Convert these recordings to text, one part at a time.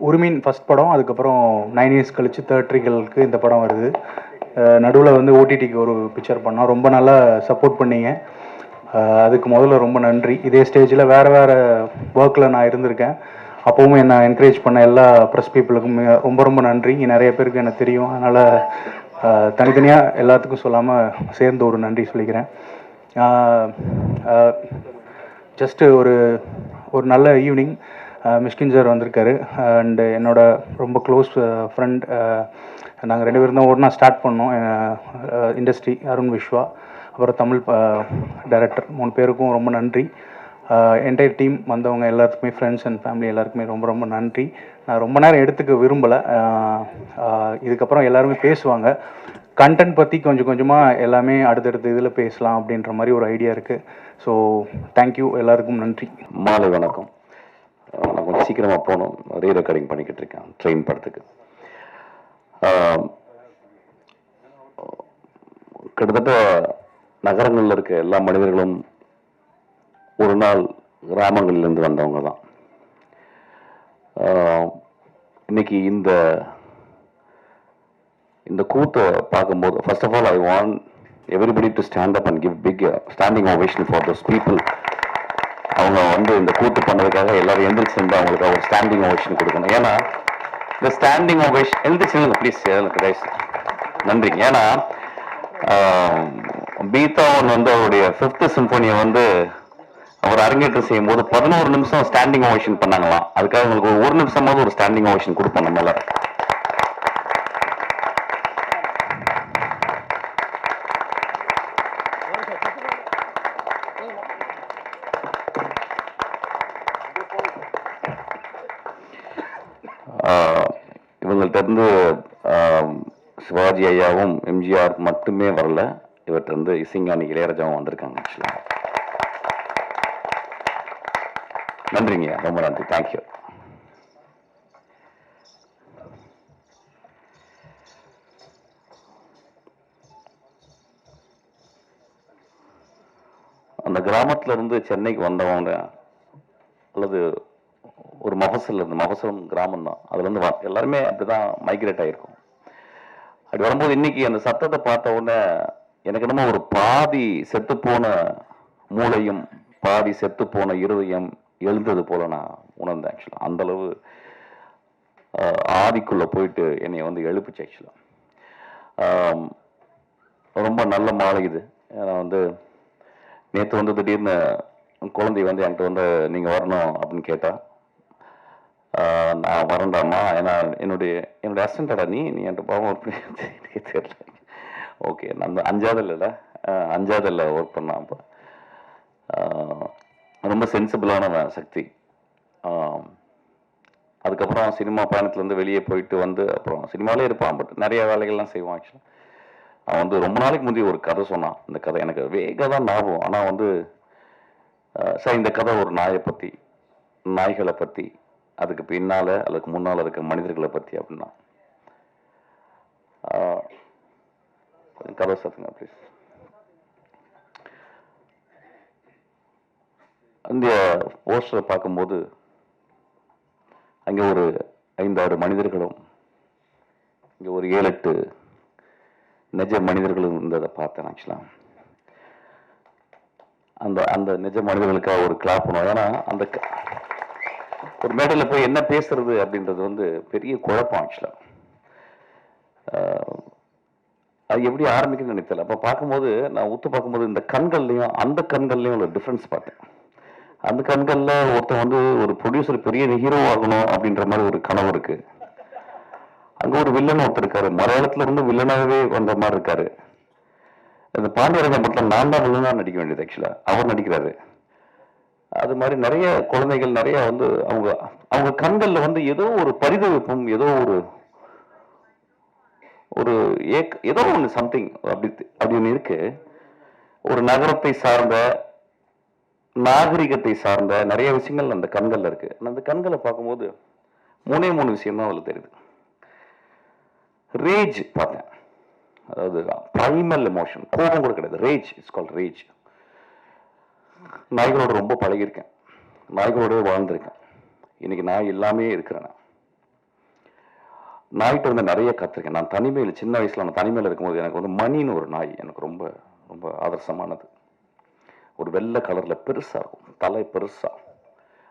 உரிமையின் ஃபஸ்ட் படம், அதுக்கப்புறம் 9 இயர்ஸ் கழிச்சு தேட்டரிகளுக்கு இந்த படம் வருது. நடுவில் வந்து ஓடிடிக்கு ஒரு பிக்சர் பண்ணோம். ரொம்ப நல்லா சப்போர்ட் பண்ணீங்க, அதுக்கு முதல்ல ரொம்ப நன்றி. இதே ஸ்டேஜில் வேறு வேறு ஒர்க்கில் நான் இருந்திருக்கேன், அப்போவும் என்னை என்கரேஜ் பண்ண எல்லா ப்ரெஸ் பீப்புளுக்கும் ரொம்ப ரொம்ப நன்றி. இங்கே நிறைய பேருக்கு எனக்கு தெரியும், அதனால் தனித்தனியாக எல்லாத்துக்கும் சொல்லாமல் சேர்ந்து ஒரு நன்றி சொல்லிக்கிறேன். ஜஸ்ட்டு ஒரு நல்ல ஈவினிங், மிஷ்கின் சார் வந்திருக்காரு அண்டு என்னோட ரொம்ப க்ளோஸ் ஃப்ரெண்ட். நாங்கள் 2 பேரும் தான் ஒன்றா ஸ்டார்ட் பண்ணோம் இண்டஸ்ட்ரி. அருண் விஸ்வா, அப்புறம் தமிழ் டைரக்டர், 3 பேருக்கும் ரொம்ப நன்றி. என்டையர் டீம் வந்தவங்க எல்லாத்துக்குமே, ஃப்ரெண்ட்ஸ் அண்ட் ஃபேமிலி எல்லாருக்குமே ரொம்ப ரொம்ப நன்றி. நான் ரொம்ப நேரம் எடுத்துக்க விரும்பலை, இதுக்கப்புறம் எல்லாருமே பேசுவாங்க. கண்டென்ட் பற்றி கொஞ்சம் கொஞ்சமாக எல்லாமே அடுத்தடுத்த இதில் பேசலாம் அப்படின்ற மாதிரி ஒரு ஐடியா இருக்குது. ஸோ தேங்க்யூ, எல்லாருக்கும் நன்றி. மாலை வணக்கம். நான் கொஞ்சம் சீக்கிரமாக போகணும், ரீ ரெக்கார்டிங் பண்ணிக்கிட்டு இருக்கேன் ட்ரெயின் படத்துக்கு. கிட்டத்தட்ட நகரங்களில் இருக்க எல்லா மனிதர்களும் ஒரு நாள் கிராமங்களிலிருந்து வந்தவங்க தான். இன்னைக்கு இந்த கூத்தை பார்க்கும்போது, first of all I want everybody to stand up and give big standing ovation for those people. அவங்க வந்து இந்த கூத்து பண்ணதுக்காக எல்லாரும் எந்திரிச்சு இருந்து அவங்களுக்கு ஒரு ஸ்டாண்டிங் ஓவேஷன் கொடுக்கணும். ஏன்னா இந்த ஸ்டாண்டிங் ஓவேஷன் எந்திரிச்சு ப்ளீஸ் நன்றிங்க. ஏன்னா பீத்தோவன் வந்து அவருடைய 5th சிம்பனியை வந்து அவர் அரங்கேற்றம் செய்யும் போது 11 நிமிஷம் ஸ்டாண்டிங் ஓவேஷன் பண்ணாங்களாம். அதுக்காக உங்களுக்கு ஒரு நிமிஷமாவது ஒரு ஸ்டாண்டிங் ஓவேஷன் கொடுப்போம் நம்ம எல்லாரும். இவங்கள்ட்ட இருந்து சிவாஜி ஐயாவும் எம்ஜிஆர் மட்டுமே வரல, இவர்கிட்ட இருந்து இசைஞானி இளையராஜாவும் வந்திருக்காங்க. ஆக்சுவலாக நன்றிங்க, ரொம்ப நன்றி, தேங்க்யூ. அந்த கிராமத்துல இருந்து சென்னைக்கு வந்தவங்க அல்லது ஒரு மஃபசல், இந்த மஃபசலும் கிராமம் தான், அதுல இருந்து எல்லாருமே அப்படிதான் மைக்ரேட் ஆயிருக்கும். அப்படி வரும்போது இன்னைக்கு அந்த சத்தத்தை பார்த்த உடனே எனக்கு என்னமோ ஒரு பாதி செத்து போன மூளையும் பாதி செத்து போன இருதயம் எழுந்தது போல நான் உணர்ந்தேன். ஆக்சுவலா அந்த அளவு ஆதிக்குள்ள போயிட்டு என்னை வந்து எழுப்புச்சு. ஆக்சுவலா ரொம்ப நல்ல மாலை இது. நான் வந்து நேற்று வந்து திடீர்னு குழந்தை வந்து என்கிட்ட வந்து நீங்கள் வரணும் அப்படின்னு கேட்டா, நான் வரண்டாமா, ஏன்னா என்னுடைய அசிஸ்டண்டா நீ என்கிட்ட பாவம் தெரியல. ஓகே, நான் 5ஆவதுல ஒர்க் பண்ணேன். அப்போ ரொம்ப சென்சிபிளான சக்தி. அதுக்கப்புறம் சினிமா பயணத்துலேருந்து வெளியே போயிட்டு வந்து அப்புறம் சினிமாலே இருப்பான், பட் நிறைய வேலைகள்லாம் செய்வான். ஆக்சுவலாக அவன் வந்து ரொம்ப நாளைக்கு முந்தைய ஒரு கதை சொன்னான். இந்த கதை எனக்கு வேக தான் ஞாபகம். ஆனால் வந்து சார் இந்த கதை ஒரு நாய்களை பற்றி, அதுக்கு பின்னால் அதுக்கு முன்னால் இருக்க மனிதர்களை பற்றி அப்படின்னா. கதை சாத்துங்க ப்ளீஸ். அந்த போஸ்டரை பார்க்கும்போது அங்கே ஒரு 5-6 மனிதர்களும் இங்கே ஒரு 7-8 நிஜ மனிதர்களும் இருந்ததை பார்த்தேன். ஆக்சுவலாக அந்த நிஜ மனிதர்களுக்காக ஒரு கிளாப் பண்ணுவோம். ஏன்னா அந்த ஒரு மேடையில் போய் என்ன பேசுறது அப்படின்றது வந்து பெரிய குழப்பம். ஆக்சுவலாக அது எப்படி ஆரம்பிக்குன்னு நினைத்தல. அப்போ பார்க்கும்போது நான் உத்து பார்க்கும்போது இந்த கண்கள்லையும் அந்த கண்கள்லையும் ஒரு டிஃப்ரென்ஸ் பார்த்தேன். அந்த கண்களில் ஒருத்தன் வந்து ஒரு ப்ரொடியூசர் பெரிய ஹீரோ ஆகணும் அப்படின்ற மாதிரி ஒரு கனவு இருக்கு. அங்கே ஒரு வில்லன் ஒருத்தர் இருக்காரு, மலையாளத்துல இருந்து வில்லனாகவே வந்த மாதிரி இருக்காரு. இந்த பாண்டியராஜன் படத்தில் நான் தான் வில்லனா நடிக்க வேண்டியது. ஆக்சுவலா அவர் நடிக்கிறாரு. அது மாதிரி நிறைய குழந்தைகள் நிறைய வந்து அவங்க கண்கள்ல வந்து ஏதோ ஒரு பரிதவிப்பும், ஏதோ ஏதோ ஒன்று சம்திங் அப்படின்னு இருக்கு. ஒரு நகரத்தை சார்ந்த நாகரிகத்தை சார்ந்த நிறைய விஷயங்கள் அந்த கண்கள்ல இருக்கு. அந்த கண்களை பார்க்கும்போது 3 விஷயம் தான் அதுல தெரியுது. ரேஜ் பார்த்தேன், அதாவது பிரைமல் எமோஷன், கோபம் கூட கிடையாது, ரேஜ், இட்ஸ் கால்ட் ரேஜ். நாய்களோட ரொம்ப பழகியிருக்கேன், நாய்களோட வாழ்ந்திருக்கேன். இன்னைக்கு நாய் எல்லாமே இருக்கிறேன். நாய்கிட்ட வந்து நிறைய கற்றுருக்கேன். நான் தனிமையில் சின்ன வயசில் நான் தனிமையில் இருக்கும்போது எனக்கு வந்து மணின்னு ஒரு நாய் எனக்கு ரொம்ப ரொம்ப ஆதர்சமானது. ஒரு வெள்ளை கலரில் பெருசாக இருக்கும், தலை பெருசாக.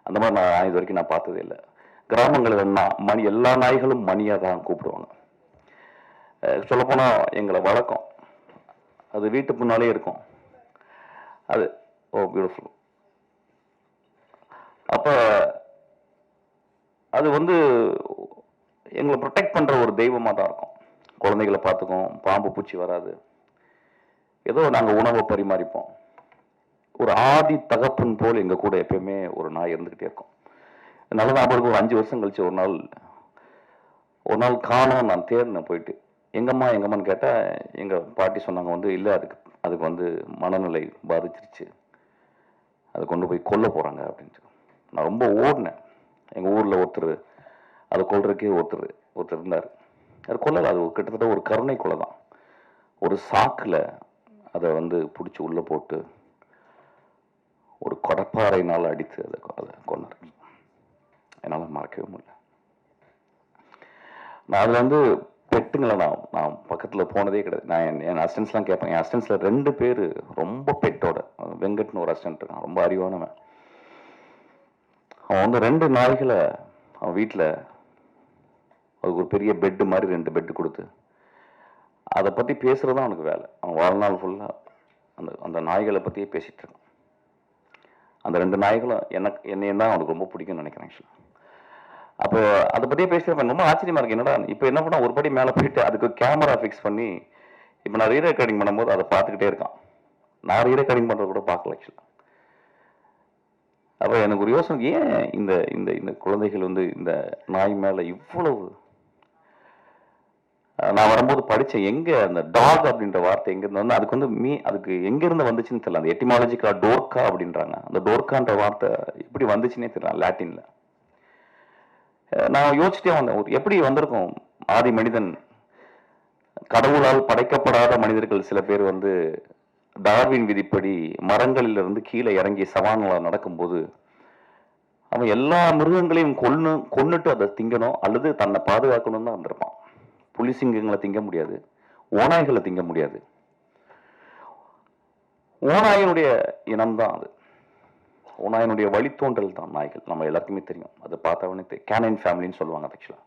அந்த மாதிரி நான் இது வரைக்கும் நான் பார்த்ததே இல்லை. கிராமங்களில் மணி எல்லா நாய்களும் மணியாக தான் கூப்பிடுவாங்க. சொல்லப்போனால் எங்களை வழக்கம், அது வீட்டு முன்னாலே இருக்கும். அது பியூட்டிஃபுல். அப்போ அது வந்து எங்களை ப்ரொடெக்ட் பண்ணுற ஒரு தெய்வமாக தான் இருக்கும். குழந்தைகளை பார்த்துக்கும், பாம்பு பூச்சி வராது. ஏதோ நாங்கள் உணவை பரிமாறிப்போம். ஒரு ஆதி தகப்பன் போல் எங்கள் கூட எப்பயுமே ஒரு நாய் இருந்துக்கிட்டே இருக்கும். நல்ல ஞாபகம், ஒரு 5 வருஷம் கழிச்சு ஒரு நாள் காணோம். நான் தேடினேன் போயிட்டு, எங்கம்மான்னு கேட்டால் எங்கள் பாட்டி சொன்னாங்க வந்து, இல்லை அதுக்கு வந்து மனநிலை பாதிச்சிருச்சு, அதை கொண்டு போய் கொல்ல போகிறாங்க அப்படின்ட்டு. நான் ரொம்ப ஓடினேன். எங்கள் ஊரில் அதை கொல்றதுக்கே ஒருத்தர் இருந்தார். அது கொல்லலை, அது கிட்டத்தட்ட ஒரு கருணை கொலை தான். ஒரு சாக்கில் அதை வந்து பிடிச்சி உள்ளே போட்டு ஒரு கொடப்பாறையினால் அடித்து அதை கொன்னார். என்னால் மறக்கவே முடியல. நான் அதில் வந்து பெட்டுங்களை நான் பக்கத்தில் போனதே கிடையாது. நான் என் அசிஸ்டன்ஸ்லாம் கேட்பேன். என் அசிஸ்டன்ஸில் 2 பேர் ரொம்ப பெட்டோட. வெங்கட்னு ஒரு அசிஸ்டன்ட் இருக்கான், ரொம்ப அறிவானவன். அவன் வந்து 2 நாய்களை அவன் வீட்டில் அதுக்கு ஒரு பெரிய பெட்டு மாதிரி 2 பெட்டு கொடுத்து அதை பற்றி பேசுகிறது தான் அவனுக்கு வேலை. அவன் வாழ்நாள் ஃபுல்லாக அந்த நாய்களை பற்றியே பேசிகிட்டு இருக்கான். அந்த 2 நாய்களும் என்னையும் தான் அவனுக்கு ரொம்ப பிடிக்கும்னு நினைக்கிறேன் ஆக்சுவலாக. அப்போ அதை பற்றியே பேசுகிறப்ப ரொம்ப ஆச்சரியமாக இருக்குது. என்னடா இப்போ என்ன பண்ணால் ஒரு படி மேலே போயிட்டு அதுக்கு கேமரா ஃபிக்ஸ் பண்ணி இப்போ நான் ரீரெக்கார்டிங் பண்ணும்போது அதை பார்த்துக்கிட்டே இருக்கான். நான் ரீரெக்கார்டிங் பண்ணுறது கூட பார்க்கல ஆக்சுவலாக. அப்போ எனக்கு ஒரு யோசனை, ஏன் இந்த இந்த இந்த குழந்தைகள் வந்து இந்த நாய் மேலே இவ்வளவு. நான் வரும்போது படித்தேன், எங்கே அந்த டாக் அப்படின்ற வார்த்தை எங்கேருந்து வந்து அதுக்கு வந்து அதுக்கு எங்கேருந்து வந்துச்சுன்னு தெரியல. அந்த எட்டிமாலஜிக்கலாக டோர்க்கா அப்படின்றாங்க. அந்த டோர்க்கான்ற வார்த்தை எப்படி வந்துச்சுன்னே தெரியல லாட்டின்ல. நான் யோசிச்சிட்டே வந்தேன், எப்படி வந்திருக்கும் ஆதி மனிதன். கடவுளால் படைக்கப்படாத மனிதர்கள் சில பேர் வந்து டார்வின் விதிப்படி மரங்களிலிருந்து கீழே இறங்கி சவானில் நடக்கும்போது அவன் எல்லா மிருகங்களையும் கொன்னுட்டு அதை திங்கணும் அல்லது தன்னை பாதுகாக்கணும்னு தான் வந்திருப்பான். புலி சிங்கங்களை திங்க முடியாது, ஓநாய்களை திங்க முடியாது. ஓநாயினுடைய இனம்தான் அது. ஓநாயினுடைய வழித்தோன்றல் தான் நாய்கள். நம்ம எல்லாருக்குமே தெரியும், அது பார்த்தவனே கேனைன் ஃபேமிலின்னு சொல்லுவாங்க ஆக்சுவலா.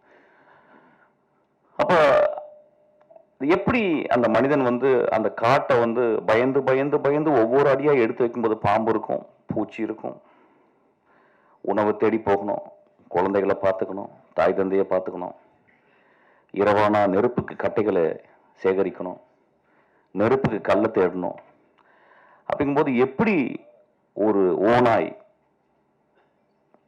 அப்ப எப்படி அந்த மனிதன் வந்து அந்த காட்டை வந்து பயந்து பயந்து பயந்து ஒவ்வொரு அடியா எடுத்து வைக்கும்போது பாம்பு இருக்கும், பூச்சி இருக்கும், உணவு தேடி போகணும், குழந்தைகளை பார்த்துக்கணும், தாய் தந்தையை பார்த்துக்கணும், இரவானா நெருப்புக்கு கட்டைகளை சேகரிக்கணும், நெருப்புக்கு கல்லை தேடணும். அப்படிங்கும்போது எப்படி ஒரு ஓநாய்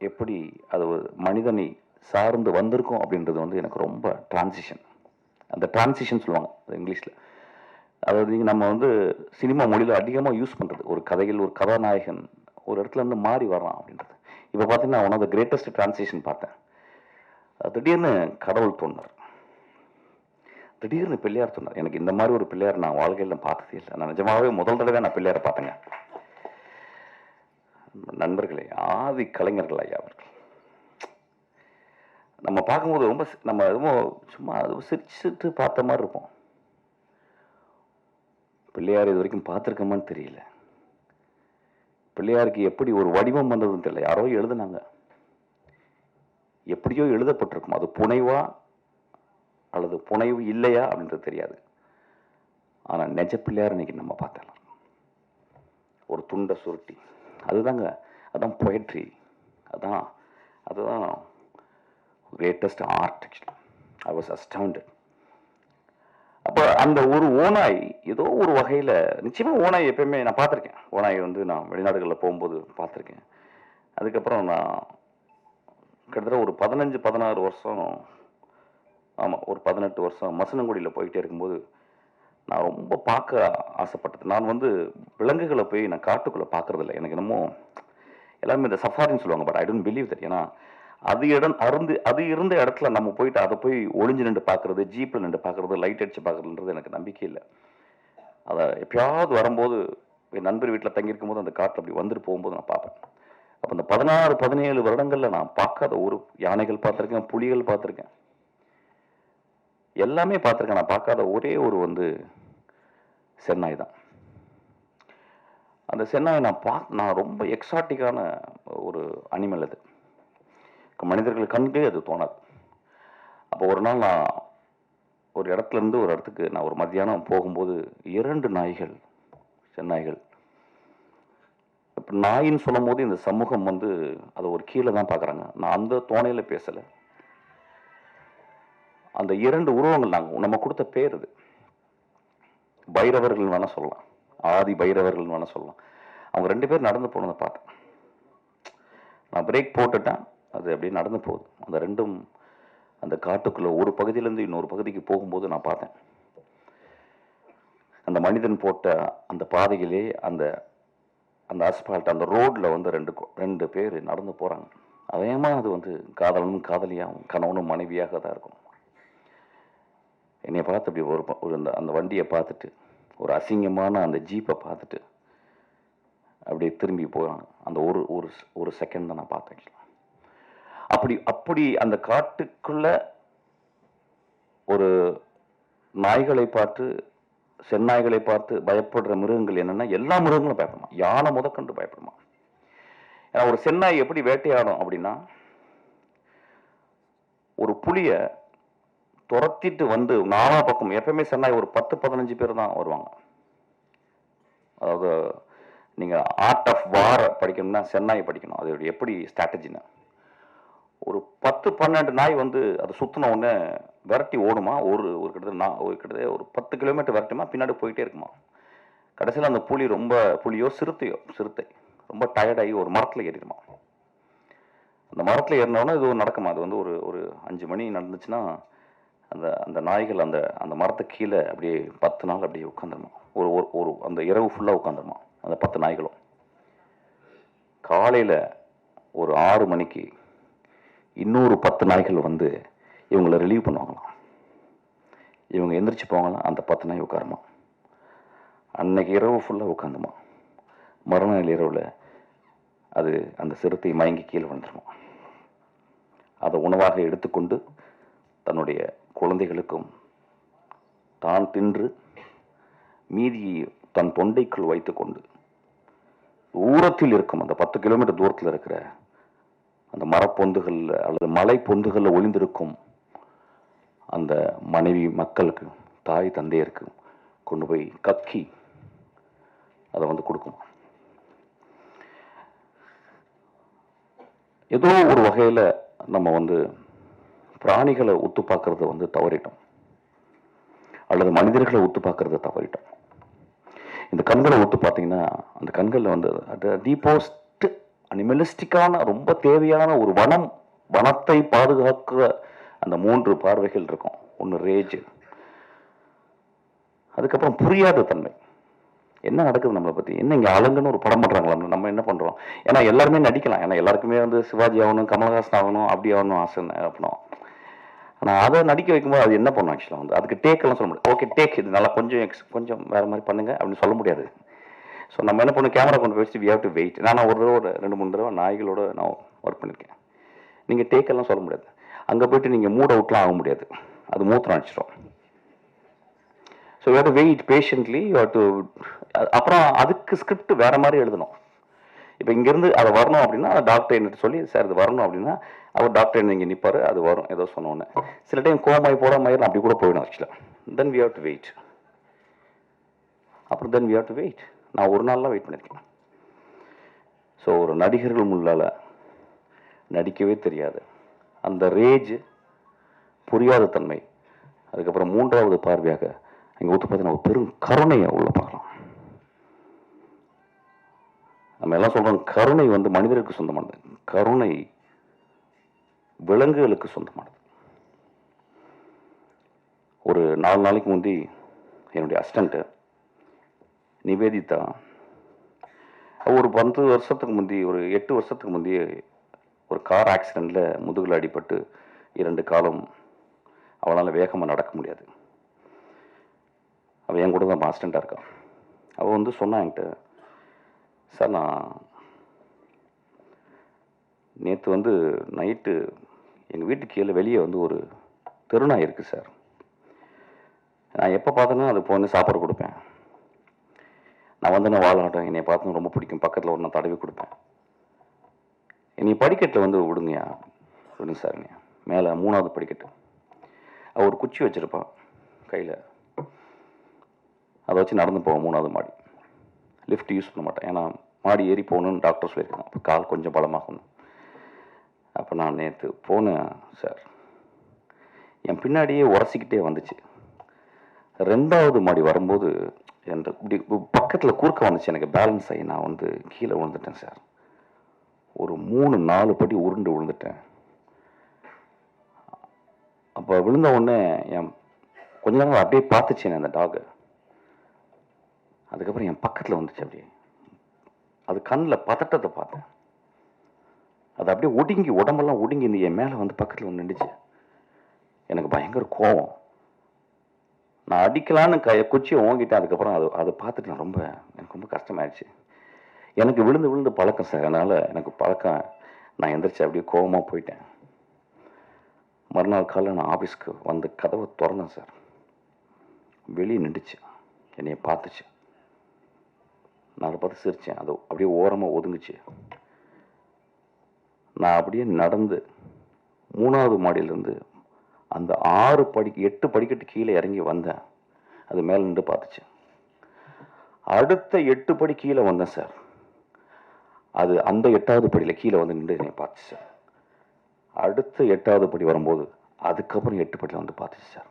எப்படி அது ஒரு மனிதனை சார்ந்து வந்திருக்கும் அப்படின்றது வந்து எனக்கு ரொம்ப டிரான்சிஷன். அந்த டிரான்சிஷன் சொல்லுவாங்க இங்கிலீஷில். அதாவது நம்ம வந்து சினிமா மொழியில் அதிகமாக யூஸ் பண்ணுறது, ஒரு கதையில் ஒரு கதாநாயகன் ஒரு இடத்துல இருந்து மாறி வரான் அப்படின்றது. இப்போ பார்த்தீங்கன்னா one of the greatest transition பார்த்தேன். திடீர்னு கடவுள் தோன்றார், திடீர்னு பிள்ளையார் தோன்றார். எனக்கு இந்த மாதிரி ஒரு பிள்ளையார் நான் வாழ்க்கையில் பார்த்ததே இல்லை. நான் நிஜமாகவே முதல் தடவை நான் பிள்ளையாரை பார்த்தேங்க. நண்பர்களே, ஆதி கலைஞர்கள் ஐயா அவர்கள். நம்ம பார்க்கும்போது ரொம்ப நம்ம எதுவும் சும்மா சிரிச்சுட்டு பார்த்த மாதிரி இருப்போம். பிள்ளையார் இது வரைக்கும் பார்த்துருக்கோமான்னு தெரியல. பிள்ளையாருக்கு எப்படி ஒரு வடிவம் வந்ததுன்னு தெரியல. யாரோ எழுதுனாங்க, எப்படியோ எழுதப்பட்டிருக்கும். அது புனைவா அல்லது புனைவு இல்லையா அப்படின்றது தெரியாது. ஆனா நெஜ பிள்ளையார் இன்னைக்கு நம்ம பார்த்தலாம். ஒரு துண்டை சுருட்டி, அதுதாங்க, அதான் பொயட்ரி, அதுதான் greatest art. Actually I was astounded. அப்போ அந்த ஒரு ஓநாய் ஏதோ ஒரு வகையில், நிச்சயமாக ஓநாய் எப்பயுமே நான் பார்த்துருக்கேன். ஓநாய் வந்து நான் வெளிநாடுகளில் போகும்போது பார்த்துருக்கேன். அதுக்கப்புறம் நான் கிட்டத்தட்ட ஒரு 15-16 வருஷம், ஆமாம் ஒரு 18 வருஷம் மசனங்குடியில் போயிட்டே இருக்கும்போது நான் ரொம்ப பார்க்க ஆசைப்பட்டது. நான் வந்து விலங்குகளை போய் நான் காட்டுக்குள்ளே பார்க்கறதில்ல. எனக்கு என்னமோ எல்லாருமே இந்த சஃபாரின்னு சொல்லுவாங்க, but I don't believe that. ஏன்னா அது இருந்த இடத்துல நம்ம போயிட்டு அதை போய் ஒளிஞ்சு நின்று பார்க்கறது, ஜீப்பில் நின்று பார்க்கறது, லைட் அடிச்சு பார்க்கறதுன்றது எனக்கு நம்பிக்கை இல்லை. அதை எப்பயாவது வரும்போது என் நண்பர் வீட்டில் தங்கியிருக்கும் போது அந்த காட்டில் அப்படி வந்துட்டு போகும்போது நான் பார்ப்பேன். அப்போ இந்த 16-17 வருடங்களில் நான் பார்க்காத ஒரு யானைகள் பார்த்துருக்கேன், புலிகள் பார்த்துருக்கேன். எல்லாமே பார்த்துருக்கேன். நான் பார்க்காத ஒரே ஒரு வந்து சென்னாய் தான். அந்த சென்னாயை நான் ரொம்ப எக்ஸாட்டிக்கான ஒரு அனிமல் அது. மனிதர்கள் கண்ணுக்கே அது தோணாது. அப்போ ஒரு நாள் நான் ஒரு இடத்துலேருந்து ஒரு இடத்துக்கு நான் ஒரு மத்தியானம் போகும்போது 2 நாய்கள், சென்னாய்கள். இப்போ நாயின்னு சொல்லும்போது இந்த சமூகம் வந்து அதை ஒரு கீழே தான் பார்க்குறாங்க. நான் அந்த தோணையில் பேசலை. அந்த 2 உருவங்கள் நம்ம கொடுத்த பேர் அது. பைரவர்கள் வேணால் சொல்லலாம், ஆதி பைரவர்கள் வேணால் சொல்லலாம். அவங்க 2 பேர் நடந்து போனதை பார்த்தேன். நான் பிரேக் போட்டுட்டேன், அது அப்படியே நடந்து போகுது. அந்த 2ம் அந்த காட்டுக்குள்ளே ஒரு பகுதியிலேருந்து இன்னொரு பகுதிக்கு போகும்போது நான் பார்த்தேன். அந்த மனிதன் போட்ட அந்த பாதையிலே அந்த அந்த அஸ்பால்ட், அந்த ரோட்டில் வந்து 2 பேர் நடந்து போகிறாங்க. அதேமா அது வந்து காதலனும் காதலியாகவும் கணவனும் மனைவியாக தான் இருக்கும். என்னை பார்த்து அப்படி ஒரு அந்த வண்டியை பார்த்துட்டு, ஒரு அசிங்கமான அந்த ஜீப்பை பார்த்துட்டு அப்படியே திரும்பி போகிறாங்க. அந்த ஒரு செகண்ட் தான் நான் பார்த்தேன். அப்படி அந்த காட்டுக்குள்ள ஒரு நாய்களை பார்த்து, செந்நாய்களை பார்த்து பயப்படுற மிருகங்கள் என்னன்னா, எல்லா மிருகங்களும் பயப்படுமா. யானை முதற்கொண்டு பயப்படுமா. ஏன்னா ஒரு செந்நாய் எப்படி வேட்டையாடும் அப்படின்னா, ஒரு புலிய துரத்திட்டு வந்து நாலா பக்கம், எப்பவுமே செந்நாய் ஒரு 10-15 பேர் தான் வருவாங்க. அதாவது நீங்க ஆர்ட் ஆஃப் வார் படிக்கணும்னா செந்நாய் படிக்கணும். அது எப்படி ஸ்ட்ராட்டஜின்னு. ஒரு 10-12 நாய் வந்து அதை சுத்தின உடனே விரட்டி ஓடுமா. ஒரு கிட்டத்தட்ட ஒரு 10 கிலோமீட்டர் விரட்டுமா, பின்னாடி போயிட்டே இருக்குமா. கடைசியில் அந்த புலியோ சிறுத்தை ரொம்ப டயர்டாகி ஒரு மரத்தில் ஏறிடுமா. அந்த மரத்தில் ஏறினோடனே இது நடக்குமா. அது வந்து ஒரு 5 மணி நடந்துச்சுன்னா அந்த அந்த நாய்கள் அந்த மரத்துக்கு கீழே அப்படியே 10 நாள் அப்படியே உட்காந்துருமா. ஒரு அந்த இரவு ஃபுல்லாக உட்காந்துருமா அந்த 10 நாய்களும். காலையில் ஒரு 6 மணிக்கு இன்னொரு 10 நாய்கள் வந்து இவங்களை ரிலீவ் பண்ணுவாங்களாம். இவங்க எந்திரிச்சு போவாங்களாம், அந்த 10 நாய் உட்காருமா. அன்னைக்கு இரவு ஃபுல்லாக உட்காந்துமா. மறுநாள் இரவில் அது அந்த சிறுத்தை மயங்கி கீழே வந்துடுமா. அதை உணவாக எடுத்துக்கொண்டு தன்னுடைய குழந்தைகளுக்கும் தான் தின்று மீதியை தன் தொண்டைக்குள் வைத்துக்கொண்டு தூரத்தில் இருக்கும் அந்த 10 கிலோமீட்டர் தூரத்தில் இருக்கிற அந்த மரப்பொந்துகள் அல்லது மலை பொந்துகளில் ஒளிந்திருக்கும் அந்த மனைவி மக்களுக்கு, தாய் தந்தையருக்கு கொண்டு போய் கக்கி அதை வந்து கொடுக்கும். ஏதோ ஒரு வகையில் நம்ம வந்து பிராணிகளை ஒத்து பார்க்கறத வந்து தவறிட்டோம், அல்லது மனிதர்களை ஒத்து பார்க்கறத தவறிட்டோம். இந்த கண்களை ஒத்து பார்த்தீங்கன்னா, அந்த கண்களில் வந்து டீபோஸ்ட் அனிமலிஸ்டிக்கான ரொம்ப தேவையான ஒரு வனத்தை பாதுகாக்கிற அந்த 3 பார்வைகள் இருக்கும். ஒன்று ரேஜ், அதுக்கப்புறம் புரியாத தன்மை. என்ன நடக்குது நம்மளை பற்றி, என்ன இங்கே அலங்குன்னு ஒரு படம் பண்ணுறாங்களா, நம்ம என்ன பண்ணுறோம். ஏன்னா எல்லாருமே நடிக்கலாம், ஏன்னா எல்லாருக்குமே வந்து சிவாஜி ஆகணும், கமல்ஹாசன் ஆகணும், அப்படி ஆகணும் ஆசை அப்படின்னா. ஆனால் அதை நடிக்க வைக்கும்போது அது என்ன பண்ணும் ஆக்சுவலாக வந்து அதுக்கு டேக்கெல்லாம் சொல்ல முடியாது. ஓகே டேக் இது நல்லா கொஞ்சம் வேறு மாதிரி பண்ணுங்க அப்படின்னு சொல்ல முடியாது. ஸோ நம்ம என்ன பண்ணும், கேமரா கொண்டு போய் வச்சு வி ஹேவ் டு வெயிட். நான் ஒரு 2-3 தடவை நாய்களோட நான் ஒர்க் பண்ணியிருக்கேன். நீங்கள் டேக்கெல்லாம் சொல்ல முடியாது. அங்கே போய்ட்டு நீங்கள் மூட் அவுட்லாம் ஆக முடியாது, அது மூத்திரம் அடிச்சிடும். So you have to wait patiently, you have to. அப்புறம் அதுக்கு ஸ்கிரிப்ட் வேறு மாதிரி எழுதணும். இப்போ இங்கேருந்து அதை வரணும் அப்படின்னா டாக்டர் என்ன சொல்லி, சார் இது வரணும் அப்படின்னா அவர் டாக்டர் இங்கே நிற்பார், அது வரும் ஏதோ சொன்னோன்னே. சில டைம் கோமாய் போடாமல் அப்படி கூட போயிடும் ஆக்சுவலாக. Then we have to wait. அப்புறம் then we have to wait. நான் ஒரு நாள்லாம் வெயிட் பண்ணியிருக்கேன். ஸோ ஒரு நடிகர்கள் முன்னால் நடிக்கவே தெரியாது அந்த ரேஜ், புரியாத தன்மை, அதுக்கப்புறம் 3வது பார்வையாக இங்கே ஒத்து பார்த்தீங்கன்னா ஒரு பெரும் கருணையை உள்ள பார்க்கலாம். நம்ம எல்லாம் சொல்றோம் கருணை வந்து மனிதருக்கு சொந்தமானது, கருணை விலங்குகளுக்கு சொந்தமானது. ஒரு 4 நாளைக்கு முந்தி என்னுடைய அசிஸ்டண்ட் நிவேதிதா ஒரு 10 வருஷத்துக்கு முந்தி, ஒரு 8 வருஷத்துக்கு முந்தைய ஒரு கார் ஆக்சிடெண்ட்ல முதுகில் அடிபட்டு 2 காலம் அவளால் வேகமாக நடக்க முடியாது. அவள் என் கூட தான் அசிஸ்டண்டாக இருக்கான். அவள் வந்து சொன்னா என்கிட்ட, சார் நான் நேற்று வந்து நைட்டு எங்கள் வீட்டுக்கு கீழே வெளியே வந்து ஒரு தெருநாய் இருக்குது சார். நான் எப்போ பார்த்தேன்னா அது பொண்ணு சாப்பாடு கொடுப்பேன். நான் வந்தேன்னா வாழாட்டம் என்னை பார்த்து ரொம்ப பிடிக்கும். பக்கத்தில் ஒரு நான் தடவி கொடுப்பேன். நீ படிக்கட்டில் வந்து விடுங்கயா, விடுங்க சாருங்க. மேலே 3வது படிக்கட்டு. அவள் ஒரு குச்சி வச்சுருப்பான் கையில், அதை வச்சு நடந்து போவோம் 3வது மாடி. லிஃப்ட் யூஸ் பண்ண மாட்டேன், ஏன்னா மாடி ஏறி போகணுன்னு டாக்டர் சொல்லியிருக்காங்க. அப்போ கால் கொஞ்சம் பலமாகணும். அப்போ நான் நேற்று போனேன் சார், என் பின்னாடியே உரசிக்கிட்டே வந்துச்சு. 2வது மாடி வரும்போது என் இப்படி பக்கத்தில் குறுக்க வந்துச்சு. எனக்கு பேலன்ஸ் ஆகி நான் வந்து கீழே விழுந்துட்டேன் சார். ஒரு 3-4 படி உருண்டு விழுந்துட்டேன். அப்போ விழுந்த உடனே என் கொஞ்ச நேரம் அப்படியே பார்த்துச்சேன் அந்த டாகு. அதுக்கப்புறம் என் பக்கத்தில் வந்துச்சு. அப்படியே அது கண்ணில் பதட்டத்தை பார்த்தேன். அது அப்படியே ஒடுங்கி, உடம்பெல்லாம் ஒடுங்கி இந்த என் மேலே வந்து பக்கத்தில் வந்து நின்றுச்சு. எனக்கு பயங்கர கோவம். நான் அடிக்கலான்னு குச்சியை ஓங்கிட்டேன். அதுக்கப்புறம் அதை பார்த்துட்டு எனக்கு ரொம்ப கஷ்டமாயிடுச்சு. எனக்கு விழுந்து விழுந்து பழக்கம் சார், அதனால் எனக்கு பழக்கம். நான் எந்திரிச்சு அப்படியே கோவமாக போயிட்டேன். மறுநாள் காலையில் நான் ஆஃபீஸ்க்கு வந்து கதவை திறந்தேன் சார். வெளியே நின்றுச்சு, என்னைய பார்த்துச்சு. நான் அதை பார்த்து சிரித்தேன். அது அப்படியே ஓரமாக ஒதுங்குச்சு. நான் அப்படியே நடந்து 3வது மாடியிலேருந்து அந்த 8 படிக்கட்டு கீழே இறங்கி வந்தேன். அது மேலே நின்று பார்த்துச்சு. அடுத்த 8 படி கீழே வந்தேன் சார். அது அந்த 8வது படியில் கீழே வந்து நின்று என்னை பார்த்துச்சு சார். அடுத்த 8வது படி வரும்போது அதுக்கப்புறம் 8 படியில் வந்து பார்த்துச்சு சார்.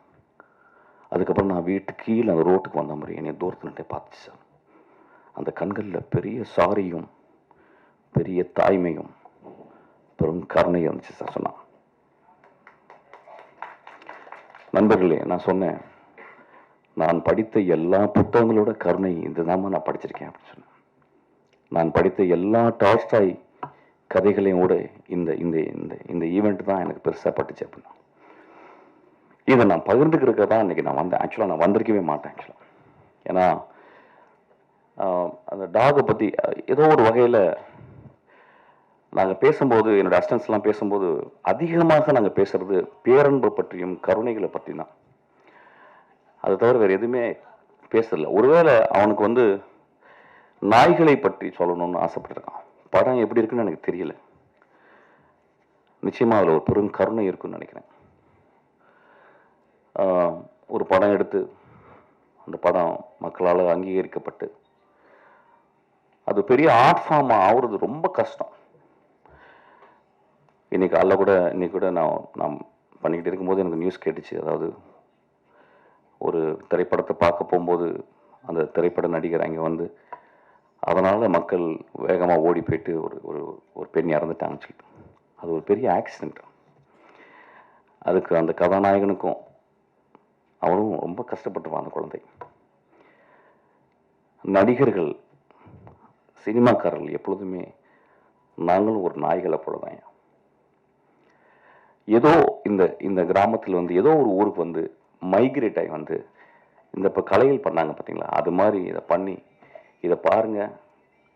அதுக்கப்புறம் நான் வீட்டுக்கு கீழே அந்த ரோட்டுக்கு வந்த மாதிரி என்னை தூரத்தில் நின்று பார்த்துச்சு சார். அந்த கண்களில் பெரிய சாரியும் பெரிய தாய்மையும் பெரும் கருணையும் இருந்துச்சு சார். சொன்னான், நண்பர்களே, நான் சொன்னேன், நான் படித்த எல்லா புத்தகங்களோட கருணை இதுதாம்மா நான் படிச்சிருக்கேன் அப்படின்னு சொன்னேன். நான் படித்த எல்லா டால்ஸ்டாய் கதைகளையும் கூட இந்த இந்த இந்த இந்த ஈவெண்ட் தான் எனக்கு பெருசாக பட்டுச்சு அப்படின்னா. இதை நான் பகிர்ந்துக்கிறதுக்கு தான் இன்றைக்கி நான் வந்தேன். ஆக்சுவலாக நான் வந்திருக்கவே மாட்டேன் ஆக்சுவலாக. ஏன்னா அந்த டாகை பற்றி ஏதோ ஒரு வகையில் நாங்கள் பேசும்போது, என்னோடய அசிஸ்டன்ஸ்லாம் பேசும்போது அதிகமாக நாங்கள் பேசுகிறது பேரன்பை பற்றியும் கருணைகளை பற்றி தான். அதை தவிர வேறு எதுவுமே பேசுறதில்ல. ஒருவேளை அவனுக்கு வந்து நாய்களை பற்றி சொல்லணும்னு ஆசைப்பட்டிருக்கான். படம் எப்படி இருக்குன்னு எனக்கு தெரியல. நிச்சயமாக அதில் ஒரு பெரும் கருணை இருக்குன்னு நினைக்கிறேன். ஒரு படம் எடுத்து அந்த படம் மக்களால் அங்கீகரிக்கப்பட்டு அது பெரிய ஆர்ட் ஃபார்ம் ஆகுறது ரொம்ப கஷ்டம். இன்னைக்கு கூட நான் பண்ணிக்கிட்டு இருக்கும்போது எனக்கு நியூஸ் கேட்டுச்சு. அதாவது ஒரு திரைப்படத்தை பார்க்க போகும்போது அந்த திரைப்பட நடிகர் அங்கே வந்து அதனால் மக்கள் வேகமாக ஓடி போயிட்டு ஒரு பெண் இறந்துட்டாங்கன்னு சொல்லிட்டு, அது ஒரு பெரிய ஆக்சிடெண்ட். அதுக்கு அந்த கதாநாயகனுக்கும் அவனும் ரொம்ப கஷ்டப்பட்டுருவான் அந்த குழந்தை. நடிகர்கள், சினிமாக்காரர்கள் எப்பொழுதுமே நாங்களும் ஒரு நாய்களை போலதான். ஏதோ இந்த கிராமத்தில் வந்து ஏதோ ஒரு ஊருக்கு வந்து மைக்ரேட் ஆகி வந்து இந்த இப்போ கலைகள் பண்ணாங்க பார்த்தீங்களா, அது மாதிரி இதை பண்ணி, இதை பாருங்க,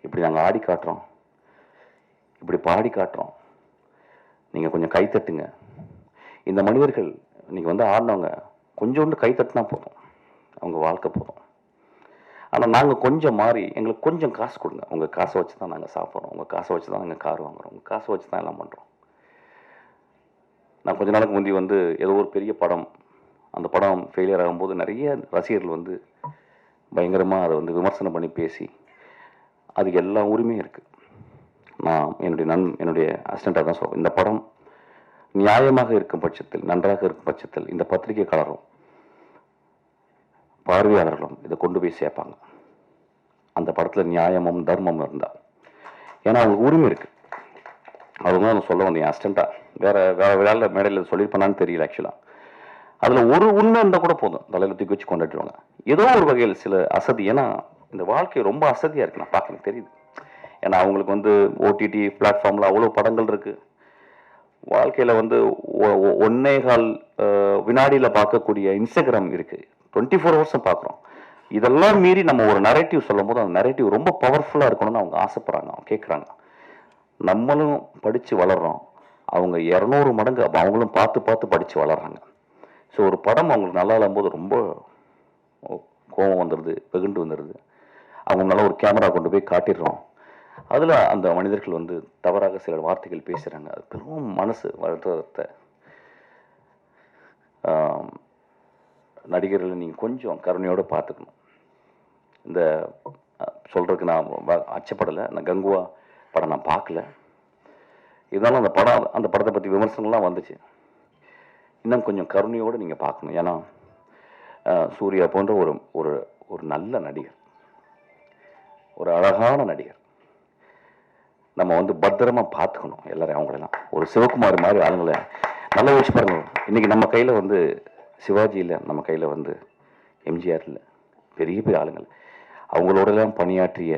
இப்படி நாங்கள் ஆடி காட்டுறோம், இப்படி பாடி காட்டுறோம், நீங்கள் கொஞ்சம் கைத்தட்டுங்க. இந்த மனிதர்கள் இன்னைக்கு வந்து ஆடினவங்க கொஞ்சோண்டு கைத்தட்டினா போதும், அவங்க வாழ்க்கை போதும். ஆனால் நாங்கள் கொஞ்சம் மாறி எங்களுக்கு கொஞ்சம் காசு கொடுங்க, உங்கள் காசை வச்சு தான் நாங்கள் சாப்பிட்றோம், உங்கள் காசை வச்சு தான் நாங்கள் கார் வாங்குகிறோம், உங்கள் காசை வச்சு தான் எல்லாம் பண்ணுறோம். நான் கொஞ்ச நாளுக்கு முந்தி வந்து ஏதோ ஒரு பெரிய படம், அந்த படம் ஃபெயிலியர் ஆகும்போது நிறைய ரசிகர்கள் வந்து பயங்கரமாக அதை வந்து விமர்சனம் பண்ணி பேசி, அதுக்கு எல்லா உரிமையும் இருக்குது. நான் என்னுடைய அசிஸ்டண்ட்டாக தான் சொல்கிறேன், இந்த படம் நியாயமாக இருக்கும் பட்சத்தில், நன்றாக இருக்கும் பட்சத்தில் இந்த பத்திரிகைக்காரரும் பார்வையாளர்களும் இதை கொண்டு போய் சேர்ப்பாங்க. அந்த படத்தில் நியாயமும் தர்மமும் இருந்தால், ஏன்னா அவங்களுக்கு உரிமை இருக்குது. அதுதான் நான் சொல்ல வந்தேன். அசிஸ்டண்ட்டாக வேற வேலை மேடையில் சொல்லியிருப்பேனான்னு தெரியல. ஆக்சுவலாக அதில் ஒரு உண்மை இருந்தால் கூட போதும், தலையில் தூக்கி வச்சு கொண்டாடுவாங்க. ஏதோ ஒரு வகையில் சில அசதி, ஏன்னா இந்த வாழ்க்கை ரொம்ப அசதியாக இருக்குது, நான் பார்க்க தெரியுது. ஏன்னா அவங்களுக்கு வந்து ஓடிடி பிளாட்ஃபார்மில் அவ்வளோ படங்கள் இருக்குது. வாழ்க்கையில் வந்து 1.25 வினாடியில் பார்க்கக்கூடிய இன்ஸ்டாகிராம் இருக்குது, 24 ஹவர்ஸும் பார்க்குறோம். இதெல்லாம் மீறி நம்ம ஒரு நரேட்டிவ் சொல்லும் போது அந்த நரேட்டிவ் ரொம்ப பவர்ஃபுல்லாக இருக்கணும்னு அவங்க ஆசைப்பட்றாங்க, அவங்க கேட்குறாங்க. நம்மளும் படித்து வளர்கிறோம், அவங்க 200 மடங்கு அவங்களும் பார்த்து பார்த்து படித்து வளர்கிறாங்க. ஸோ ஒரு படம் அவங்களுக்கு நல்லா இல்லாம்போது ரொம்ப கோபம் வந்துடுது, வெகுண்டு வந்துடுது. அவங்க முன்னால் ஒரு கேமரா கொண்டு போய் காட்டிடுறோம். அதில் அந்த மனிதர்கள் வந்து தவறாக சில வார்த்தைகள் பேசுகிறாங்க. அது பெரும் மனசு வருத்தத்தை. நடிகர்களை நீங்கள் கொஞ்சம் கருணையோடு பார்த்துக்கணும். இந்த சொல்கிறதுக்கு நான் அச்சப்படலை. நான் கங்குவா படம் நான் பார்க்கல. இருந்தாலும் அந்த படத்தை பற்றி விமர்சனம்லாம் வந்துச்சு. இன்னும் கொஞ்சம் கருணையோடு நீங்கள் பார்க்கணும். ஏன்னா சூர்யா போன்ற ஒரு ஒரு ஒரு நல்ல நடிகர், ஒரு அழகான நடிகர். நம்ம வந்து பத்திரமா பார்த்துக்கணும் எல்லாரையும். அவங்களெல்லாம் ஒரு சிவகுமார் மாதிரி ஆளுங்களை நல்லா வச்சு பாருங்க. இன்றைக்கி நம்ம கையில் வந்து சிவாஜி இல்லை, நம்ம கையில் வந்து எம்ஜிஆர் இல்லை, பெரிய பெரிய ஆளுங்கள். அவங்களோடலாம் பணியாற்றிய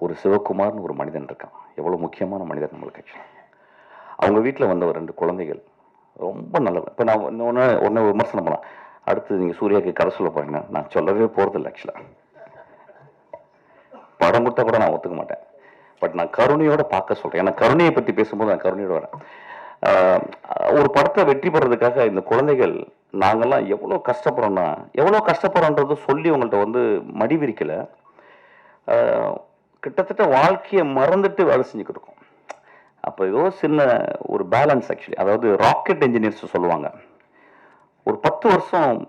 ஒரு சிவகுமார்னு ஒரு மனிதன் இருக்கான். எவ்வளோ முக்கியமான மனிதன் நம்மளுக்கு. ஆக்சுவலாக அவங்க வீட்டில் வந்த ஒரு 2 குழந்தைகள் ரொம்ப நல்லது. இப்போ நான் ஒன்று விமர்சனம் பண்ணலாம். அடுத்து நீங்கள் சூர்யாவுக்கு கதை சொல்ல போறீங்கன்னா நான் சொல்லவே போகிறதில்ல. ஆக்சுவலாக படம் கொடுத்தா கூட நான் ஒத்துக்க மாட்டேன். பட் நான் கருணையோடு பார்க்க சொல்கிறேன். ஏன்னா கருணையை பற்றி பேசும்போது நான் கருணையோடு வரேன். ஒரு படத்தை வெற்றி பெறதுக்காக இந்த குழந்தைகள் நாங்கள்லாம் எவ்வளோ கஷ்டப்படுறோன்னா, எவ்வளோ கஷ்டப்படுறோன்றது சொல்லி உங்கள்கிட்ட வந்து மடி விரிக்கலை. கிட்டத்தட்ட வாழ்க்கையை மறந்துட்டு வேலை செஞ்சுக்கிட்டு இருக்கோம். அப்போ ஏதோ சின்ன ஒரு பேலன்ஸ். ஆக்சுவலி அதாவது ராக்கெட் இன்ஜினியர்ஸ் சொல்லுவாங்க, ஒரு 10 வருஷம்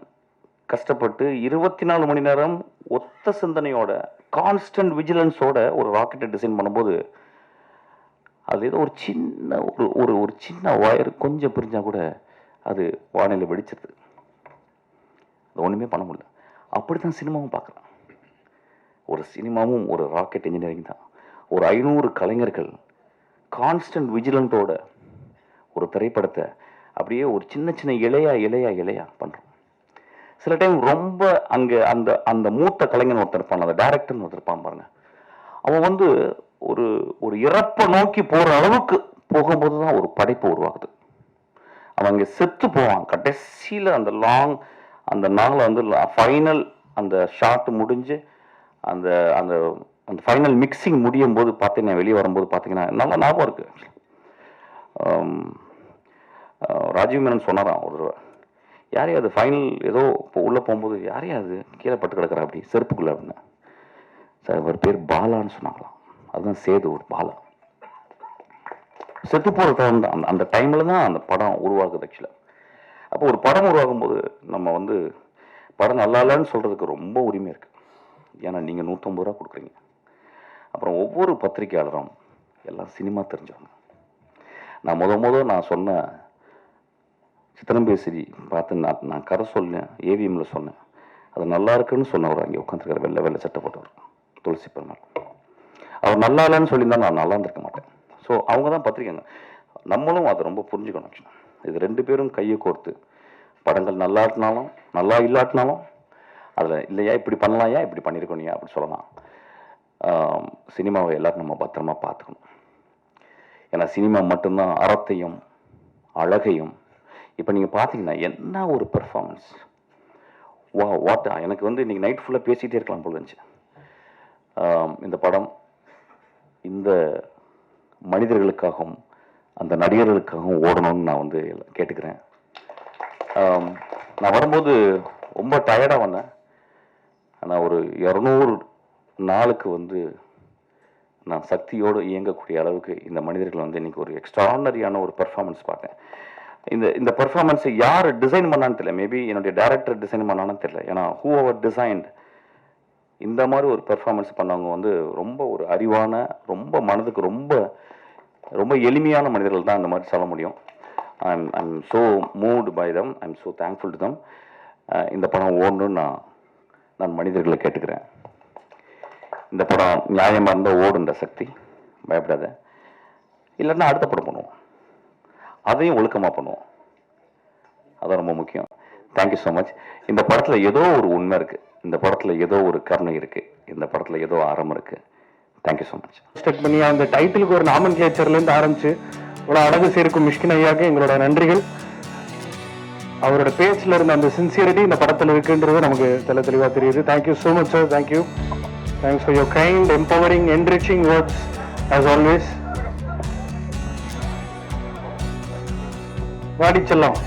கஷ்டப்பட்டு 24 மணி நேரம் ஒத்த சிந்தனையோட கான்ஸ்டன்ட் விஜிலன்ஸோட ஒரு ராக்கெட்டை டிசைன் பண்ணும்போது அது ஏதோ ஒரு சின்ன ஒரு சின்ன வயர் கொஞ்சம் பிரிஞ்சா கூட அது வானிலை வெடிச்சிருது. அது ஒன்றுமே பண்ண முடியல. அப்படி தான் சினிமாவும் பார்க்குறேன். ஒரு சினிமாவும் ஒரு ராக்கெட் இன்ஜினியரிங் தான். ஒரு 500 கலைஞர்கள் கான்ஸ்டன்ட் விஜிலண்டோட ஒரு திரைப்படத்தை அப்படியே ஒரு சின்ன சின்ன இலையா பண்ணுறோம். சில டைம் ரொம்ப அங்கே அந்த அந்த மூத்த கலைஞன் ஒருத்தர் இருப்பான், அந்த டைரக்டர்னு ஒருத்தர் இருப்பான் பாருங்க. அவன் வந்து ஒரு ஒரு இறப்பை நோக்கி போகிற அளவுக்கு போகும்போது தான் ஒரு படைப்பு உருவாகுது. அவன் அங்கே செத்து போவான். கடைசியில் அந்த நாளை வந்து ஃபைனல் அந்த ஷாட் முடிஞ்சு அந்த அந்த அந்த ஃபைனல் மிக்சிங் முடியும் போது பார்த்தீங்கன்னா, வெளியே வரும்போது பார்த்தீங்கன்னா நல்லா ஞாபகம் இருக்கு. ராஜீவ் மேனன் சொன்னாராம் ஒரு தடவை, யாரையும் அது ஃபைனல் ஏதோ இப்போ உள்ளே போகும்போது யாரையும் அது கீழே பட்டு கிடக்குறா அப்படி செருப்புக்குள்ள அப்படின்னு. சார் அவர் பேர் பாலான்னு சொன்னாங்களாம். அதுதான் சேது ஒரு பாலா. செத்து போகிற அந்த டைமில் தான் அந்த படம் உருவாகுது. ஆக்சுவலாக அப்போ ஒரு படம் உருவாகும் போது நம்ம வந்து படம் நல்லா இல்லைன்னு சொல்கிறதுக்கு ரொம்ப உரிமை இருக்குது. ஏன்னா நீங்கள் 150 ரூபா கொடுக்குறீங்க. அப்புறம் ஒவ்வொரு பத்திரிகையாளரும் எல்லாம் சினிமா தெரிஞ்சவங்க. நான் நான் சொன்ன சித்திரம்பேசி பார்த்து நான் கதை சொன்னேன், ஏவிஎம்ல சொன்னேன். அது நல்லா இருக்குன்னு சொன்னவர் அங்கே உட்காந்துருக்கார், வெள்ளை சட்டை போட்டவர், துளசி பெருமாள். அவர் நல்லா இல்லைன்னு சொல்லியிருந்தா நான் நல்லா இருந்திருக்க மாட்டேன். ஸோ அவங்க தான் பத்திரிக்கைங்க. நம்மளும் அதை ரொம்ப புரிஞ்சுக்கணும். இது 2 பேரும் கையை கோர்த்து படங்கள் நல்லா இல்லாட்டினாலும் நல்லா இல்லாட்டினாலும் அதில் இல்லையா இப்படி பண்ணலாயா இப்படி பண்ணியிருக்கோனியா அப்படி சொல்லலாம். சினிமாவை எல்லாரும் நம்ம பத்திரமா பார்த்துக்கணும். ஏன்னா சினிமா மட்டும்தான் அறத்தையும் அழகையும். இப்போ நீங்கள் பார்த்தீங்கன்னா என்ன ஒரு பெர்ஃபார்மன்ஸ், வாட். எனக்கு வந்து இன்றைக்கி நைட் ஃபுல்லாக பேசிகிட்டே இருக்கலாம் போல இருந்துச்சு. இந்த படம் இந்த மனிதர்களுக்காகவும் அந்த நடிகர்களுக்காகவும் ஓடணும்னு நான் வந்து கேட்டுக்கிறேன். நான் வரும்போது ரொம்ப டயர்டாக வந்தேன். ஆனால் ஒரு 200 நாளுக்கு வந்து நான் சக்தியோடு இயங்கக்கூடிய அளவுக்கு இந்த மனிதர்கள் வந்து இன்றைக்கி ஒரு எக்ஸ்ட்ரானரியான ஒரு பெர்ஃபார்மன்ஸ் பார்த்தேன். இந்த பெர்ஃபார்மன்ஸை யார் டிசைன் பண்ணான்னு தெரியல. மேபி என்னுடைய டைரக்டர் டிசைன் பண்ணான்னு தெரியல. ஏன்னா ஹூ அவர் டிசைன்ட் இந்த மாதிரி ஒரு பெர்ஃபார்மன்ஸ் பண்ணவங்க வந்து ரொம்ப ஒரு அறிவான, ரொம்ப மனதுக்கு ரொம்ப ரொம்ப எளிமையான மனிதர்கள் தான் இந்த மாதிரி சொல்ல முடியும். I'm so moved by them. I'm so thankful to them. இந்த படம் ஓடணும்னு நான் மனிதர்களை கேட்டுக்கிறேன். இந்த படம் நியாயமாக இருந்தால் ஓடுன்ற சக்தி, பயப்படாத. இல்லைன்னா அடுத்த படம் பண்ணுவோம், அதையும் ஒழுக்கமாக பண்ணுவோம். அதான் ரொம்ப முக்கியம். Thank you so much. இந்த படத்தில் ஏதோ ஒரு உண்மை இருக்குது, இந்த படத்தில் ஏதோ ஒரு கருணை இருக்குது, இந்த படத்தில் ஏதோ அறம் இருக்குது. Thank you so much. ஸ்டார்ட் பண்ணி அந்த டைட்டிலுக்கு ஒரு நாமன் கேச்சர்லேருந்து ஆரம்பிச்சு இவ்வளோ அழகு சேர்க்கும் மிஷ்கின் ஐயாவுக்கு எங்களோட நன்றிகள். அவரோட பேச்சில் இருந்த அந்த சின்சியரிட்டி இந்த படத்தில் இருக்குன்றது நமக்கு தெளிவாக தெரியுது. Thank you so much sir. Thank you. Thanks for your kind, empowering, enriching words as always. வாடிச்செல்லாம்.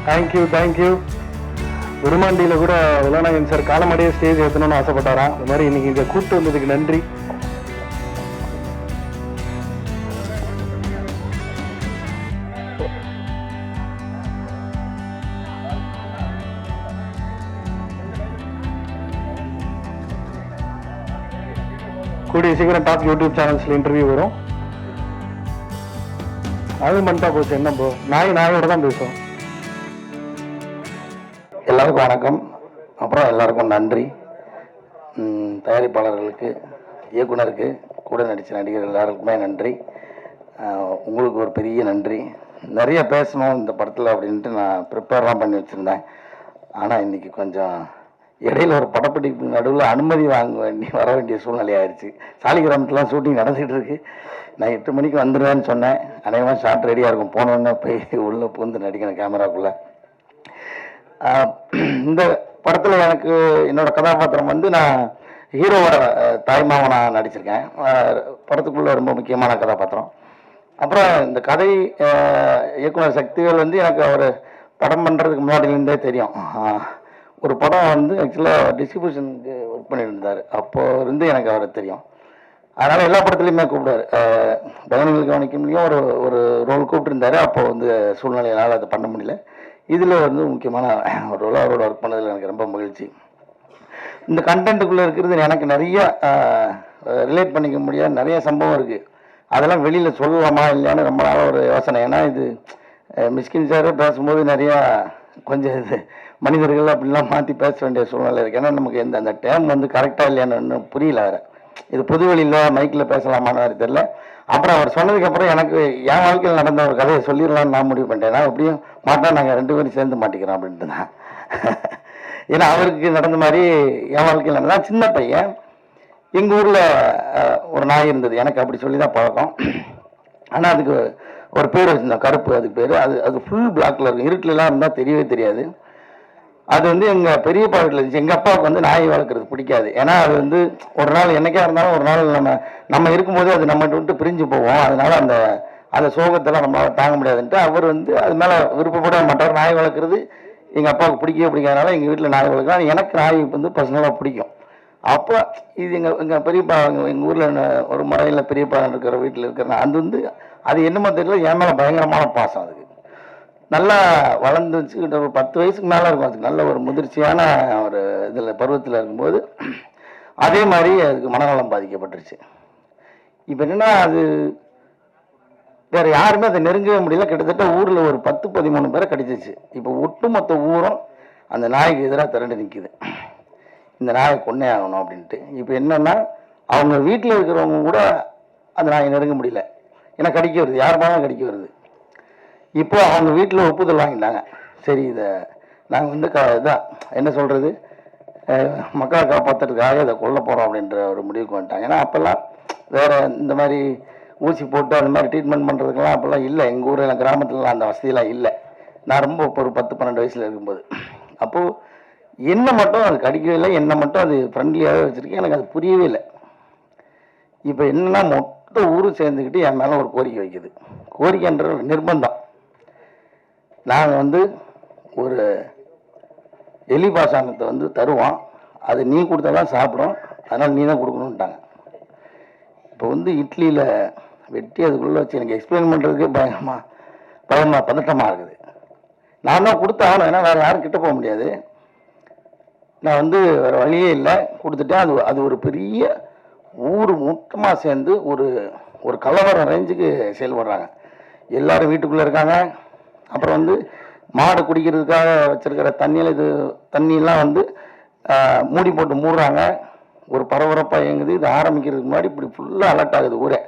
தேங்க்யூ. விருமாண்டியில் கூட விலாநாயகன் சார் காலமடையே ஸ்டேஜ் ஏற்றணும்னு ஆசைப்பட்டாராம். இந்த மாதிரி இன்னைக்கு இங்கே கூப்பிட்டு வந்ததுக்கு நன்றி. கூடிய சீக்கிரம் டாப் யூடியூப் சேனல்ஸ்ல இன்டர்வியூ வரும். அதுவும் பண்ணிட்டா போச்சு, என்ன போ நாயோட தான் பேசுவோம். எல்லாருக்கும் வணக்கம். அப்புறம் எல்லாருக்கும் நன்றி. தயாரிப்பாளர்களுக்கு, இயக்குனருக்கு, கூட நடித்த நடிகர் எல்லாருக்குமே நன்றி. உங்களுக்கு ஒரு பெரிய நன்றி. நிறைய பேசணும் இந்த படத்தில் அப்படின்ட்டு நான் ப்ரிப்பேர்லாம் பண்ணி வச்சுருந்தேன். ஆனால் இன்றைக்கி கொஞ்சம் இடையில ஒரு படப்பிடிப்பு நடுவில் அனுமதி வர வேண்டிய சூழ்நிலை ஆயிடுச்சு. சாலிகிராமத்துலாம் ஷூட்டிங் நடந்துகிட்டு இருக்கு. நான் 8 மணிக்கு வந்துடுவேன்னு சொன்னேன். அநேகமாக ஷார்ட் ரெடியாக இருக்கும். போனோன்னே போய் உள்ளே பூந்து நடிக்கணும் கேமராக்குள்ளே. இந்த படத்தில் எனக்கு என்னோட கதாபாத்திரம் வந்து நான் ஹீரோவோட தாய்மாவனாக நடிச்சிருக்கேன். படத்துக்குள்ளே ரொம்ப முக்கியமான கதாபாத்திரம். அப்புறம் இந்த கதை இயக்குனர் சக்திவேல் வந்து எனக்கு அவர் படம் பண்ணுறதுக்கு முன்னாடிலேருந்தே தெரியும். ஒரு படம் வந்து ஆக்சுவலாக டிஸ்ட்ரிபியூஷனுக்கு ஒர்க் பண்ணிட்டு இருந்தார். அப்போ இருந்து எனக்கு அவரை தெரியும். அதனால் எல்லா படத்துலையுமே கூப்பிடுவார். பயணிகள் கவனிக்கலையும் ஒரு ரோல் கூப்பிட்டுருந்தாரு. அப்போ வந்து சூழ்நிலையினால் அதை பண்ண முடியல. இதில் வந்து முக்கியமான ஒரு ரோல் அவரோட ஒர்க் பண்ணதில் எனக்கு ரொம்ப மகிழ்ச்சி. இந்த கண்டென்ட்டுக்குள்ளே இருக்கிறது எனக்கு நிறைய ரிலேட் பண்ணிக்க முடியாத நிறைய சம்பவம் இருக்குது. அதெல்லாம் வெளியில் சொல்லலாமா இல்லையான்னு ரொம்ப நாளாக ஒரு யோசனை. ஏன்னா இது மிஸ்கின் சார் பேசும்போது நிறையா கொஞ்சம் இது மனிதர்கள் அப்படிலாம் மாற்றி பேச வேண்டிய சூழ்நிலை இருக்குது. ஏன்னா நமக்கு அந்த டைம் வந்து கரெக்டாக இல்லையான்னு புரியல. வேறு இது புதுவெளியில் மைக்கில் பேசலாமான்னு வேறு தெரியல. அப்புறம் அவர் சொன்னதுக்கப்புறம் எனக்கு என் வாழ்க்கையில் நடந்த ஒரு கதையை சொல்லிடலான்னு நான் முடிவு பண்ணிட்டேன். நான் எப்படியும் மாட்டா நாங்கள் 2 பேரும் சேர்ந்து மாட்டிக்கிறோம் அப்படின்ட்டு தான். ஏன்னா அவருக்கு நடந்த மாதிரி என் வாழ்க்கையில் நடந்தா. சின்ன பையன் எங்கள் ஊரில் ஒரு நாய் இருந்தது. எனக்கு அப்படி சொல்லி தான் பழக்கம். ஆனால் அதுக்கு ஒரு பேர் வச்சுருந்தோம், கருப்பு. அதுக்கு பேர் அது ஃபுல் பிளாக்ல இருக்கும். இருட்டிலலாம் இருந்தால் தெரியவே தெரியாது. அது வந்து எங்கள் பெரியப்பா வீட்டில் இருந்துச்சு. எங்கள் அப்பாவுக்கு வந்து நாய் வளர்க்குறது பிடிக்காது. ஏன்னா அது வந்து ஒரு நாள் என்னைக்கா இருந்தாலும் ஒரு நாள் நம்ம இருக்கும்போது அது நம்ம விட்டு பிரிஞ்சு போவோம். அதனால அந்த சோகத்தெல்லாம் நம்மளால் தாங்க முடியாதுன்ட்டு அவர் வந்து அது மேலே விருப்பப்பட மாட்டார். நாய் வளர்க்குறது எங்கள் அப்பாவுக்கு பிடிக்கவே பிடிக்காதனால எங்கள் வீட்டில் நாய் வளர்க்குறோம். எனக்கு நாய் வந்து பர்சனலாக பிடிக்கும். அப்போ இது எங்கள் பெரியப்பா எங்கள் ஊரில் ஒரு முறையில் பெரியப்பா இருக்கிற வீட்டில் இருக்கிற அது வந்து அது என்னமோ தெரியல, என் மேலே பயங்கரமான பாசம். அதுக்கு நல்லா வளர்ந்து வச்சுக்கிட்ட ஒரு 10 வயசுக்கு மேலே இருக்கும். அதுக்கு நல்ல ஒரு முதிர்ச்சியான ஒரு இதில் பருவத்தில் இருக்கும்போது அதே மாதிரி அதுக்கு மனநலம் பாதிக்கப்பட்டுருச்சு. இப்போ என்னென்னா அது வேறு யாருமே அதை நெருங்கவே முடியல. கிட்டத்தட்ட ஊரில் ஒரு 10-13 பேரை கடிச்சிச்சு. இப்போ ஒட்டுமொத்த ஊரும் அந்த நாய்க்கு எதிராக திரண்டு நிற்கிது. இந்த நாயை கொன்னே ஆகணும் அப்படின்ட்டு. இப்போ என்னென்னா அவங்க வீட்டில் இருக்கிறவங்க கூட அந்த நாயை நெருங்க முடியல. ஏன்னா கடிக்க வருது, யார் மேலும் கடிக்க வருது. இப்போ அவங்க வீட்டில் ஒப்புதல் வாங்கிட்டாங்க. சரி இதை நாங்கள் வந்து இதான் என்ன சொல்கிறது, மக்களை காப்பாற்றுறதுக்காக இதை கொல்ல போகிறோம் அப்படின்ற ஒரு முடிவுக்கு வந்துட்டாங்க. ஏன்னா அப்போல்லாம் வேறு இந்த மாதிரி ஊசி போட்டு அந்த மாதிரி ட்ரீட்மெண்ட் பண்ணுறதுக்கெல்லாம் அப்போல்லாம் இல்லை. எங்கள் ஊரில் கிராமத்துலலாம் அந்த வசதியெல்லாம் இல்லை. நான் ரொம்ப ஒரு 10-12 வயசில் இருக்கும்போது. அப்போது என்னை மட்டும் அது கடிக்கவே இல்லை, என்னை மட்டும் அது ஃப்ரெண்ட்லியாகவே வச்சுருக்கேன். எனக்கு அது புரியவே இல்லை. இப்போ என்னென்னா மொத்த ஊரும் சேர்ந்துக்கிட்டு என் மேலே ஒரு கோரிக்கை வைக்குது. கோரிக்கைன்ற ஒரு நிர்பந்தம். நாங்கள் வந்து ஒரு எலி பாசாங்கத்தை வந்து தருவோம், அது நீ கொடுத்தா தான் சாப்பிடும், அதனால் நீ தான் கொடுக்கணுன்ட்டாங்க. இப்போ வந்து இட்லியில் வெட்டி அதுக்குள்ளே வச்சு எனக்கு எக்ஸ்பிளைன் பண்ணுறதுக்கு பதட்டமாக இருக்குது. நான் தான் கொடுத்தாகணும், ஏன்னா வேறு யாரும் கிட்ட போக முடியாது. நான் வந்து வேறு வழியே இல்லை, கொடுத்துட்டேன். அது ஒரு பெரிய ஊர் மொத்தமாக சேர்ந்து ஒரு கலவரம் ரேஞ்சுக்கு செயல்படுறாங்க. எல்லோரும் வீட்டுக்குள்ளே இருக்காங்க. அப்புறம் வந்து மாடு குடிக்கிறதுக்காக வச்சுருக்கிற தண்ணியெல்லாம் வந்து மூடி போட்டு மூடுறாங்க. ஒரு பரபரப்பாக இயங்குது. இது ஆரம்பிக்கிறதுக்கு முன்னாடி இப்படி ஃபுல்லாக அலர்ட் ஆகுது ஊரே.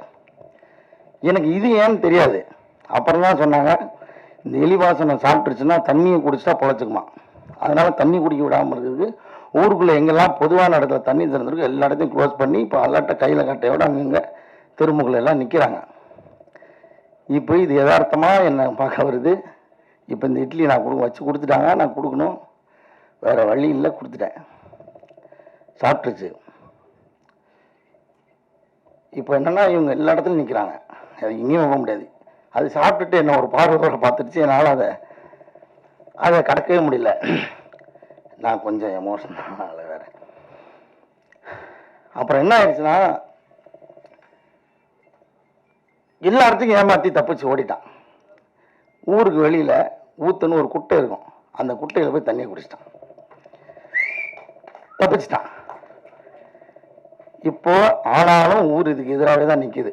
எனக்கு இது ஏன்னு தெரியாது. அப்புறம் தான் சொன்னாங்க, இந்த எலி வாசனை சாப்பிட்டுருச்சுன்னா தண்ணியை குடிச்சிட்டா பொழைச்சிக்குமா. அதனால் தண்ணி குடிக்க விடாமல் இருக்குது. ஊருக்குள்ளே எங்கெல்லாம் பொதுவான இடத்துல தண்ணி திறந்துருக்கு எல்லா இடத்தையும் க்ளோஸ் பண்ணி இப்போ அலர்ட்டை கையில் கட்டையோடு அங்கங்கே தெருமுகளை எல்லாம் நிற்கிறாங்க. இப்போ இது யதார்த்தமாக என்னை பார்க்க வருது. இப்போ இந்த இட்லி நான் வச்சு கொடுத்துட்டாங்க, நான் கொடுக்கணும், வேறு வழி இல்லை, கொடுத்துட்டேன். சாப்பிட்டுருச்சு. இப்போ என்னென்னா இவங்க எல்லா இடத்துலையும் நிற்கிறாங்க. அது எங்கேயும் போக முடியாது. அது சாப்பிட்டுட்டு என்ன ஒரு பார்வையோட பார்த்துருச்சு. என்னால் அதை அதை கடக்கவே முடியல. நான் கொஞ்சம் எமோஷனல் வேற. அப்புறம் என்ன ஆயிடுச்சுன்னா, எல்லா இடத்துக்கும் ஏமாற்றி தப்பிச்சு ஓடிட்டான். ஊருக்கு வெளியில் ஊத்துன்னு ஒரு குட்டை இருக்கும், அந்த குட்டையில் போய் தண்ணியை குடிச்சிட்டான், தப்பிச்சிட்டான். இப்போ ஆனாலும் ஊர் இதுக்கு எதிராகவே தான் நிற்கிது.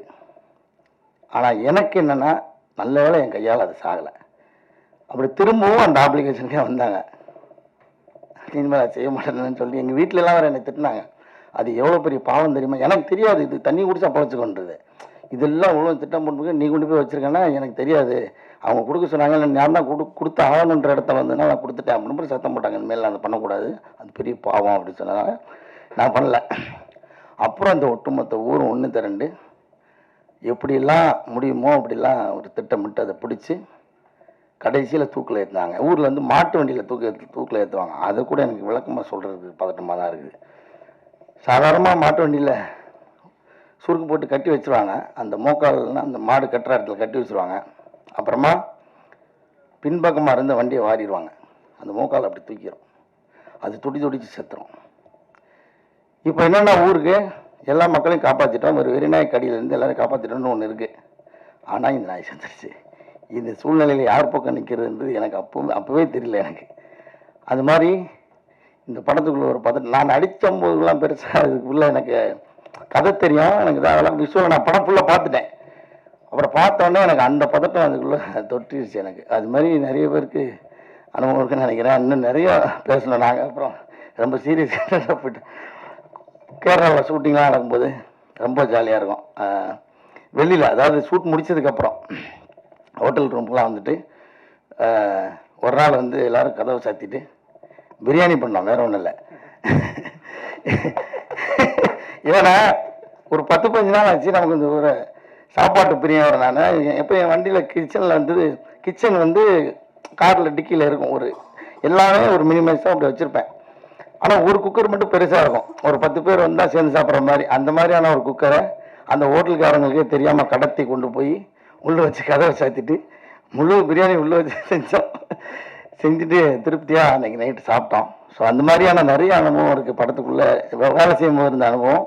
ஆனால் எனக்கு என்னென்னா, நல்ல வேளை என் கையால் அது சாகலை. அப்படி திரும்பவும் அந்த அப்ளிகேஷனுக்கே வந்தாங்க. இனிமேல் அதை செய்ய மாட்டேன்னு சொல்லி எங்கள் வீட்டிலலாம் வேறு என்னை திட்டினாங்க. அது எவ்வளோ பெரிய பாவம் தெரியுமா? எனக்கு தெரியாது இது தண்ணி குடிச்சா பழச்சிக்கொன்றது. இதெல்லாம் இவ்வளோ திட்டம் பண்ணுறது, நீ கொண்டு போய் வச்சுருக்கேன்னா எனக்கு தெரியாது. அவங்க கொடுக்க சொன்னாங்க, நான் தான் கொடுத்து ஆகணுன்ற இடத்துல வந்துன்னா நான் கொடுத்துட்டேன் அப்படின்னு சத்தம் போட்டாங்க. இனிமேல் அதை பண்ணக்கூடாது, அது பெரிய பாவம் அப்படின்னு சொன்னாங்க. நான் பண்ணல. அப்புறம் அந்த ஒட்டுமொத்த ஊரும் ஒன்று திரண்டு எப்படிலாம் முடியுமோ அப்படிலாம் ஒரு திட்டமிட்டு அதை பிடிச்சி கடைசியில் தூக்கில் ஏற்றினாங்க. ஊரில் வந்து மாட்டு வண்டியில் தூக்கில் ஏற்றுவாங்க. அதை கூட எனக்கு விளக்கமாக சொல்கிறதுக்கு பதட்டமாக தான் இருக்குது. சாதாரணமாக மாட்டு வண்டியில் சுருக்கு போட்டு கட்டி வச்சுருவாங்க. அந்த மோக்கால்னா அந்த மாடு கட்டுற இடத்துல கட்டி வச்சுருவாங்க. அப்புறமா பின்பக்கமாக இருந்த வண்டியை வாரிடுவாங்க. அந்த மோக்கால் அப்படி தூக்கிடும், அது துடிச்சு செத்துரும். இப்போ என்னென்னா, ஊருக்கு எல்லா மக்களையும் காப்பாற்றிட்டோம், ஒரு வெறிநாய் கடியிலேருந்து எல்லோரும் காப்பாற்றிட்டோம்னு ஒன்று இருக்குது. ஆனால் இந்த நாய் செத்துருச்சு. இந்த சூழ்நிலையில் யார் பக்கம் நிற்கிறதுன்றது எனக்கு அப்போவே தெரியல எனக்கு. அது மாதிரி இந்த படத்துக்குள்ள ஒரு பதட்டம். நான் நடித்தம்போதுலாம் பெருசாக அதுக்குள்ளே எனக்கு கதை தெரியும், எனக்கு தான் அதெல்லாம் விஷுவல் நான் படம் ஃபுல்லாக பார்த்துட்டேன். அப்புறம் பார்த்தோன்னே எனக்கு அந்த பதட்டம் அதுக்குள்ளே தொட்டிருச்சு எனக்கு. அது மாதிரி நிறைய பேருக்கு அனுபவம் இருக்குன்னு நினைக்கிறேன். இன்னும் நிறையா பேசணும் நாங்கள். அப்புறம் ரொம்ப சீரியஸாக போய்ட்டு கேரளாவில் ஷூட்டிங்லாம் நடக்கும்போது ரொம்ப ஜாலியாக இருக்கும். வெளியில் அதாவது ஷூட் முடித்ததுக்கப்புறம் ஹோட்டல் ரூம்லாம் வந்துட்டு ஒரு நாள் வந்து எல்லோரும் கதவை சாத்திட்டு பிரியாணி பண்ணோம், வேற ஒன்றும் இல்லை. ஏன்னா ஒரு 10-15 நாள் ஆச்சு நமக்கு இந்த ஒரு சாப்பாட்டு பிரியாணி. நான் எப்போ என் வண்டியில் கிச்சனில் வந்து கிச்சன் வந்து காரில் டிக்கியில் இருக்கும், ஒரு எல்லாமே ஒரு மினிமைஸாக அப்படி வச்சுருப்பேன். ஆனால் ஒரு குக்கர் மட்டும் பெருசாக இருக்கும், ஒரு 10 பேர் வந்தால் சேர்ந்து சாப்பிட்ற மாதிரி. அந்த மாதிரியான ஒரு குக்கரை அந்த ஹோட்டலுக்காரங்களுக்கே தெரியாமல் கடத்தி கொண்டு போய் உள்ளே வச்சு கதவை சாத்திட்டு முழு பிரியாணி உள்ளே வச்சு செஞ்சுட்டு திருப்தியாக அன்றைக்கி நைட்டு சாப்பிட்டோம். ஸோ அந்த மாதிரியான நிறைய அனுபவம் இருக்குது படத்துக்குள்ளே வேலை செய்யும்போது இருந்த அனுபவம்.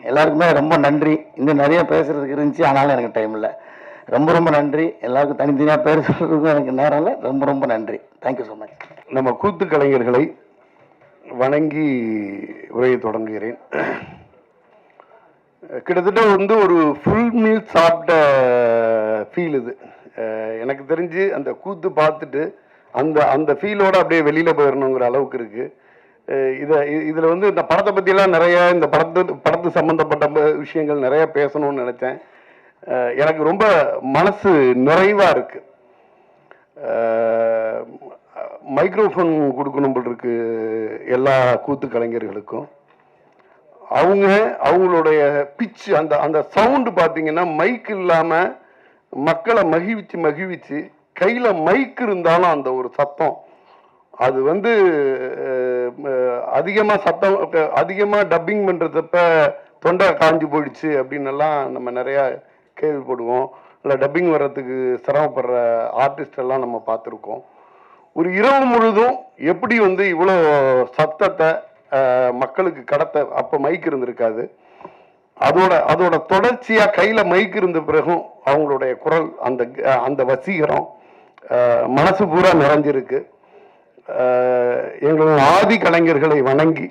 எல்லாருக்குமே ரொம்ப நன்றி. இன்னும் நிறைய பேசுகிறதுக்கு இருந்துச்சு, ஆனாலும் எனக்கு டைம் இல்லை. ரொம்ப ரொம்ப நன்றி. எல்லாருக்கும் தனித்தனியாக பேர் சொல்கிறதுக்கும் எனக்கு நேரம் இல்லை. ரொம்ப ரொம்ப நன்றி. Thank you so much. நம்ம கூத்து கலைஞர்களை வணங்கி உரையை தொடங்குகிறேன். கிட்டத்தட்ட வந்து ஒரு ஃபுல் மீல் சாப்பிட்ட ஃபீல் இது. எனக்கு தெரிஞ்சு அந்த கூத்து பார்த்துட்டு அந்த அந்த ஃபீலோடு அப்படியே வெளியில் போயிடணுங்கிற அளவுக்கு இருக்குது. இதில் வந்து இந்த படத்தை பற்றிலாம் நிறைய இந்த படத்து சம்மந்தப்பட்ட விஷயங்கள் நிறைய பேசணும்னு நினச்சேன். எனக்கு ரொம்ப மனசு நிறைவாக இருக்குது. மைக்ரோஃபோன் கொடுக்கணும் போல் இருக்கு எல்லா கூத்து கலைஞர்களுக்கும். அவங்களுடைய பிச்சு அந்த அந்த சவுண்டு பார்த்தீங்கன்னா, மைக் இல்லாமல் மக்களை மகிழ்விச்சு கையில் மைக் இருந்தாலும் அந்த ஒரு சத்தம், அது வந்து அதிகமாக டப்பிங் பண்ணுறதப்ப தொண்டை காஞ்சி போயிடுச்சு அப்படின்னெல்லாம் நம்ம நிறையா கேள்விப்படுவோம். இல்லை டப்பிங் வர்றதுக்கு சிரமப்படுற ஆர்டிஸ்ட் எல்லாம் நம்ம பார்த்துருக்கோம். ஒரு இரவு முழுதும் எப்படி வந்து இவ்வளோ சத்தத்தை மக்களுக்கு கடத்த, அப்போ மைக் இருந்திருக்காது. அதோட தொடர்ச்சியாக கையில் மைக் இருந்த பிறகும் அவங்களுடைய குரல் அந்த வசீகரம் மனசு பூரா நிறைஞ்சிருக்கு. எங்களோட ஆதி கலைஞர்களை வணங்கி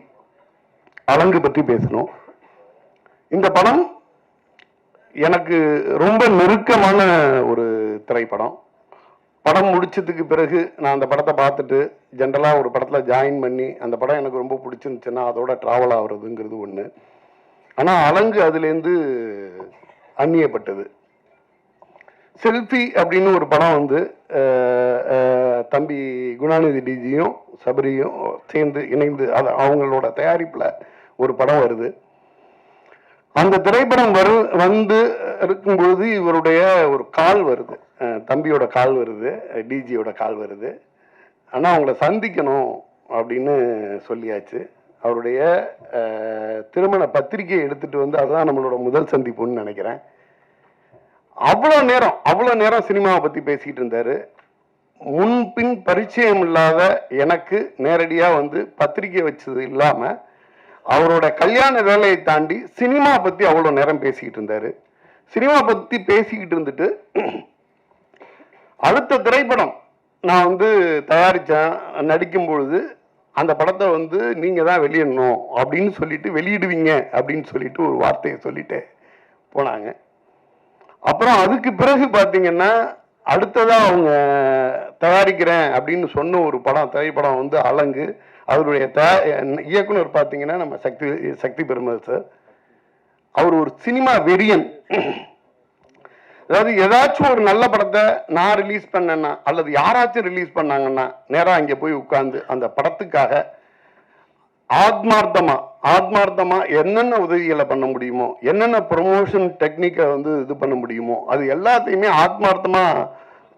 அலங்கு பற்றி பேசணும். இந்த படம் எனக்கு ரொம்ப நெருக்கமான ஒரு திரைப்படம். படம் முடிச்சதுக்கு பிறகு நான் அந்த படத்தை பார்த்துட்டு ஜென்ரலாக ஒரு படத்தில் ஜாயின் பண்ணி அந்த படம் எனக்கு ரொம்ப பிடிச்சிருந்துச்சுன்னா அதோட ட்ராவல் ஆகுறதுங்கிறது ஒன்று. ஆனால் அலங்கு அதுலேருந்து அந்நியப்பட்டது. செல்ஃபி அப்படின்னு ஒரு படம் வந்து தம்பி குணாநிதி டிஜியும் சபரியும் சேர்ந்து இணைந்து அவங்களோட தயாரிப்பில் ஒரு படம் வருது. அந்த திரைப்படம் வந்து இருக்கும்பொழுது இவருடைய ஒரு கால் வருது, தம்பியோட கால் வருது, டிஜியோட கால் வருது. ஆனால் அவங்கள சந்திக்கணும் அப்படின்னு சொல்லியாச்சு. அவருடைய திருமண பத்திரிகையை எடுத்துகிட்டு வந்து அதுதான் நம்மளோட முதல் சந்திப்புன்னு நினைக்கிறேன். அவ்வளோ நேரம் சினிமாவை பற்றி பேசிக்கிட்டு இருந்தார். முன்பின் பரிச்சயம் இல்லாத எனக்கு நேரடியாக வந்து பத்திரிக்கை வச்சது இல்லாமல் அவரோட கல்யாண வேலையை தாண்டி சினிமா பற்றி அவ்வளோ நேரம் பேசிக்கிட்டு இருந்தார். சினிமா பற்றி பேசிக்கிட்டு இருந்துட்டு அடுத்த திரைப்படம் நான் வந்து தயாரித்தேன், நடிக்கும் பொழுது அந்த படத்தை வந்து நீங்கள் தான் வெளியிடணும் அப்படின்னு சொல்லிட்டு வெளியிடுவீங்க அப்படின்னு சொல்லிட்டு ஒரு வார்த்தையை சொல்லிட்டு போனாங்க. அப்புறம் அதுக்கு பிறகு பார்த்தீங்கன்னா அடுத்ததாக அவங்க தயாரிக்கிறேன் அப்படின்னு சொன்ன ஒரு படம், திரைப்படம் வந்து அலங்கு. அவருடைய இயக்குனர் பார்த்தீங்கன்னா நம்ம சக்தி பெருமாள் சார். அவர் ஒரு சினிமா வெறியன். அதாவது ஏதாச்சும் ஒரு நல்ல படத்தை நான் ரிலீஸ் பண்ணேன்னா அல்லது யாராச்சும் ரிலீஸ் பண்ணாங்கன்னா நேராக அங்கே போய் உட்கார்ந்து அந்த படத்துக்காக ஆத்மார்த்தமா என்னென்ன உதவிகளை பண்ண முடியுமோ, என்னென்ன ப்ரொமோஷன் டெக்னிக்கை வந்து இது பண்ண முடியுமோ அது எல்லாத்தையுமே ஆத்மார்த்தமா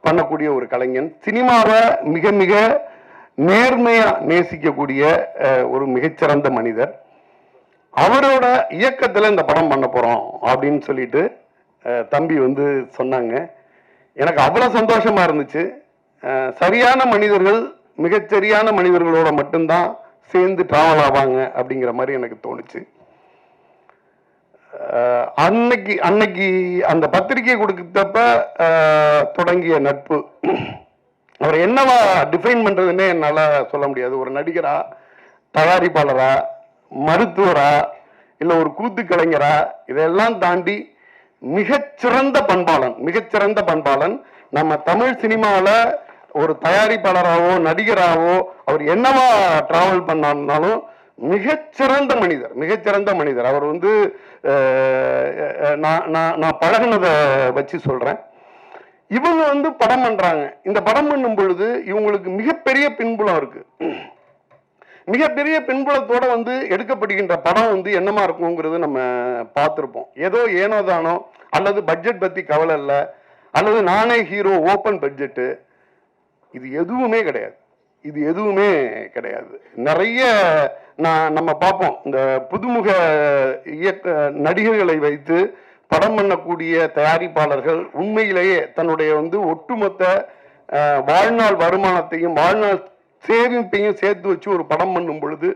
பண்ணக்கூடிய ஒரு கலைஞன். சினிமாவை மிக மிக நேர்மையா நேசிக்கக்கூடிய ஒரு மிகச்சிறந்த மனிதர். அவரோட இயக்கத்தில் இந்த படம் பண்ண போறோம் அப்படின்னு சொல்லிட்டு தம்பி வந்து சொன்னாங்க. எனக்கு அவ்வளோ சந்தோஷமா இருந்துச்சு. சரியான மனிதர்கள் மிகச்சரியான மனிதர்களோட மட்டும்தான் சேர்ந்து டிராவல் ஆவாங்க அப்படிங்கிற மாதிரி எனக்கு தோணுச்சு. அன்னைக்கு அந்த பத்திரிகை கொடுத்தப்ப தொடங்கிய நட்பு அவர் என்னவா டிஃபைன் பண்றதுன்னே என்னால சொல்ல முடியாது. ஒரு நடிகரா, தயாரிப்பாளரா, மருத்துவரா, இல்லை ஒரு கூத்து கலைஞரா, இதெல்லாம் தாண்டி மிகச்சிறந்த பண்பாளன். நம்ம தமிழ் சினிமாவில் ஒரு தயாரிப்பாளராகவோ நடிகராகவோ அவர் என்னவா டிராவல் பண்ணாலும் மிகச்சிறந்த மனிதர். அவர் வந்து நான் பழகினதை வச்சு சொல்றேன். இவங்க வந்து படம் பண்றாங்க. இந்த படம் பண்ணும் பொழுது இவங்களுக்கு மிகப்பெரிய பின்புலம் இருக்கு. மிகப்பெரிய பின்புலத்தோட வந்து எடுக்கப்படுகின்ற படம் வந்து என்னமா இருக்குங்கிறது நம்ம பார்த்துருப்போம். ஏனோ தானோ, அல்லது பட்ஜெட் பத்தி கவலை இல்லை, அல்லது நானே ஹீரோ, ஓப்பன் பட்ஜெட்டு, இது எதுவுமே கிடையாது. நிறைய நம்ம பார்ப்போம், இந்த புதுமுக நடிகர்களை வைத்து படம் பண்ணக்கூடிய தயாரிப்பாளர்கள் உண்மையிலேயே தன்னுடைய வந்து ஒட்டுமொத்த வாழ்நாள் வருமானத்தையும் வாழ்நாள் சேமிப்பையும் சேர்த்து வச்சு ஒரு படம் பண்ணும் பொழுது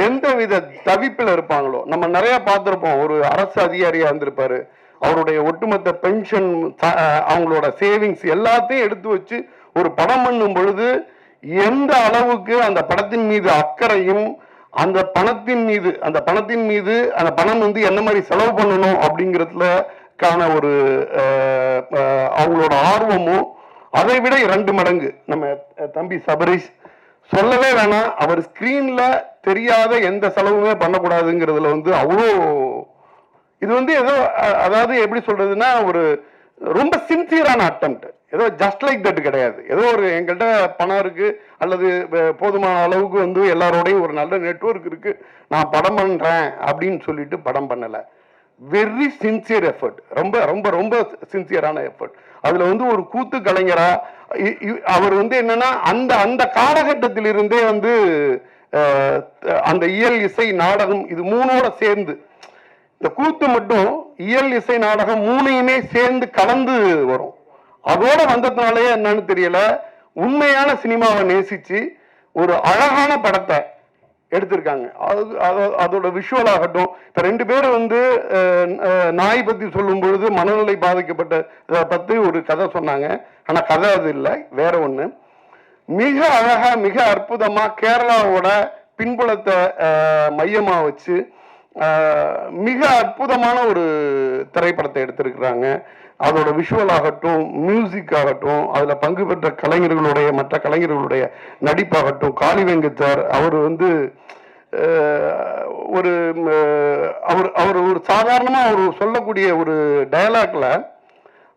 எந்தவித தவிப்பில் இருப்பாங்களோ. நம்ம நிறைய பார்த்துருப்போம். ஒரு அரசு அதிகாரியா இருந்திருப்பாரு, அவருடைய ஒட்டுமொத்த பென்ஷன், அவங்களோட சேவிங்ஸ் எல்லாத்தையும் எடுத்து வச்சு ஒரு படம் பண்ணும் பொழுது எந்த அளவுக்கு அந்த படத்தின் மீது அக்கறையும் அந்த பணத்தின் மீது அந்த பணம் வந்து என்ன மாதிரி செலவு பண்ணணும் அப்படிங்கிறதுலக்கான ஒரு அவங்களோட ஆர்வமும் அதை விட 2 மடங்கு. நம்ம தம்பி சபரீஷ் சொல்லவே வேணாம். அவர் ஸ்கிரீன்ல தெரியாத எந்த செலவுமே பண்ணக்கூடாதுங்கிறதுல வந்து அவ்வளோ இது வந்து ஏதோ, அதாவது எப்படி சொல்றதுன்னா, ஒரு ரொம்ப சின்சியரான அட்டெம்ப்ட். ஏதோ ஜஸ்ட் லைக் தட் கிடையாது. ஏதோ ஒரு எங்கள்கிட்ட பணம் இருக்கு அல்லது போதுமான அளவுக்கு வந்து எல்லாரோடையும் ஒரு நல்ல நெட்வொர்க் இருக்கு, நான் படம் பண்றேன் அப்படின்னு சொல்லிட்டு படம் பண்ணல. Very sincere effort. ரொம்ப ரொம்ப ரொம்ப சின்சியரான எஃபர்ட். அதுல வந்து ஒரு கூத்து கலைஞரா அவர் வந்து என்னன்னா அந்த காலகட்டத்திலிருந்தே வந்து அந்த இயல், இசை, நாடகம் இது 3ஓட சேர்ந்து, இந்த கூத்து மட்டும் இயல், இசை, நாடகம் 3யுமே சேர்ந்து கலந்து வரும். அதோட வந்ததுனாலே என்னன்னு தெரியல, உண்மையான சினிமாவை நேசிச்சு ஒரு அழகான படத்தை எடுத்திருக்காங்க. அதோட விஷுவல் ஆகட்டும். இப்ப 2 பேர் வந்து நாய் பத்தி சொல்லும் பொழுது மனநிலை பாதிக்கப்பட்ட பத்தி ஒரு கதை சொன்னாங்க. ஆனா கதை அது இல்லை, வேற ஒண்ணு. மிக அழகா, மிக அற்புதமா கேரளாவோட பின்புலத்தை மையமா வச்சு மிக அற்புதமான ஒரு திரைப்படத்தை எடுத்திருக்கிறாங்க. அதோட விஷுவல் ஆகட்டும், மியூசிக் ஆகட்டும், அதுல பங்கு பெற்ற கலைஞர்களுடைய மற்ற கலைஞர்களுடைய நடிப்பாகட்டும். காளி வெங்கட் சார், அவர் வந்து அவர் ஒரு சாதாரணமா அவர் சொல்லக்கூடிய ஒரு டயலாக்ல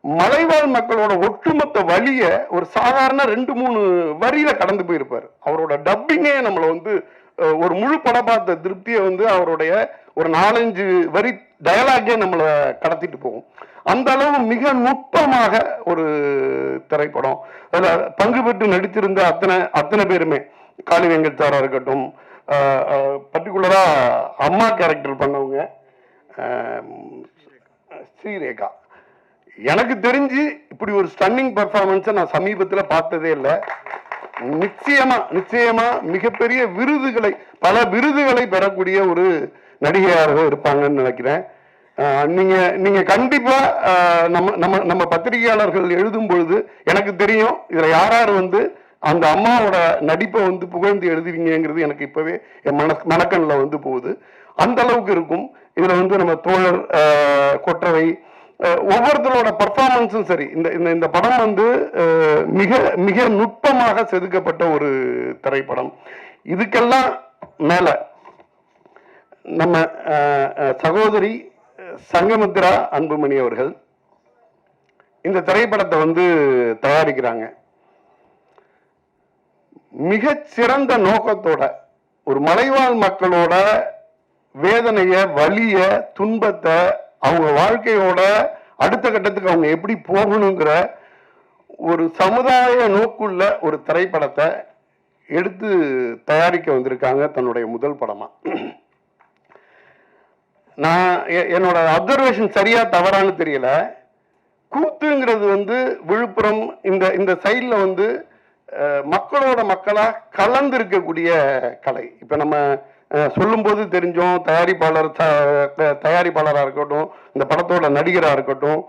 மலைவாழ் மக்களோட ஒட்டுமொத்த வழிய ஒரு சாதாரண 2-3 வரியில கடந்து போயிருப்பார். அவரோட டப்பிங்கே நம்மளை வந்து ஒரு முழு படம் பார்த்த திருப்தியை வந்து அவருடைய ஒரு 4-5 வரி டயலாகே நம்மளை கடத்திட்டு போகும். அந்த அளவு மிக நுட்பமாக ஒரு திரைப்படம். அதுல பங்கு பெற்று நடித்திருந்த அத்தனை பேருமே, காளி வெங்கட் சாரா இருக்கட்டும், பர்டிகுலரா அம்மா கேரக்டர் பண்ணவங்க ஸ்ரீரேகா, எனக்கு தெரிஞ்சு இப்படி ஒரு ஸ்டன்னிங் பெர்ஃபார்மன்ஸை நான் சமீபத்தில் பார்த்ததே இல்லை. நிச்சயமா மிகப்பெரிய விருதுகளை, பல விருதுகளை பெறக்கூடிய ஒரு நடிகையாக இருப்பாங்கன்னு நினைக்கிறேன். நீங்க கண்டிப்பா நம்ம பத்திரிகையாளர்கள் எழுதும் பொழுது எனக்கு தெரியும் இதுல யார் வந்து அந்த அம்மாவோட நடிப்பை வந்து புகழ்ந்து எழுதுவீங்கிறது எனக்கு இப்பவே என் மனக்கண்ணில் வந்து போகுது. அந்த அளவுக்கு இருக்கும். இதுல வந்து நம்ம தோழர் கொற்றவை ஒவ்வொருத்தரோட பர்ஃபார்மன்ஸும் சரி. இந்த படம் வந்து மிக மிக நுட்பமாக செதுக்கப்பட்ட ஒரு திரைப்படம். இதுக்கெல்லாம் மேல நம்ம சகோதரி சங்கமித்ரா அன்புமணி அவர்கள் இந்த திரைப்படத்தை வந்து தயாரிக்கிறாங்க. மிகச்சிறந்த நோக்கத்தோட ஒரு மலைவாழ் மக்களோட வேதனைய, வலிய, துன்பத்தை, அவங்க வாழ்க்கையோட அடுத்த கட்டத்துக்கு அவங்க எப்படி போகணுங்கிற ஒரு சமுதாய நோக்குள்ள ஒரு திரைப்படத்தை எடுத்து தயாரிக்க வந்திருக்காங்க தன்னுடைய முதல் படமா. நான் என்னோட அப்சர்வேஷன் சரியா தவறான்னு தெரியல. கூத்துங்கிறது வந்து விழுப்புரம் இந்த சைட்ல வந்து மக்களோட மக்களா கலந்து இருக்கக்கூடிய கலை. இப்ப நம்ம சொல்லும் போது தெரிஞ்சோம், தயாரிப்பாளராக இருக்கட்டும், இந்த படத்தோட நடிகராக இருக்கட்டும்,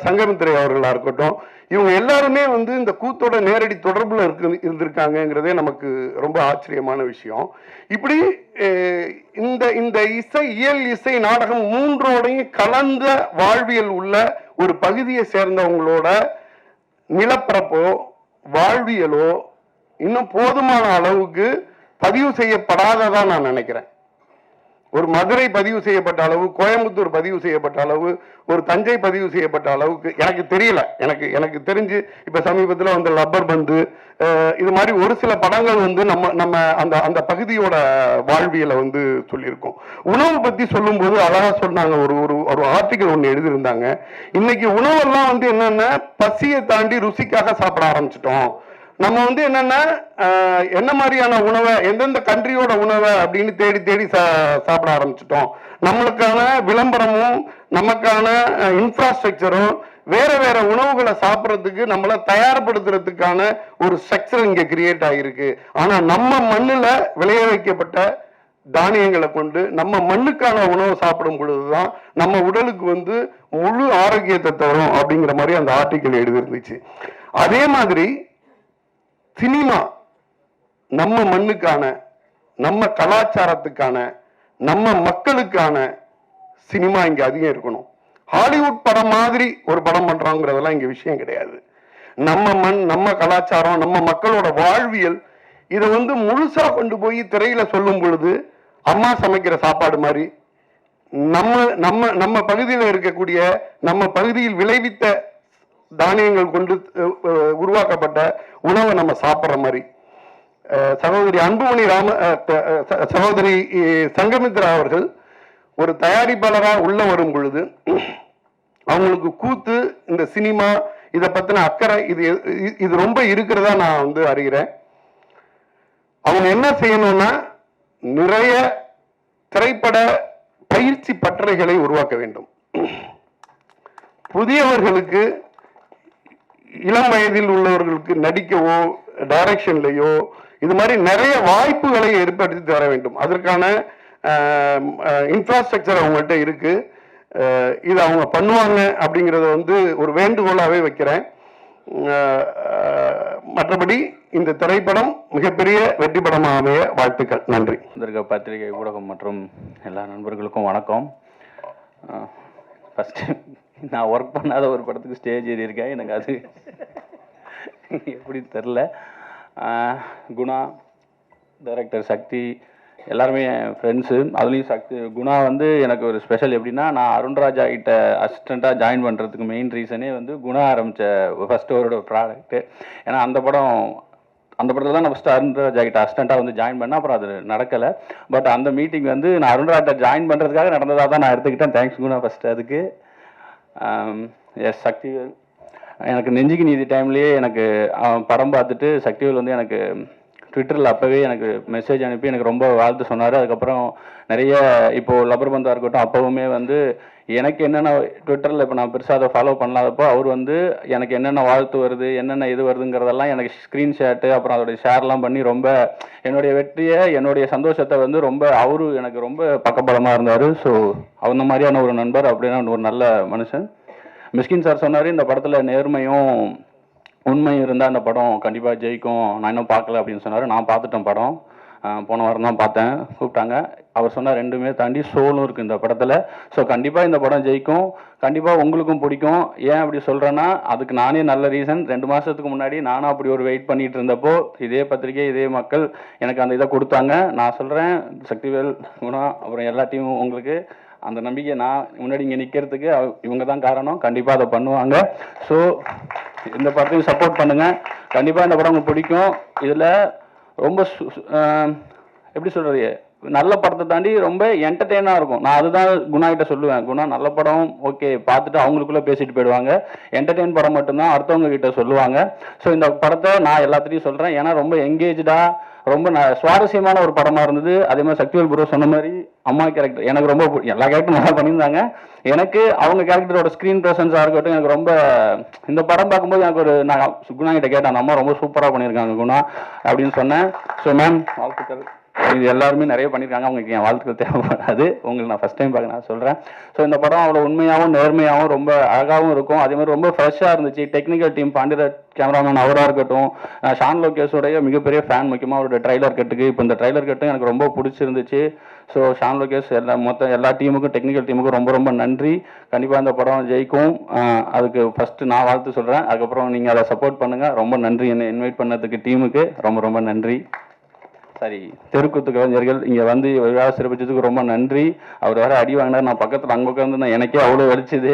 சங்கமித்ரை அவர்களாக இருக்கட்டும், இவங்க எல்லாருமே வந்து இந்த கூத்தோட நேரடி தொடர்புல இருந்திருக்காங்கிறதே நமக்கு ரொம்ப ஆச்சரியமான விஷயம். இப்படி இந்த இசை, இயல் இசை, நாடகம் மூன்றோடையும் கலந்த வாழ்வியல் உள்ள ஒரு பகுதியை சேர்ந்தவங்களோட நிலப்பரப்போ வாழ்வியலோ இன்னும் போதுமான அளவுக்கு பதிவு செய்யப்படாததா நான் நினைக்கிறேன். ஒரு மதுரை பதிவு செய்யப்பட்ட அளவு, கோயம்புத்தூர் பதிவு செய்யப்பட்ட அளவு, ஒரு தஞ்சை பதிவு செய்யப்பட்ட அளவுக்கு எனக்கு தெரியல. எனக்கு தெரிஞ்சு இப்ப சமீபத்தில் வந்து லப்பர் பந்து, இது மாதிரி ஒரு சில படங்கள் வந்து நம்ம அந்த பகுதியோட வாழ்வியலை வந்து சொல்லியிருக்கோம். உணவு பத்தி சொல்லும் போது அழகா சொன்னாங்க. ஒரு ஆர்டிக்கல் ஒன்று எழுதியிருந்தாங்க. இன்னைக்கு உணவெல்லாம் வந்து என்னன்னா பசியை தாண்டி ருசிக்காக சாப்பிட ஆரம்பிச்சிட்டோம். நம்ம வந்து என்னன்னா என்ன மாதிரியான உணவை, எந்தெந்த கண்ட்ரியோட உணவை அப்படின்னு தேடி சாப்பிட ஆரம்பிச்சிட்டோம். நம்மளுக்கான விளம்பரமும் நமக்கான இன்ஃப்ராஸ்ட்ரக்சரும் வேற உணவுகளை சாப்பிட்றதுக்கு நம்மளை தயார்படுத்துறதுக்கான ஒரு ஸ்ட்ரக்சர் இங்க கிரியேட் ஆகிருக்கு. ஆனா நம்ம மண்ணுல விளைய வைக்கப்பட்ட தானியங்களை கொண்டு நம்ம மண்ணுக்கான உணவை சாப்பிடும் பொழுதுதான் நம்ம உடலுக்கு வந்து முழு ஆரோக்கியத்தை தரும் அப்படிங்கிற மாதிரி அந்த ஆர்டிக்கல் எழுதிருந்துச்சு. அதே மாதிரி சினிமா நம்ம மண்ணுக்கான, நம்ம கலாச்சாரத்துக்கான, நம்ம மக்களுக்கான சினிமா இங்க அதிகம் இருக்கணும். ஹாலிவுட் படம் மாதிரி ஒரு படம் பண்றாங்கிறதெல்லாம் இங்க விஷயம் கிடையாது. நம்ம மண், நம்ம கலாச்சாரம், நம்ம மக்களோட வாழ்வியல், இதை வந்து முழுசா கொண்டு போய் திரையில சொல்லும் பொழுது அம்மா சமைக்கிற சாப்பாடு மாதிரி நம்ம பகுதியில் இருக்கக்கூடிய, நம்ம பகுதியில் விளைவித்த தானியங்கள் கொண்டு உருவாக்கப்பட்ட உணவை நம்ம சாப்பிட்ற மாதிரி. சகோதரி அன்புமணி சகோதரி சங்கமித்ரா அவர்கள் ஒரு தயாரிப்பாளராக உள்ள வரும் பொழுது அவங்களுக்கு கூத்து, இந்த சினிமா, இதை பத்தின அக்கறை இது ரொம்ப இருக்கிறதா நான் வந்து அறிகிறேன். அவங்க என்ன செய்யணும்னா நிறைய திரைப்பட பயிற்சி பட்டறைகளை உருவாக்க வேண்டும். புதியவர்களுக்கு, இளம் வயதில் உள்ளவர்களுக்கு நடிக்கவோ டைரக்ஷன்லையோ இது மாதிரி நிறைய வாய்ப்புகளை ஏற்படுத்தி தர வேண்டும். அதற்கான இன்ஃப்ராஸ்ட்ரக்சர் அவங்கள்ட்ட இருக்கு. இது அவங்க பண்ணுவாங்க அப்படிங்கிறத வந்து ஒரு வேண்டுகோளாகவே வைக்கிறேன். மற்றபடி இந்த திரைப்படம் மிகப்பெரிய வெற்றி படமாக அமைய வாழ்த்துக்கள். நன்றி. வந்திருக்க பத்திரிகை, ஊடகம் மற்றும் எல்லா நண்பர்களுக்கும் வணக்கம். ஃபஸ்ட்டு நான் ஒர்க் பண்ணாத ஒரு படத்துக்கு ஸ்டேஜ் ஏறி இருக்கேன். எனக்கு அது எப்படி தெரில. குணா, டைரக்டர் சக்தி, எல்லாருமே என் ஃப்ரெண்ட்ஸு. அதுலேயும் குணா வந்து எனக்கு ஒரு ஸ்பெஷல். எப்படின்னா, நான் அருண்ராஜா கிட்ட அசிஸ்டண்ட்டாக ஜாயின் பண்ணுறதுக்கு மெயின் ரீசனே வந்து குணா ஆரம்பித்த ஃபஸ்ட்டு அவரோட ப்ராடக்ட்டு. ஏன்னா அந்த படத்தில் தான் நான் ஃபஸ்ட்டு அருண்ராஜா கிட்ட அசிஸ்டண்ட்டாக வந்து ஜாயின் பண்ணேன். அப்புறம் அது நடக்கலை. பட் அந்த மீட்டிங் வந்து நான் அருண்ராஜா ஜாயின் பண்ணுறதுக்காக நடந்ததாக தான் நான் எடுத்துக்கிட்டேன். தேங்க்ஸ் குணா ஃபஸ்ட்டு அதுக்கு. எஸ் சக்திவேல், எனக்கு நெஞ்சுக்கு நீதி டைம்லேயே எனக்கு படம் பார்த்துட்டு சக்திவேல் வந்து எனக்கு ட்விட்டரில் அப்போவே எனக்கு மெசேஜ் அனுப்பி எனக்கு ரொம்ப வாழ்த்து சொன்னார். அதுக்கப்புறம் நிறைய இப்போது லப்பர் பந்தாக இருக்கட்டும், அப்போவுமே வந்து எனக்கு என்னென்ன ட்விட்டரில் இப்போ நான் பெருசாக அதை ஃபாலோ பண்ணாதப்போ அவர் வந்து எனக்கு என்னென்ன வாழ்த்து வருது என்னென்ன இது வருதுங்கிறதெல்லாம் எனக்கு ஸ்க்ரீன்ஷாட்டு அப்புறம் அதோடைய ஷேர்லாம் பண்ணி ரொம்ப என்னுடைய வெற்றியை என்னுடைய சந்தோஷத்தை வந்து ரொம்ப அவரு எனக்கு ரொம்ப பக்கபலமாக இருந்தார். ஸோ அந்த மாதிரியான ஒரு நண்பர் அப்படின்னா ஒரு நல்ல மனுஷன். மிஸ்கின் சார் சொன்னார் இந்த படத்தில் நேர்மையும் உண்மை இருந்தால் அந்த படம் கண்டிப்பாக ஜெயிக்கும், நான் இன்னும் பார்க்கல அப்படின்னு சொன்னார். நான் பார்த்துட்டேன் படம், போன வாரம் தான் பார்த்தேன், கூப்பிட்டாங்க. அவர் சொன்ன ரெண்டுமே தாண்டி சோலும் இருக்குது இந்த படத்தில். ஸோ கண்டிப்பாக இந்த படம் ஜெயிக்கும், கண்டிப்பாக உங்களுக்கும் பிடிக்கும். ஏன் அப்படி சொல்கிறேன்னா அதுக்கு நானே நல்ல ரீசன். 2 மாதத்துக்கு முன்னாடி நானும் அப்படி ஒரு வெயிட் பண்ணிட்டு இருந்தப்போ இதே பத்திரிகை இதே மக்கள் எனக்கு அந்த இதை கொடுத்தாங்க. நான் சொல்கிறேன் சக்திவேல், குணா, அப்புறம் எல்லா டீமும் உங்களுக்கு அந்த நம்பிக்கை, நான் முன்னாடி இங்கே நிற்கிறதுக்கு இவங்க தான் காரணம். கண்டிப்பாக அதை பண்ணுவாங்க. ஸோ இந்த படத்தையும் சப்போர்ட் பண்ணுங்கள். கண்டிப்பாக இந்த படம் உங்களுக்கு பிடிக்கும். இதில் ரொம்ப எப்படி சொல்கிறது, நல்ல படத்தை தாண்டி ரொம்ப என்டர்டெயினாக இருக்கும். நான் அதுதான் குணா கிட்ட சொல்லுவேன். குணா நல்ல படம் ஓகே பார்த்துட்டு அவங்களுக்குள்ளே பேசிட்டு போயிடுவாங்க, என்டர்டெயின் படம் மட்டும்தான் அடுத்தவங்க கிட்ட சொல்லுவாங்க. ஸோ இந்த படத்தை நான் எல்லாத்துலேயும் சொல்கிறேன். ஏன்னா ரொம்ப எங்கேஜாக ரொம்ப சுவாரஸ்யமான ஒரு படமாக இருந்தது. அதே மாதிரி சக்திவேல் ப்ரோ சொன்ன மாதிரி அம்மா கேரக்டர் எனக்கு ரொம்ப எல்லா கேரக்டரும் நல்லா பண்ணியிருந்தாங்க. எனக்கு அவங்க கேரக்டரோட ஸ்க்ரீன் ப்ரெசன்ஸாக இருக்கட்டும் எனக்கு ரொம்ப, இந்த படம் பார்க்கும்போது எனக்கு ஒரு, நான் குணா கிட்ட கேட்டேன் அந்த அம்மா ரொம்ப சூப்பராக பண்ணியிருக்காங்க குணா அப்படின்னு சொன்னேன். ஸோ மேம் வாழ்த்துக்கள். இது எல்லாருமே நிறைய பண்ணியிருக்காங்க, அவங்களுக்கு என் வாழ்த்துக்கள் தேவைப்படாது. உங்களுக்கு நான் ஃபஸ்ட் டைம் பார்க்க நான் சொல்கிறேன். ஸோ இந்த படம் அவ்வளோ உண்மையாகவும் நேர்மையாகவும் ரொம்ப அழகாகவும் இருக்கும். அதே மாதிரி ரொம்ப ஃப்ரெஷ்ஷாக இருந்துச்சு. டெக்னிக்கல் டீம் பாண்டியராஜ் கேமராமேன் அவராக இருக்கட்டும், ஷான் லோகேஷோடைய மிகப்பெரிய ஃபேன், முக்கியமாக அவருடைய ட்ரைலர் கட்டுக்கு. இப்போ இந்த ட்ரைலர் கட்டும் எனக்கு ரொம்ப பிடிச்சிருந்துச்சு. ஸோ ஷான் லோகேஷ் மொத்தம் எல்லா டீமுக்கும் டெக்னிக்கல் டீமுக்கும் ரொம்ப ரொம்ப நன்றி. கண்டிப்பாக இந்த படம் ஜெயிக்கும். அதுக்கு ஃபஸ்ட்டு நான் வாழ்த்து சொல்கிறேன். அதுக்கப்புறம் நீங்கள் அதை சப்போர்ட் பண்ணுங்கள். ரொம்ப நன்றி என்னை இன்வைட் பண்ணதுக்கு டீமுக்கு ரொம்ப ரொம்ப நன்றி. சரி, தெருக்கூத்து கலைஞர்கள் இங்கே வந்து விழா சிறப்பிச்சதுக்கு ரொம்ப நன்றி. அவர் வேறு அடி வாங்கினார், நான் பக்கத்தில் அங்கே உட்காந்து எனக்கே அவ்வளோ வலிச்சுது,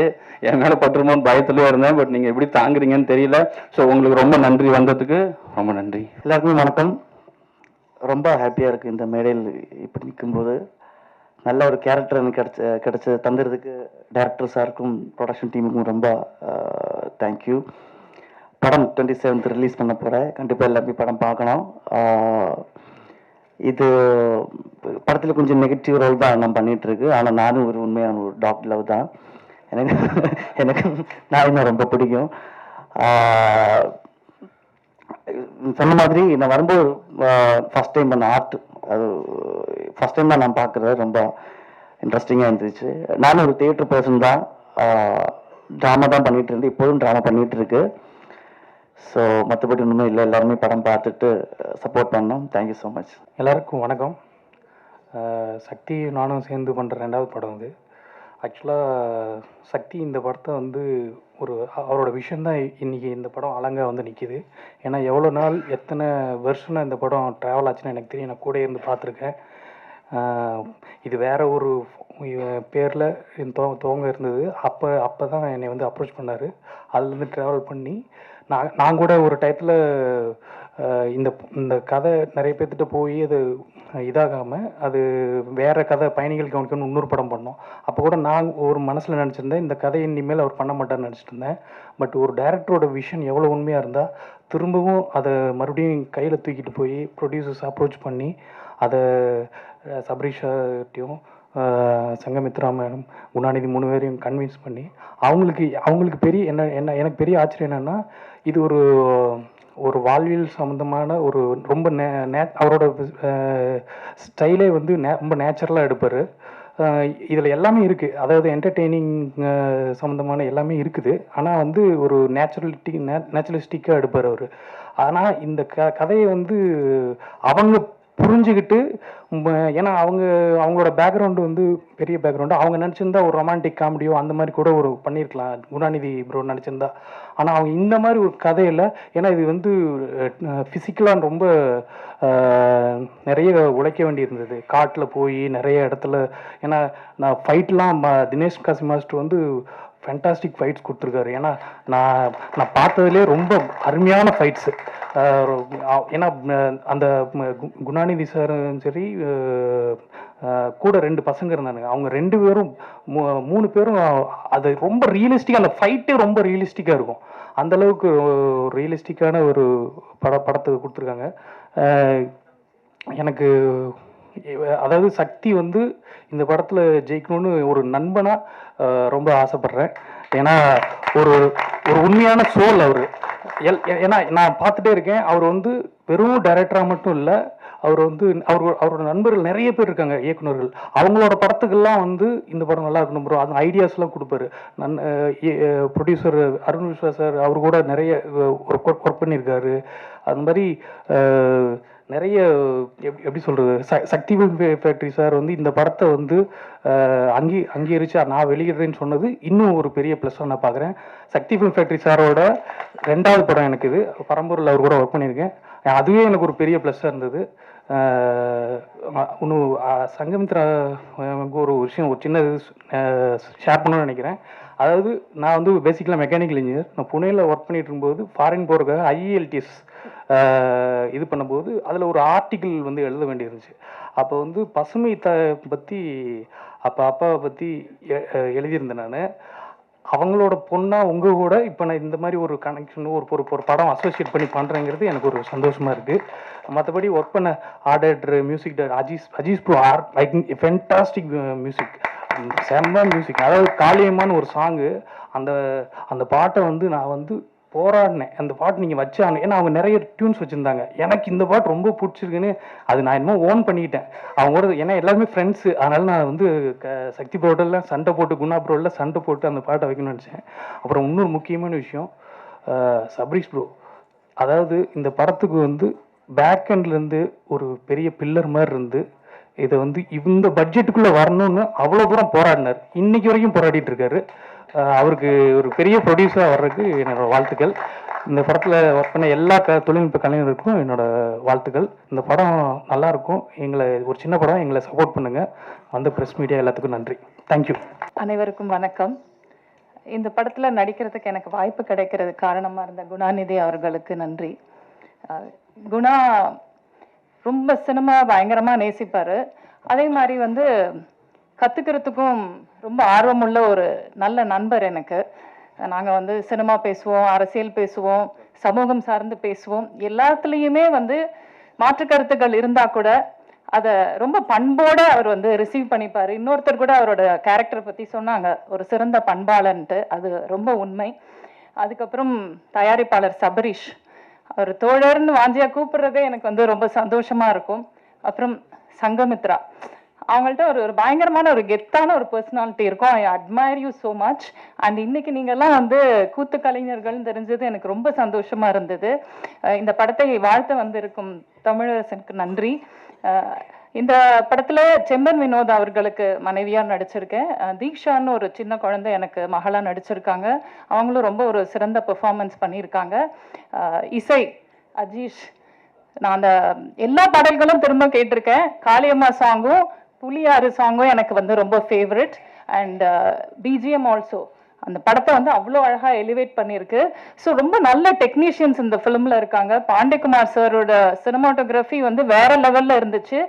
என் மேலே பட்டுருமோன்னு பயத்துலேயே இருந்தேன். பட் நீங்கள் எப்படி தாங்குறீங்கன்னு தெரியல. ஸோ உங்களுக்கு ரொம்ப நன்றி, வந்ததுக்கு ரொம்ப நன்றி. எல்லாருக்குமே வணக்கம். ரொம்ப ஹாப்பியாக இருக்குது இந்த மேடையில் இப்படி நிற்கும்போது. நல்ல ஒரு கேரக்டர் எனக்கு கிடைச்ச தந்துறதுக்கு டைரக்டர் சாருக்கும் ப்ரொடக்ஷன் டீமுக்கும் ரொம்ப தேங்க்யூ. படம் 27th ரிலீஸ் பண்ண போகிறேன். கண்டிப்பாக எல்லாருமே படம் பார்க்கணும். இது படத்தில் கொஞ்சம் நெகட்டிவ் ரோல் தான் நான் பண்ணிகிட்ருக்கு. ஆனால் நானும் ஒரு உண்மையான ஒரு டாக்டர் லவ் தான். எனக்கு நான் ரொம்ப பிடிக்கும். சொன்ன மாதிரி நான் வரும்போது ஃபஸ்ட் டைம் பண்ண ஆர்ட், அது ஃபஸ்ட் டைம் தான் நான் பார்க்குறது. ரொம்ப இன்ட்ரெஸ்டிங்காக இருந்துச்சு. நானும் ஒரு தியேட்டர் பர்சன் தான், ட்ராமா தான் பண்ணிகிட்டு இருந்தேன், இப்போதும் ட்ராமா பண்ணிகிட்டு இருக்கு. ஸோ மற்றபடி ஒன்றும் இல்லை, எல்லாருமே படம் பார்த்துட்டு சப்போர்ட் பண்ணோம். Thank you so much. எல்லாருக்கும் வணக்கம். சக்தி நானும் சேர்ந்து பண்ணுற 2வது படம் இது. ஆக்சுவலாக சக்தி இந்த படத்தை வந்து ஒரு அவரோட விஷயந்தான் இன்றைக்கி இந்த படம் அலங்கா வந்து நிற்கிது. ஏன்னா எவ்வளோ நாள் எத்தனை வருஷம் இந்த படம் ட்ராவல் ஆச்சுன்னு எனக்கு தெரியும். நான் கூட இருந்து பார்த்துருக்கேன். இது வேற ஒரு பேரில் துவங்க இருந்தது. அப்போ தான் என்னை வந்து அப்ரோச் பண்ணார். அதுலேருந்து ட்ராவல் பண்ணி நான் கூட ஒரு டயத்தில் இந்த கதை நிறைய பேர்த்திட்ட போய் அது இதாகாமல் அது வேறு கதை பயணிகள் கவனிக்கணும்னு இன்னொரு படம் பண்ணோம். அப்போ கூட நான் ஒரு மனசில் நினச்சிருந்தேன் இந்த கதையை இனிமேல் அவர் பண்ண மாட்டார்னு நினச்சிட்டு இருந்தேன். பட் ஒரு டைரக்டரோட விஷன் எவ்வளோ உண்மையாக இருந்தால் திரும்பவும் அதை மறுபடியும் கையில் தூக்கிட்டு போய் ப்ரொடியூசர்ஸ் அப்ரோச் பண்ணி அதை சபரீஷாட்டையும் சங்கமித்ரா மேடம், குணாநிதி 3 பேரையும் கன்வின்ஸ் பண்ணி அவங்களுக்கு பெரிய எனக்கு பெரிய ஆச்சரியம் என்னென்னா இது ஒரு வாழ்வியல் சம்மந்தமான ஒரு ரொம்ப அவரோட ஸ்டைலே வந்து ரொம்ப நேச்சுரலாக எடுப்பார். இதில் எல்லாமே இருக்குது, அதாவது என்டர்டெய்னிங் சம்மந்தமான எல்லாமே இருக்குது. ஆனால் வந்து ஒரு நேச்சுரலிஸ்டிக்காக எடுப்பார் அவர். ஆனால் இந்த கதையை வந்து அவங்க புரிஞ்சுக்கிட்டு, ஏன்னா அவங்களோட பேக்ரவுண்டு வந்து பெரிய பேக்ரவுண்டு. அவங்க நினச்சிருந்தா ஒரு ரொமான்டிக் காமெடியோ அந்த மாதிரி கூட ஒரு பண்ணியிருக்கலாம், குணாநிதி ப்ரோ நினச்சிருந்தா. ஆனால் அவங்க இந்த மாதிரி ஒரு கதையில், ஏன்னா இது வந்து ஃபிசிக்கலாக ரொம்ப நிறைய உழைக்க வேண்டியிருந்தது. காட்டில் போய் நிறைய இடத்துல, ஏன்னா நான் ஃபைட்லாம் தினேஷ் காசி மாஸ்டர் வந்து ஃபேண்டாஸ்டிக் ஃபைட்ஸ் கொடுத்துருக்காரு. ஏன்னா நான் பார்த்ததுலேயே ரொம்ப அருமையான ஃபைட்ஸு. ஏன்னா அந்த குணாநிதி சாரும் சரி, கூட 2 பசங்க இருந்தானுங்க. அவங்க 2 பேரும் 3 பேரும் அது ரொம்ப ரியலிஸ்டிக்காக, அந்த ஃபைட்டே ரொம்ப ரியலிஸ்டிக்காக இருக்கும். அந்தளவுக்கு ரியலிஸ்டிக்கான ஒரு படத்தை கொடுத்துருக்காங்க. எனக்கு அதாவது சக்தி வந்து இந்த படத்தில் ஜெயிக்கணும்னு ஒரு நண்பனாக ரொம்ப ஆசைப்பட்றேன். ஏன்னா ஒரு ஒரு உண்மையான சோல் அவர். ஏன்னா நான் பார்த்துட்டே இருக்கேன், அவர் வந்து வெறும் டைரக்டராக மட்டும் இல்லை, அவர் வந்து அவரோட நண்பர்கள் நிறைய பேர் இருக்காங்க இயக்குனர்கள், அவங்களோட படத்துக்கெல்லாம் வந்து இந்த படம் நல்லா இருக்கணும் ப்ரோ அந்த ஐடியாஸ்லாம் கொடுப்பாரு. ப்ரொடியூசர் அருண் விஸ்வா சார் அவர் கூட நிறைய ஒர்க் பண்ணியிருக்காரு. அந்த மாதிரி நிறைய எப்படி சொல்கிறது, சக்தி ஃபேக்ட்ரி சார் வந்து இந்த படத்தை வந்து அங்கீகரித்து நான் வெளியிடுறேன்னு சொன்னது இன்னும் ஒரு பெரிய ப்ளஸ்ஸாக நான் பார்க்குறேன். சக்தி ஃபிலிம் ஃபேக்ட்ரி சாரோட 2வது படம் எனக்கு இது, பரம்பூரில் அவர் கூட ஒர்க் பண்ணியிருக்கேன். அதுவே எனக்கு ஒரு பெரிய ப்ளஸ்ஸாக இருந்தது. இன்னும் சங்கமித்ரா ஒரு விஷயம் ஒரு சின்ன ஷேர் பண்ணணும்னு நினைக்கிறேன். அதாவது நான் வந்து பேசிக்கலாக மெக்கானிக்கல் இன்ஜினியர். நான் புனேயில் ஒர்க் பண்ணிட்டு இருக்கும்போது ஃபாரின் போகிறதுக்காக ஐஇஎல்டிஎஸ் இது பண்ணும்போது அதில் ஒரு ஆர்டிக்கிள் வந்து எழுத வேண்டியிருந்துச்சு. அப்போ வந்து பசுமை பற்றி அப்பாவை பற்றி எழுதியிருந்தேன் நான். அவங்களோட பொண்ணாக உங்கள் கூட இப்போ நான் இந்த மாதிரி ஒரு கனெக்ஷன் ஒரு படம் அசோசியேட் பண்ணி பண்ணுறேங்கிறது எனக்கு ஒரு சந்தோஷமாக இருக்குது. மற்றபடி ஒர்க் பண்ண art director, music director Aziz bro fantastic music, செம்ம மியூசிக். அதாவது காளியம்மான்னு ஒரு சாங்கு, அந்த பாட்டை வந்து நான் வந்து போராடினேன். அந்த பாட்டு நீங்கள் வச்சாங்க, ஏன்னா அவங்க நிறைய டியூன்ஸ் வச்சுருந்தாங்க. எனக்கு இந்த பாட்டு ரொம்ப பிடிச்சிருக்குன்னு அது நான் என்னமோ ஓன் பண்ணிக்கிட்டேன் அவங்க கூட. ஏன்னா எல்லாருமே ஃப்ரெண்ட்ஸு, அதனால் நான் வந்து சக்தி ப்ரோட்டெல்லாம் சண்டை போட்டு, குணா ப்ரோவில் சண்டை போட்டு அந்த பாட்டை வைக்கணும்னு நினச்சேன். அப்புறம் இன்னொரு முக்கியமான விஷயம், சபரீஷ் ப்ரோ அதாவது இந்த படத்துக்கு வந்து பேக் எண்ட்லேருந்து ஒரு பெரிய பில்லர் மாதிரி இருந்து இதை வந்து இந்த பட்ஜெட்டுக்குள்ளே வரணும்னு அவ்வளோ தூரம் போராடினார். இன்னைக்கு வரைக்கும் போராடிட்டு இருக்காரு. அவருக்கு ஒரு பெரிய ப்ரொடியூசராக வர்றதுக்கு என்னோட வாழ்த்துக்கள். இந்த படத்தில் ஒர்க் பண்ண எல்லா தொழில்நுட்ப கலைஞருக்கும் என்னோட வாழ்த்துக்கள். இந்த படம் நல்லாயிருக்கும். எங்களை ஒரு சின்ன படம், எங்களை சப்போர்ட் பண்ணுங்கள். அந்த ப்ரெஸ் மீடியா எல்லாத்துக்கும் நன்றி. தேங்க்யூ. அனைவருக்கும் வணக்கம். இந்த படத்தில் நடிக்கிறதுக்கு எனக்கு வாய்ப்பு கிடைக்கிறது காரணமாக இருந்த குணாநிதி அவர்களுக்கு நன்றி. குணா ரொம்ப சினிமா பயங்கரமாக நேசிப்பார். அதே மாதிரி வந்து கற்றுக்கிறதுக்கும் ரொம்ப ஆர்வமுள்ள ஒரு நல்ல நண்பர் எனக்கு. நாங்கள் வந்து சினிமா பேசுவோம், அரசியல் பேசுவோம், சமூகம் சார்ந்து பேசுவோம். எல்லாத்துலேயுமே வந்து மாற்று கருத்துக்கள் இருந்தால் கூட அதை ரொம்ப பண்போடு அவர் வந்து ரிசீவ் பண்ணிப்பார். இன்னொருத்தர் கூட அவரோட கேரக்டரை பற்றி சொன்னாங்க, ஒரு சிறந்த பண்பாளன்ட்டு. அது ரொம்ப உண்மை. அதுக்கப்புறம் தயாரிப்பாளர் சபரீஷ், அவர் தோழர்னு வாஞ்சியாக கூப்பிடுறதே எனக்கு வந்து ரொம்ப சந்தோஷமாக இருக்கும். அப்புறம் சங்கமித்ரா, அவங்கள்ட்ட ஒரு பயங்கரமான ஒரு கெத்தான ஒரு பர்சனாலிட்டி இருக்கும். ஐ admire you so much. And இன்னைக்கு நீங்கள்லாம் வந்து கூத்து கலைஞர்கள்னு தெரிஞ்சது எனக்கு ரொம்ப சந்தோஷமாக இருந்தது. இந்த படத்தை வாழ்த்த வந்திருக்கும் தமிழரசனுக்கு நன்றி. இந்த படத்தில் செம்பன் வினோத் அவர்களுக்கு மனைவியாக நடிச்சிருக்கேன். தீக்ஷான்னு ஒரு சின்ன குழந்தை எனக்கு மகளாக நடிச்சிருக்காங்க. அவங்களும் ரொம்ப ஒரு சிறந்த பெர்ஃபார்மன்ஸ் பண்ணியிருக்காங்க. இசை அஜீஷ், நான் அந்த எல்லா பாடல்களும் திரும்ப கேட்டிருக்கேன். காளியம்மா சாங்கும் புலியாறு சாங்கும் எனக்கு வந்து ரொம்ப ஃபேவரட். அண்ட் பிஜிஎம் ஆல்சோ அந்த படத்தை வந்து அவ்வளோ அழகாக எலிவேட் பண்ணியிருக்கு. ஸோ ரொம்ப நல்ல டெக்னீஷியன்ஸ் இந்த ஃபிலிமில் இருக்காங்க. பாண்டியகுமார் சாரோட சினிமாட்டோகிராஃபி வந்து வேற லெவலில் இருந்துச்சு.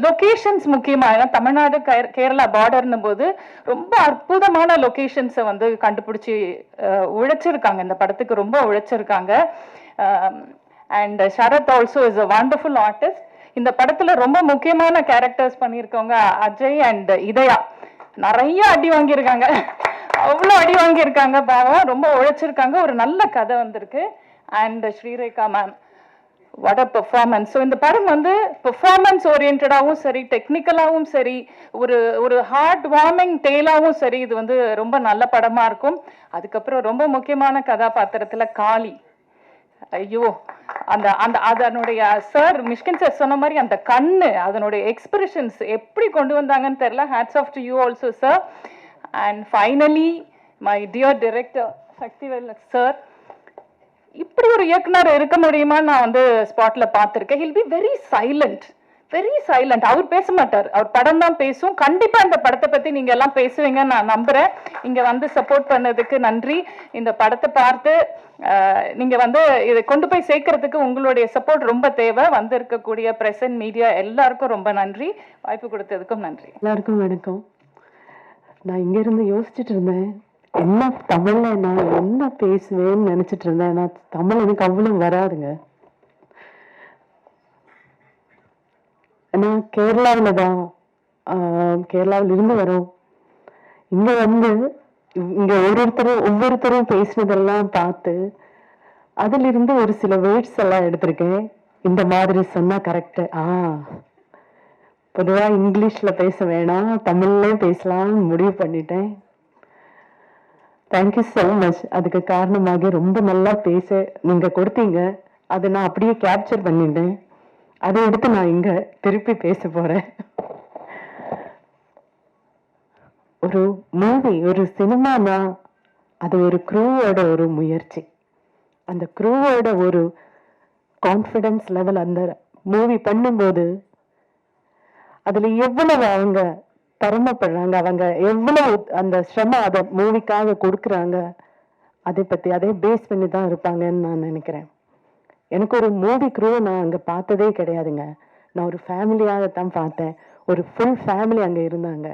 லொக்கேஷன்ஸ் முக்கியமாக, ஏன்னா தமிழ்நாடு கேரளா பார்டர்னும் போது ரொம்ப அற்புதமான லொக்கேஷன்ஸை வந்து கண்டுபிடிச்சி உழைச்சிருக்காங்க. இந்த படத்துக்கு ரொம்ப உழைச்சிருக்காங்க. And Sharath also is a wonderful artist. இந்த படத்தில் ரொம்ப முக்கியமான கேரக்டர்ஸ் பண்ணியிருக்கவங்க அஜய் அண்ட் இதயா. நிறைய அடி வாங்கியிருக்காங்க, அவ்வளோ அடி வாங்கியிருக்காங்க, பாவம் ரொம்ப உழைச்சிருக்காங்க. ஒரு நல்ல கதை வந்திருக்கு. And Srirekha ma'am, what a performance. So இந்த படம் வந்து பெர்ஃபார்மன்ஸ் ஓரியன்டாகவும் சரி, டெக்னிக்கலாகவும் சரி, ஒரு ஹார்ட் வார்மிங் டேலாகவும் சரி, இது வந்து ரொம்ப நல்ல படமாக இருக்கும். அதுக்கப்புறம் ரொம்ப முக்கியமான கதாபாத்திரத்தில் காளி, ஐயோ அந்த அந்த அதனுடைய சார் மிஷ்கின் சார் சொன்ன மாதிரி அந்த கண்ணு, அதனுடைய எக்ஸ்பிரஷன்ஸ் எப்படி கொண்டு வந்தாங்கன்னு தெரியல. Hats off to you also sir. And finally my dear director Sakthivel sir, இப்படி ஒரு இயக்குனர் இருக்க முடியுமான்னு நான் வந்து ஸ்பாட்ல பார்த்துருக்கேன். He'll be very silent, very silent. அவர் பேச மாட்டார், அவர் படம் தான் பேசும். கண்டிப்பா இந்த படத்தை பத்தி நீங்க எல்லாம் பேசுவீங்கன்னு நான் நம்புறேன். இங்க வந்து சப்போர்ட் பண்ணதுக்கு நன்றி. இந்த படத்தை பார்த்து நீங்க வந்து இதை கொண்டு போய் சேர்க்கறதுக்கு உங்களுடைய சப்போர்ட் ரொம்ப தேவை. வந்து இருக்கக்கூடிய பிரஸ் அண்ட் மீடியா எல்லாருக்கும் ரொம்ப நன்றி. வாய்ப்பு கொடுத்ததுக்கும் நன்றி. எல்லாருக்கும் வணக்கம். நான் இங்க இருந்து யோசிச்சுட்டு இருந்தேன், என்ன தமிழ்ல நான் என்ன பேசுவேன்னு நினைச்சிட்டு இருந்தேன். நான் தமிழ் எனக்கு அவ்வளவு வராதுங்க. நான் கேரளாவில் தான், கேரளாவில் இருந்து வரோம். இங்கே வந்து இங்கே ஒவ்வொருத்தரும் பேசினதெல்லாம் பார்த்து அதிலிருந்து ஒரு சில வேர்ட்ஸ் எல்லாம் எடுத்திருக்கேன். இந்த மாதிரி சொன்னா கரெக்டு. பொதுவாக இங்கிலீஷில் பேச வேணாம், தமிழ்லேயே பேசலாம்னு முடிவு பண்ணிட்டேன். Thank you so much. அதுக்கு காரணமாக ரொம்ப நல்லா பேச நீங்கள் கொடுத்தீங்க. அதை நான் அப்படியே கேப்சர் பண்ணிட்டேன். அதை எடுத்து நான் இங்கே திருப்பி பேச போகிறேன். ஒரு மூவி, ஒரு சினிமானா அது ஒரு க்ரூவோட ஒரு முயற்சி. அந்த க்ரூவோட ஒரு கான்ஃபிடன்ஸ் லெவல் அந்த மூவி பண்ணும்போது அதில் எவ்வளவு அவங்க திறமைப்படுறாங்க, அவங்க எவ்வளவு அந்த சிரமம் அதை மூவிக்காக கொடுக்குறாங்க, அதை பற்றி அதே பேஸ் பண்ணி தான் இருப்பாங்கன்னு நான் நினைக்கிறேன். எனக்கு ஒரு மூவி க்ரூவை நான் அங்கே பார்த்ததே கிடையாதுங்க. நான் ஒரு ஃபேமிலியாகத்தான் பார்த்தேன். ஒரு ஃபுல் ஃபேமிலி அங்கே இருந்தாங்க.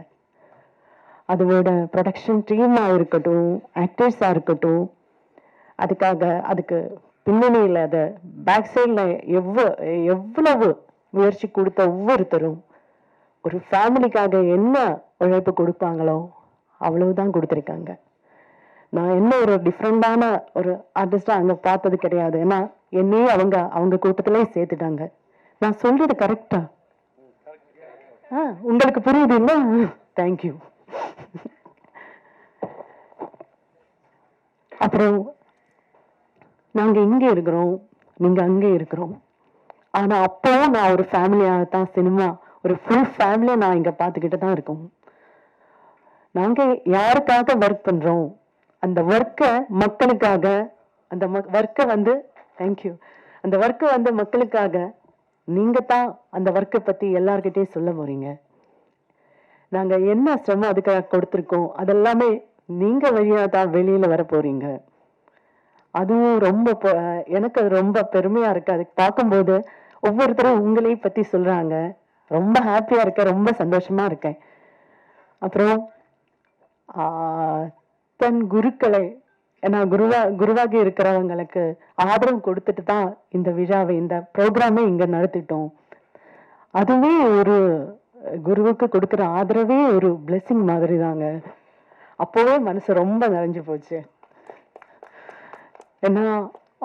அதோட ப்ரொடக்ஷன் டீமாக இருக்கட்டும், ஆக்டர்ஸாக இருக்கட்டும், அதுக்கு பின்னணியில் அதை பேக் சைடில் எவ்வளவு முயற்சி கொடுத்த ஒவ்வொருத்தரும் ஒரு ஃபேமிலிக்காக என்ன உழைப்பு கொடுப்பாங்களோ அவ்வளவுதான் கொடுத்துருக்காங்க. நான் என்ன ஒரு டிஃப்ரெண்டான ஒரு ஆர்டிஸ்டாக அங்கே பார்த்தது கிடையாது. ஏன்னா என்னையே அவங்க கூட்டத்திலே சேர்த்துட்டாங்க. நான் சொல்றது கரெக்டா? உங்களுக்கு புரியுது இல்லை? தேங்க்யூ. அப்புறம் நாங்கள் இங்கே இருக்கிறோம், நீங்கள் அங்கே இருக்கிறோம். ஆனால் அப்போவும் நான் ஒரு ஃபேமிலியாகத்தான் சினிமா, ஒரு ஃபுல் ஃபேமிலியை நான் இங்கே பார்த்துக்கிட்டு தான் இருக்கோம். நாங்கள் யாருக்காக ஒர்க் பண்ணுறோம், அந்த ஒர்க்கை மக்களுக்காக, அந்த ஒர்க்கை வந்து தேங்க்யூ, அந்த ஒர்க்கை வந்து மக்களுக்காக நீங்கள் தான் அந்த ஒர்க்கை பற்றி எல்லார்கிட்டையும் சொல்ல போகிறீங்க. நாங்கள் என்ன சிரமம் அதுக்காக கொடுத்துருக்கோம் அதெல்லாமே நீங்கள் வழியாக தான் வெளியில் வர போகிறீங்க. அதுவும் ரொம்ப எனக்கு அது ரொம்ப பெருமையாக இருக்குது. அதுக்கு பார்க்கும்போது ஒவ்வொருத்தரும் உங்களை பற்றி சொல்கிறாங்க. ரொம்ப ஹாப்பியாக இருக்கேன், ரொம்ப சந்தோஷமாக இருக்கேன். அப்புறம் தன் குருக்களை, ஏன்னா குருவாகி இருக்கிறவங்களுக்கு ஆதரவு கொடுத்துட்டு தான் இந்த விழாவை, இந்த ப்ரோக்ராமே இங்கே நடத்திட்டோம். அதுவே ஒரு குருவுக்கு கொடுக்குற ஆதரவே ஒரு பிளெஸிங் மாதிரி தாங்க. அப்போவே மனசு ரொம்ப நிறைஞ்சு போச்சு. ஏன்னா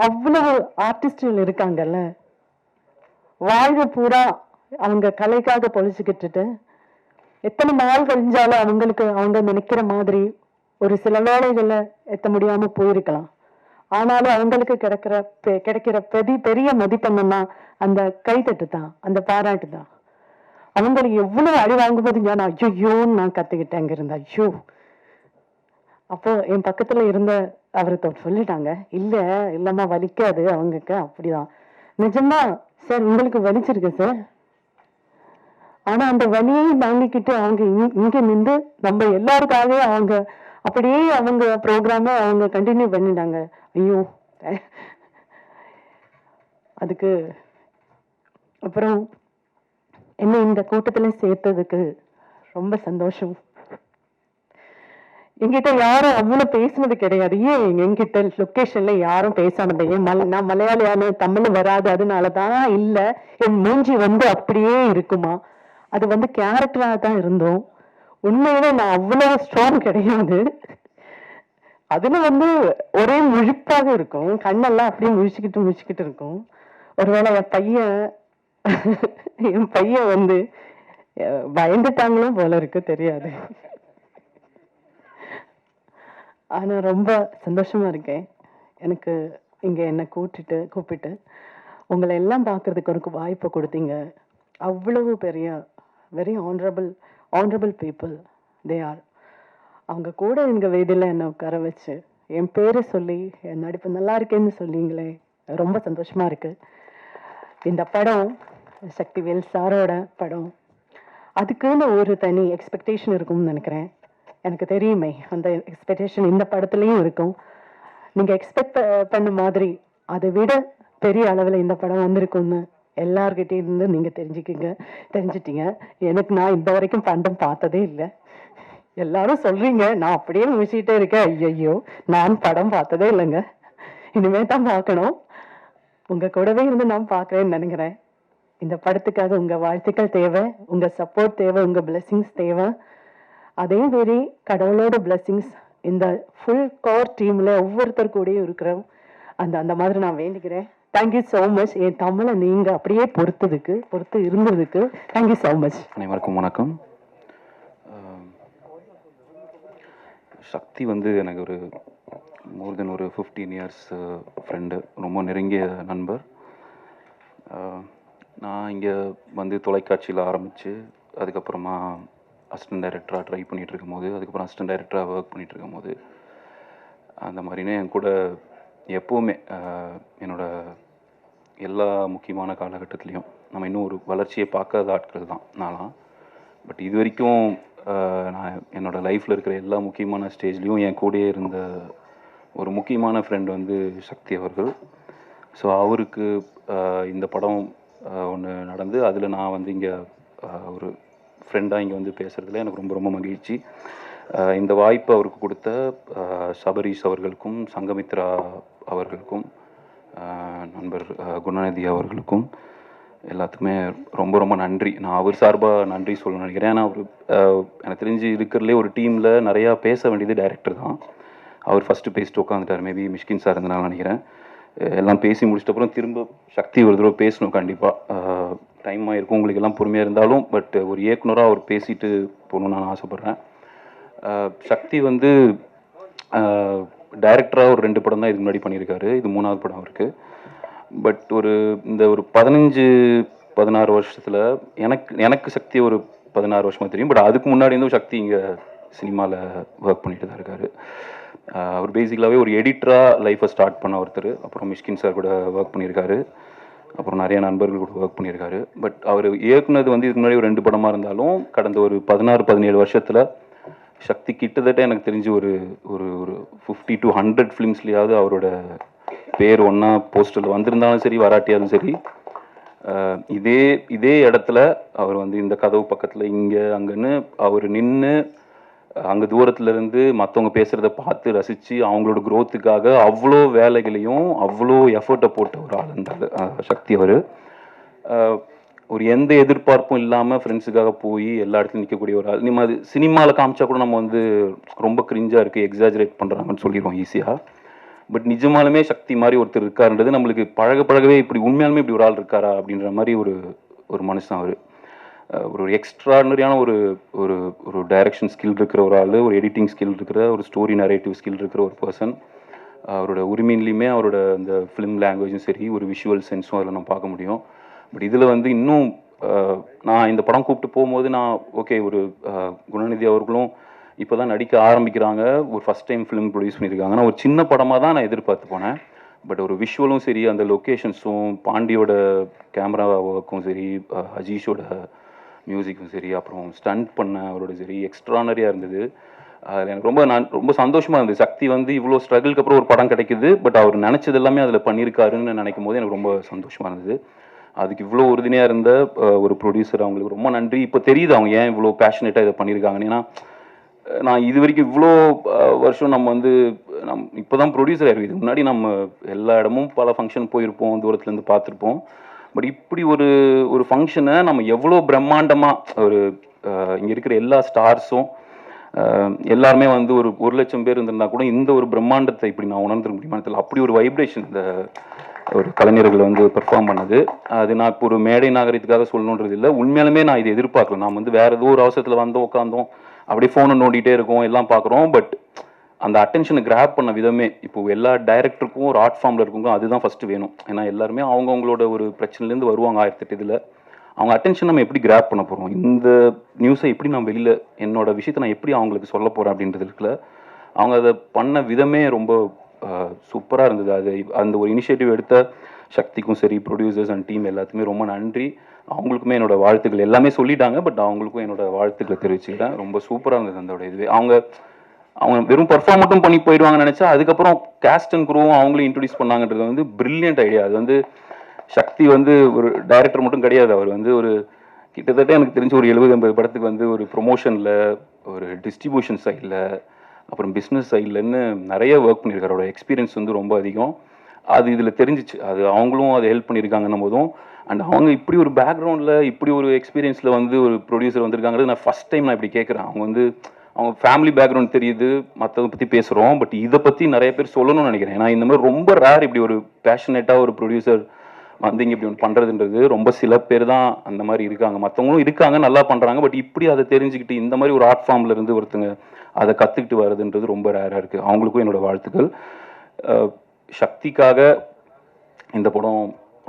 அவ்வளவு ஆர்டிஸ்டுகள் இருக்காங்கல்ல, வாழ்வு பூரா அவங்க கலைக்காக பொழிச்சுக்கிட்டு எத்தனை நாள் கழிஞ்சாலும் அவங்க நினைக்கிற மாதிரி ஒரு சில வேலைகளை எத்த முடியாம போயிருக்கலாம். ஆனாலும் அவங்களுக்கு கிடைக்கிற பெரிய மதிப்பெண்ணா அந்த கைத்தட்டு தான், அந்த பாராட்டு தான். அவங்களுக்கு எவ்வளவு அடி வாங்கும்போது நான் ஐயோன்னு நான் கத்துக்கிட்டேன் அங்க இருந்த. ஐயோ, அப்போ என் பக்கத்துல இருந்த அவரு சொல்லிட்டாங்க, இல்லம்மா வலிக்காது அவங்களுக்கு. அப்படிதான் நிஜமா சார், உங்களுக்கு வலிச்சிருக்கு சார். ஆனா அந்த வலியை தாங்கிக்கிட்டு அவங்க இங்க நின்று நம்ம எல்லாருக்காகவே அவங்க அப்படியே அவங்க ப்ரோக்ராம அவங்க கண்டினியூ பண்ணிட்டாங்க. ஐயோ, அதுக்கு அப்புறம் என்ன இந்த கூட்டத்துல சேர்த்ததுக்கு ரொம்ப சந்தோஷம். என்கிட்ட யாரும் அவ்வளவு பேசினது கிடையாது. என்கிட்ட லொக்கேஷன்ல யாரும் பேசானது. நான் மலையாளியான, தமிழ் வராது, அதனாலதான் இல்ல என் மூஞ்சி வந்து அப்படியே இருக்குமா, அது வந்து கேரக்டராக தான் இருந்தோம். உண்மையிலே நான் அவ்வளவு ஸ்ட்ராங் கிடையாது. அதுல வந்து ஒரே முழிப்பாக இருக்கும், கண்ணெல்லாம் அப்படியே முழிச்சுக்கிட்டு இருக்கும். ஒருவேளை என் பையன் வந்து பயந்துட்டாங்களும் போல இருக்கு, தெரியாது. ஆனா ரொம்ப சந்தோஷமா இருக்கேன். எனக்கு இங்க என்னை கூப்பிட்டு உங்களை எல்லாம் பார்க்கறதுக்கு ஒரு வாய்ப்பை கொடுத்தீங்க. அவ்வளவு பெரிய very honourable people they are. அவங்க கூட எங்க வேதியில என்னை உட்கார வச்சு என் பேரை சொல்லி என் நடிப்பு நல்லா இருக்கேன்னு சொல்லிங்களே, ரொம்ப சந்தோஷமா இருக்கு. இந்த படம் சக்திவேல் சாரோட படம். அதுக்குன்னு ஒரு தனி எக்ஸ்பெக்டேஷன் இருக்கும்னு நினைக்கிறேன். எனக்கு தெரியுமே அந்த எக்ஸ்பெக்டேஷன் இந்த படத்துலையும் இருக்கும். நீங்கள் எக்ஸ்பெக்ட் பண்ண மாதிரி அதை விட பெரிய அளவில் இந்த படம் வந்திருக்கும்னு எல்லார்கிட்டே இருந்து நீங்கள் தெரிஞ்சிட்டீங்க. நான் இந்த வரைக்கும் படம் பார்த்ததே இல்லை. எல்லாரும் சொல்றீங்க, நான் அப்படியே முடிச்சுக்கிட்டே இருக்கேன். ஐயோ, நான் படம் பார்த்ததே இல்லைங்க, இனிமே தான் பார்க்கணும். உங்கள் கூடவே இருந்து நான் பார்க்குறேன்னு நினைக்கிறேன். இந்த படத்துக்காக உங்கள் வாழ்த்துக்கள் தேவை, உங்கள் சப்போர்ட் தேவை, உங்கள் blessings தேவை. அதே மாரி கடவுளோட blessings இந்த ஃபுல் கோர் டீமில் ஒவ்வொருத்தர் கூடயும் இருக்கிறோம். அந்த மாதிரி நான் வேண்டிக்கிறேன். Thank you so much. என் தமிழை நீங்கள் அப்படியே பொறுத்து இருந்ததுக்கு தேங்க்யூ ஸோ மச். அனைவருக்கும் வணக்கம். சக்தி வந்து எனக்கு ஒரு மோர் தென் ஒரு 15 இயர்ஸ் ஃப்ரெண்டு, ரொம்ப நெருங்கிய நண்பர். நான் இங்கே வந்து தொலைக்காட்சியில் ஆரம்பித்து அதுக்கப்புறமா அசிஸ்டன்ட் டைரக்டராக ட்ரை பண்ணிகிட்டு இருக்கும்போது, அதுக்கப்புறம் அசிஸ்டன்ட் டைரக்டராக ஒர்க் பண்ணிகிட்டு இருக்கும்போது, அந்த மாதிரினே என் கூட எப்போவுமே என்னோட எல்லா முக்கியமான காலகட்டத்துலேயும் நம்ம இன்னும் ஒரு வளர்ச்சியை பார்க்காத ஆட்கள் தான் நான்லாம். பட் இது வரைக்கும் நான் என்னோடய லைஃப்பில் இருக்கிற எல்லா முக்கியமான ஸ்டேஜ்லேயும் என் கூடயே இருந்த ஒரு முக்கியமான ஃப்ரெண்ட் வந்து சக்தி அவர்கள். ஸோ அவருக்கு இந்த படம் ஒன்று நடந்து அதில் நான் வந்து இங்கே ஒரு ஃப்ரெண்டாக இங்கே வந்து பேசுகிறதுல எனக்கு ரொம்ப ரொம்ப மகிழ்ச்சி. இந்த வாய்ப்பு அவருக்கு கொடுத்த சபரீஷ் அவர்களுக்கும், சங்கமித்ரா அவர்களுக்கும், நண்பர் குணநிதி அவர்களுக்கும் எல்லாத்துக்குமே ரொம்ப ரொம்ப நன்றி. நான் அவர் சார்பாக நன்றி சொல்ல நினைக்கிறேன். ஏன்னா அவர் எனக்கு தெரிஞ்சு இருக்கிறதுலே ஒரு டீமில் நிறையா பேச வேண்டியது டைரக்டர் தான். அவர் ஃபஸ்ட்டு பேசிட்டு உட்காந்துட்டார். மேபி மிஷ்கின் சார் இருந்தனால நினைக்கிறேன். எல்லாம் பேசி முடிச்சிட்டப்புறம் திரும்ப சக்தி ஒரு தடவை பேசணும் கண்டிப்பாக. டைமாக இருக்கும் உங்களுக்கு எல்லாம் பொறுமையாக இருந்தாலும், பட் ஒரு இயக்குனராக அவர் பேசிட்டு போகணுன்னு நான் ஆசைப்பட்றேன். சக்தி வந்து டைரக்டராக ஒரு 2 படம் தான் இதுக்கு முன்னாடி பண்ணியிருக்காரு. இது 3வது படம் அவருக்கு. பட் இந்த ஒரு 15-16 வருஷத்தில் எனக்கு சக்தி ஒரு 16 வருஷமாக தெரியும். பட் அதுக்கு முன்னாடி இருந்தும் சக்தி இங்கே சினிமாவில் ஒர்க் பண்ணிட்டு தான் இருக்கார். அவர் பேசிக்கலாகவே ஒரு எடிட்டராக லைஃப்பை ஸ்டார்ட் பண்ண ஒருத்தர். அப்புறம் மிஷ்கின் சார் கூட ஒர்க் பண்ணியிருக்காரு. அப்புறம் நிறைய நண்பர்கள் கூட ஒர்க் பண்ணியிருக்காரு. பட் அவர் இயக்குனது வந்து இதுக்கு முன்னாடி ஒரு 2 படமாக இருந்தாலும் கடந்த ஒரு 16-17 வருஷத்தில் சக்தி கிட்டத்தட்ட எனக்கு தெரிஞ்சு ஒரு ஒரு ஒரு 50 to 100 ஃபிலிம்ஸ்லேயாவது அவரோட பேர் ஒன்றா போஸ்டரில் வந்திருந்தாலும் சரி, வராட்டியாலும் சரி, இதே இடத்துல அவர் வந்து இந்த கதவு பக்கத்தில் இங்கே அங்கன்னு அவர் நின்று அங்கே தூரத்துலேருந்து மற்றவங்க பேசுகிறத பார்த்து ரசித்து அவங்களோட க்ரோத்துக்காக அவ்வளோ வேலைகளையும் அவ்வளோ எஃபர்ட்டை போட்ட ஒரு ஆள் இருந்தார் சக்தி. அவர் ஒரு எந்த எதிர்பார்ப்பும் இல்லாமல் ஃப்ரெண்ட்ஸுக்காக போய் எல்லா இடத்துலையும் நிற்கக்கூடிய ஒரு ஆள். அது சினிமாவில் காமிச்சா கூட நம்ம வந்து ரொம்ப கிரிஞ்சாக இருக்குது, எக்ஸாஜரேட் பண்ணுறாங்கன்னு சொல்லிடுவோம் ஈஸியாக. பட் நிஜமாலுமே சக்தி மாதிரி ஒருத்தர் இருக்காருன்றது நம்மளுக்கு பழகவே இப்படி உண்மையாலுமே இப்படி ஒரு ஆள் இருக்காரா அப்படின்ற மாதிரி ஒரு மனுஷன் அவர். ஒரு எக்ஸ்ட்ராடனரியான ஒரு ஒரு ஒரு டைரக்ஷன் ஸ்கில் இருக்கிற ஒரு ஆள், ஒரு எடிட்டிங் ஸ்கில் இருக்கிற, ஒரு ஸ்டோரி நரேட்டிவ் ஸ்கில் இருக்கிற ஒரு பர்சன். அவரோட உரிமையிலையுமே அவரோட இந்த ஃபிலிம் லாங்குவேஜும் சரி, ஒரு விஷுவல் சென்ஸும் அதில் நம்ம பார்க்க முடியும். பட் இதில் வந்து இன்னும் நான் இந்த படம் கூப்பிட்டு போகும்போது நான் ஓகே, ஒரு குணநிதி அவர்களும் இப்போ தான் நடிக்க ஆரம்பிக்கிறாங்க, ஒரு ஃபஸ்ட் டைம் ஃபிலிம் ப்ரொடியூஸ் பண்ணியிருக்காங்க. நான் ஒரு சின்ன படமாக தான் நான் எதிர்பார்த்து போனேன். பட் ஒரு விஷுவலும் சரி, அந்த லொக்கேஷன்ஸும், பாண்டியோட கேமரா ஒர்க்கும் சரி, அஜீஷோட மியூசிக்கும் சரி, அப்புறம் ஸ்டண்ட் பண்ண அவரோட சரி, எக்ஸ்ட்ரானரியாக இருந்தது. அதில் எனக்கு ரொம்ப சந்தோஷமாக இருந்தது. சக்தி வந்து இவ்வளோ ஸ்ட்ரகிளுக்கு அப்புறம் ஒரு படம் கிடைக்குது, பட் அவர் நினச்சது எல்லாமே அதில் பண்ணியிருக்காருன்னு நினைக்கும் போது எனக்கு ரொம்ப சந்தோஷமாக இருந்தது. அதுக்கு இவ்வளோ உறுதுணையாக இருந்த ஒரு ப்ரொடியூசர், அவங்களுக்கு ரொம்ப நன்றி. இப்போ தெரியுது அவங்க ஏன் இவ்வளோ பேஷனேட்டாக இதை பண்ணியிருக்காங்கன்னு. ஏன்னா நான் இது வரைக்கும் இவ்வளோ வருஷம் நம்ம இப்போ தான் ப்ரொடியூசர் ஆகிருக்கு. இதுக்கு முன்னாடி நம்ம எல்லா இடமும் பல ஃபங்க்ஷன் போயிருப்போம், தூரத்துலேருந்து பார்த்துருப்போம். பட் இப்படி ஒரு ஃபங்க்ஷனை நம்ம எவ்வளோ பிரம்மாண்டமாக இங்கே இருக்கிற எல்லா ஸ்டார்ஸும் எல்லாருமே வந்து ஒரு 1,00,000 பேர் இருந்திருந்தா கூட இந்த ஒரு பிரம்மாண்டத்தை இப்படி நான் உணர்ந்துருக்க முடியுமா? அப்படி ஒரு வைப்ரேஷன் இந்த ஒரு கலைஞர்கள் வந்து பெர்ஃபார்ம் பண்ணது. அது நான் இப்போ ஒரு மேடை நாகரிகத்துக்காக சொல்லணுன்றது இல்லை, உண்மையாலுமே நான் இதை எதிர்பார்க்கல. நான் வந்து வேறு ஏதோ ஒரு அவசரத்தில் வந்து உட்காந்தோம், அப்படியே ஃபோனை நோண்டிகிட்டே இருக்கோம், எல்லாம் பார்க்குறோம். பட் அந்த அட்டென்ஷனை கிராப் பண்ண விதமே, இப்போது எல்லா டைரக்டருக்கும் ஒரு ஆர்ட் ஃபார்மில் இருக்கவங்க அதுதான் ஃபஸ்ட்டு வேணும். ஏன்னா எல்லாருமே அவங்கவுங்களோட ஒரு பிரச்சனைலேருந்து வருவாங்க 1008 இதில். அவங்க அட்டென்ஷன் நம்ம எப்படி கிராப் பண்ண போகிறோம், இந்த நியூஸை எப்படி நான் வெளியில் என்னோட விஷயத்தை நான் எப்படி அவங்களுக்கு சொல்ல போகிறேன் அப்படின்றது இருக்குல்ல, அவங்க அதை பண்ண விதமே ரொம்ப சூப்பராக இருந்தது. அது அந்த ஒரு இனிஷியேட்டிவ் எடுத்த சக்திக்கும் சரி, ப்ரொடியூசர்ஸ் அண்ட் டீம் எல்லாத்துக்குமே ரொம்ப நன்றி. அவங்களுக்குமே என்னோட வாழ்த்துக்கள் எல்லாமே சொல்லிட்டாங்க, பட் அவங்களுக்கும் என்னோட வாழ்த்துக்களை தெரிவிச்சுக்கிறேன். ரொம்ப சூப்பராக இருந்தது அதோட இதுவே. அவங்க வெறும் பர்ஃபார்ம் மட்டும் பண்ணி போயிடுவாங்கன்னு நினச்சா, அதுக்கப்புறம் கேஸ்ட் அண்ட் குரூவும் அவங்களும் இன்ட்ரடியூஸ் பண்ணாங்கன்றது வந்து பிரில்லியன்ட் ஐடியா. அது வந்து சக்தி வந்து ஒரு டைரக்டர் மட்டும் கிடையாது, அவர் வந்து ஒரு கிட்டத்தட்ட எனக்கு தெரிஞ்ச ஒரு 70-80 படத்துக்கு வந்து ஒரு ப்ரொமோஷனில், ஒரு டிஸ்ட்ரிபியூஷன் சைடில், அப்புறம் பிஸ்னஸ் சைட்லன்னு நிறைய ஒர்க் பண்ணியிருக்காரு. அவரோட எக்ஸ்பீரியன்ஸ் வந்து ரொம்ப அதிகம். அது இதில் தெரிஞ்சிச்சு. அது அவங்களும் அதை ஹெல்ப் பண்ணியிருக்காங்கன்னும் போதும் அண்ட் அவங்க இப்படி ஒரு பேக்ரவுண்டில் இப்படி ஒரு எக்ஸ்பீரியன்ஸில் வந்து ஒரு ப்ரொடியூசர் வந்திருக்காங்கிறது நான் ஃபஸ்ட் டைம் நான் இப்படி கேட்குறேன். அவங்க வந்து அவங்க ஃபேமிலி பேக்ரவுண்ட் தெரியுது, மற்றதை பற்றி பேசுகிறோம், பட் இதை பற்றி நிறைய பேர் சொல்லணும்னு நினைக்கிறேன். ஏன்னா இந்த மாதிரி ரொம்ப ரேர் இப்படி ஒரு பேஷனேட்டாக ஒரு ப்ரொடியூசர் வந்து இங்கே இப்படி ஒன்று பண்ணுறதுன்றது ரொம்ப சில பேர் தான் அந்த மாதிரி இருக்காங்க. மற்றவங்களும் இருக்காங்க, நல்லா பண்ணுறாங்க, பட் இப்படி அதை தெரிஞ்சுக்கிட்டு இந்த மாதிரி ஒரு ஆர்ட் ஃபார்மில் இருந்து ஒருத்தங்க அதை கற்றுக்கிட்டு வர்றதுன்றது ரொம்ப ரேராக இருக்குது. அவங்களுக்கும் என்னோடய வாழ்த்துக்கள். சக்திக்காக இந்த படம்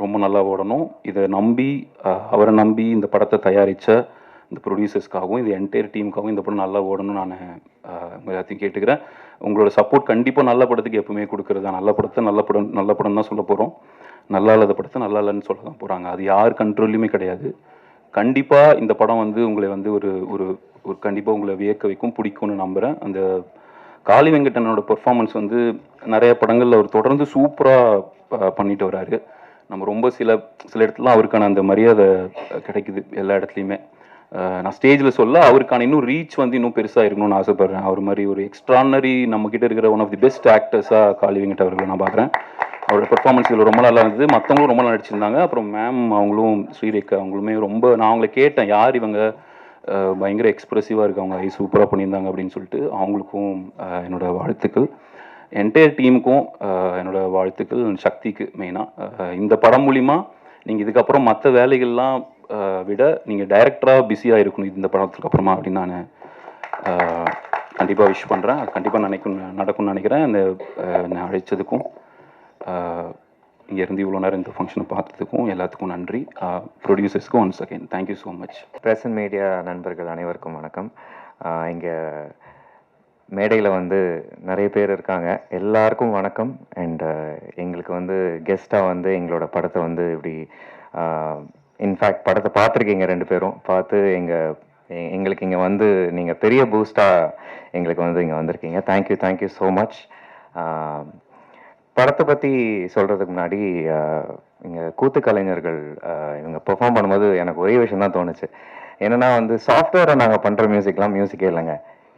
ரொம்ப நல்லா ஓடணும். இதை நம்பி அவரை நம்பி இந்த படத்தை தயாரித்த இந்த ப்ரொடியூசர்ஸ்க்காகவும் இந்த என்டையர் டீமுக்காகவும் இந்த படம் நல்லா ஓடணும்னு நான் எல்லாத்தையும் கேட்டுக்கிறேன். உங்களோட சப்போர்ட் கண்டிப்பாக நல்ல படத்துக்கு எப்பவுமே கொடுக்குறது தான். நல்ல படத்தை நல்ல படம் தான் சொல்ல போகிறோம். நல்லா இல்லாத படத்தை நல்லா இல்லைன்னு சொல்ல தான் போகிறாங்க. அது யார் கண்ட்ரோல்லையுமே கிடையாது. கண்டிப்பாக இந்த படம் வந்து உங்களை வந்து ஒரு ஒரு ஒரு கண்டிப்பாக உங்களை வியக்க வைக்கும், பிடிக்கும்னு நம்புகிறேன். அந்த காளி வெங்கடனோட பெர்ஃபார்மன்ஸ் வந்து நிறைய படங்களில் அவர் தொடர்ந்து சூப்பராக பண்ணிட்டு வராரு. நம்ம ரொம்ப சில இடத்துலலாம் அவருக்கான அந்த மரியாதை கிடைக்குது எல்லா இடத்துலையுமே. நான் ஸ்டேஜில் சொல்ல அவருக்கான இன்னும் ரீச் வந்து இன்னும் பெருசாக இருக்கணும்னு ஆசைப்பட்றேன். அவர் மாதிரி ஒரு எக்ஸ்ட்ரானரி நம்மக்கிட்ட இருக்கிற ஒன் ஆஃப் தி பெஸ்ட் ஆக்டர்ஸாக காளி வெங்கட் அவர்களை நான் பார்க்குறேன். அவரோட பெர்ஃபார்மன்ஸ் இதில் ரொம்ப நல்லா இருந்தது. மற்றவங்களும் ரொம்ப நல்லா நடிச்சிருந்தாங்க. அப்புறம் மேம் அவங்களும் ஸ்ரீரேகா அவங்களுமே ரொம்ப, நான் அவங்கள கேட்டேன் யார் இவங்க, பயங்கர எக்ஸ்ப்ரெசிவாக இருக்காங்க, சூப்பராக பண்ணியிருந்தாங்க அப்படின்னு சொல்லிட்டு. அவங்களுக்கும் என்னோட வாழ்த்துக்கள். என்டையர் டீமுக்கும் என்னோட வாழ்த்துக்கள். சக்திக்கு மெயினாக இந்த படம் மூலிமா நீங்கள் இதுக்கப்புறம் மற்ற வேலைகள்லாம் விட நீங்கள் டைரக்டராக பிஸியாக இருக்கணும் இந்த படத்துக்கு அப்புறமா அப்படின்னு நான் கண்டிப்பாக விஷ் பண்ணுறேன். அது கண்டிப்பாக நடக்கும்னு நினைக்கிறேன். அந்த நான் அழைச்சதுக்கும் இங்கேருந்து இவ்வளோ நேரம் இந்த ஃபங்க்ஷனை பார்த்ததுக்கும் எல்லாத்துக்கும் நன்றி. ப்ரொடியூசர்ஸ்க்கும் once again thank you so much. Press and media நண்பர்கள் அனைவருக்கும் வணக்கம். இங்கே மேடையில் வந்து நிறைய பேர் இருக்காங்க, எல்லாருக்கும் வணக்கம். அண்ட் எங்களுக்கு வந்து கெஸ்ட்டாக வந்து எங்களோட படத்தை வந்து இப்படி இன்ஃபேக்ட் படத்தை பார்த்துருக்கீங்க, 2 பேரும் பார்த்து எங்களுக்கு இங்கே வந்து நீங்கள் பெரிய பூஸ்டாக எங்களுக்கு வந்து இங்கே வந்திருக்கீங்க. Thank you so much. படத்தை பற்றி சொல்கிறதுக்கு முன்னாடி இங்கே கூத்து கலைஞர்கள் இவங்க பெர்ஃபார்ம் பண்ணும்போது எனக்கு ஒரே விஷயம் தான் தோணுச்சு. என்னென்னா வந்து சாஃப்ட்வேரை நாங்கள் பண்ணுற மியூசிக்கே இல்லைங்க,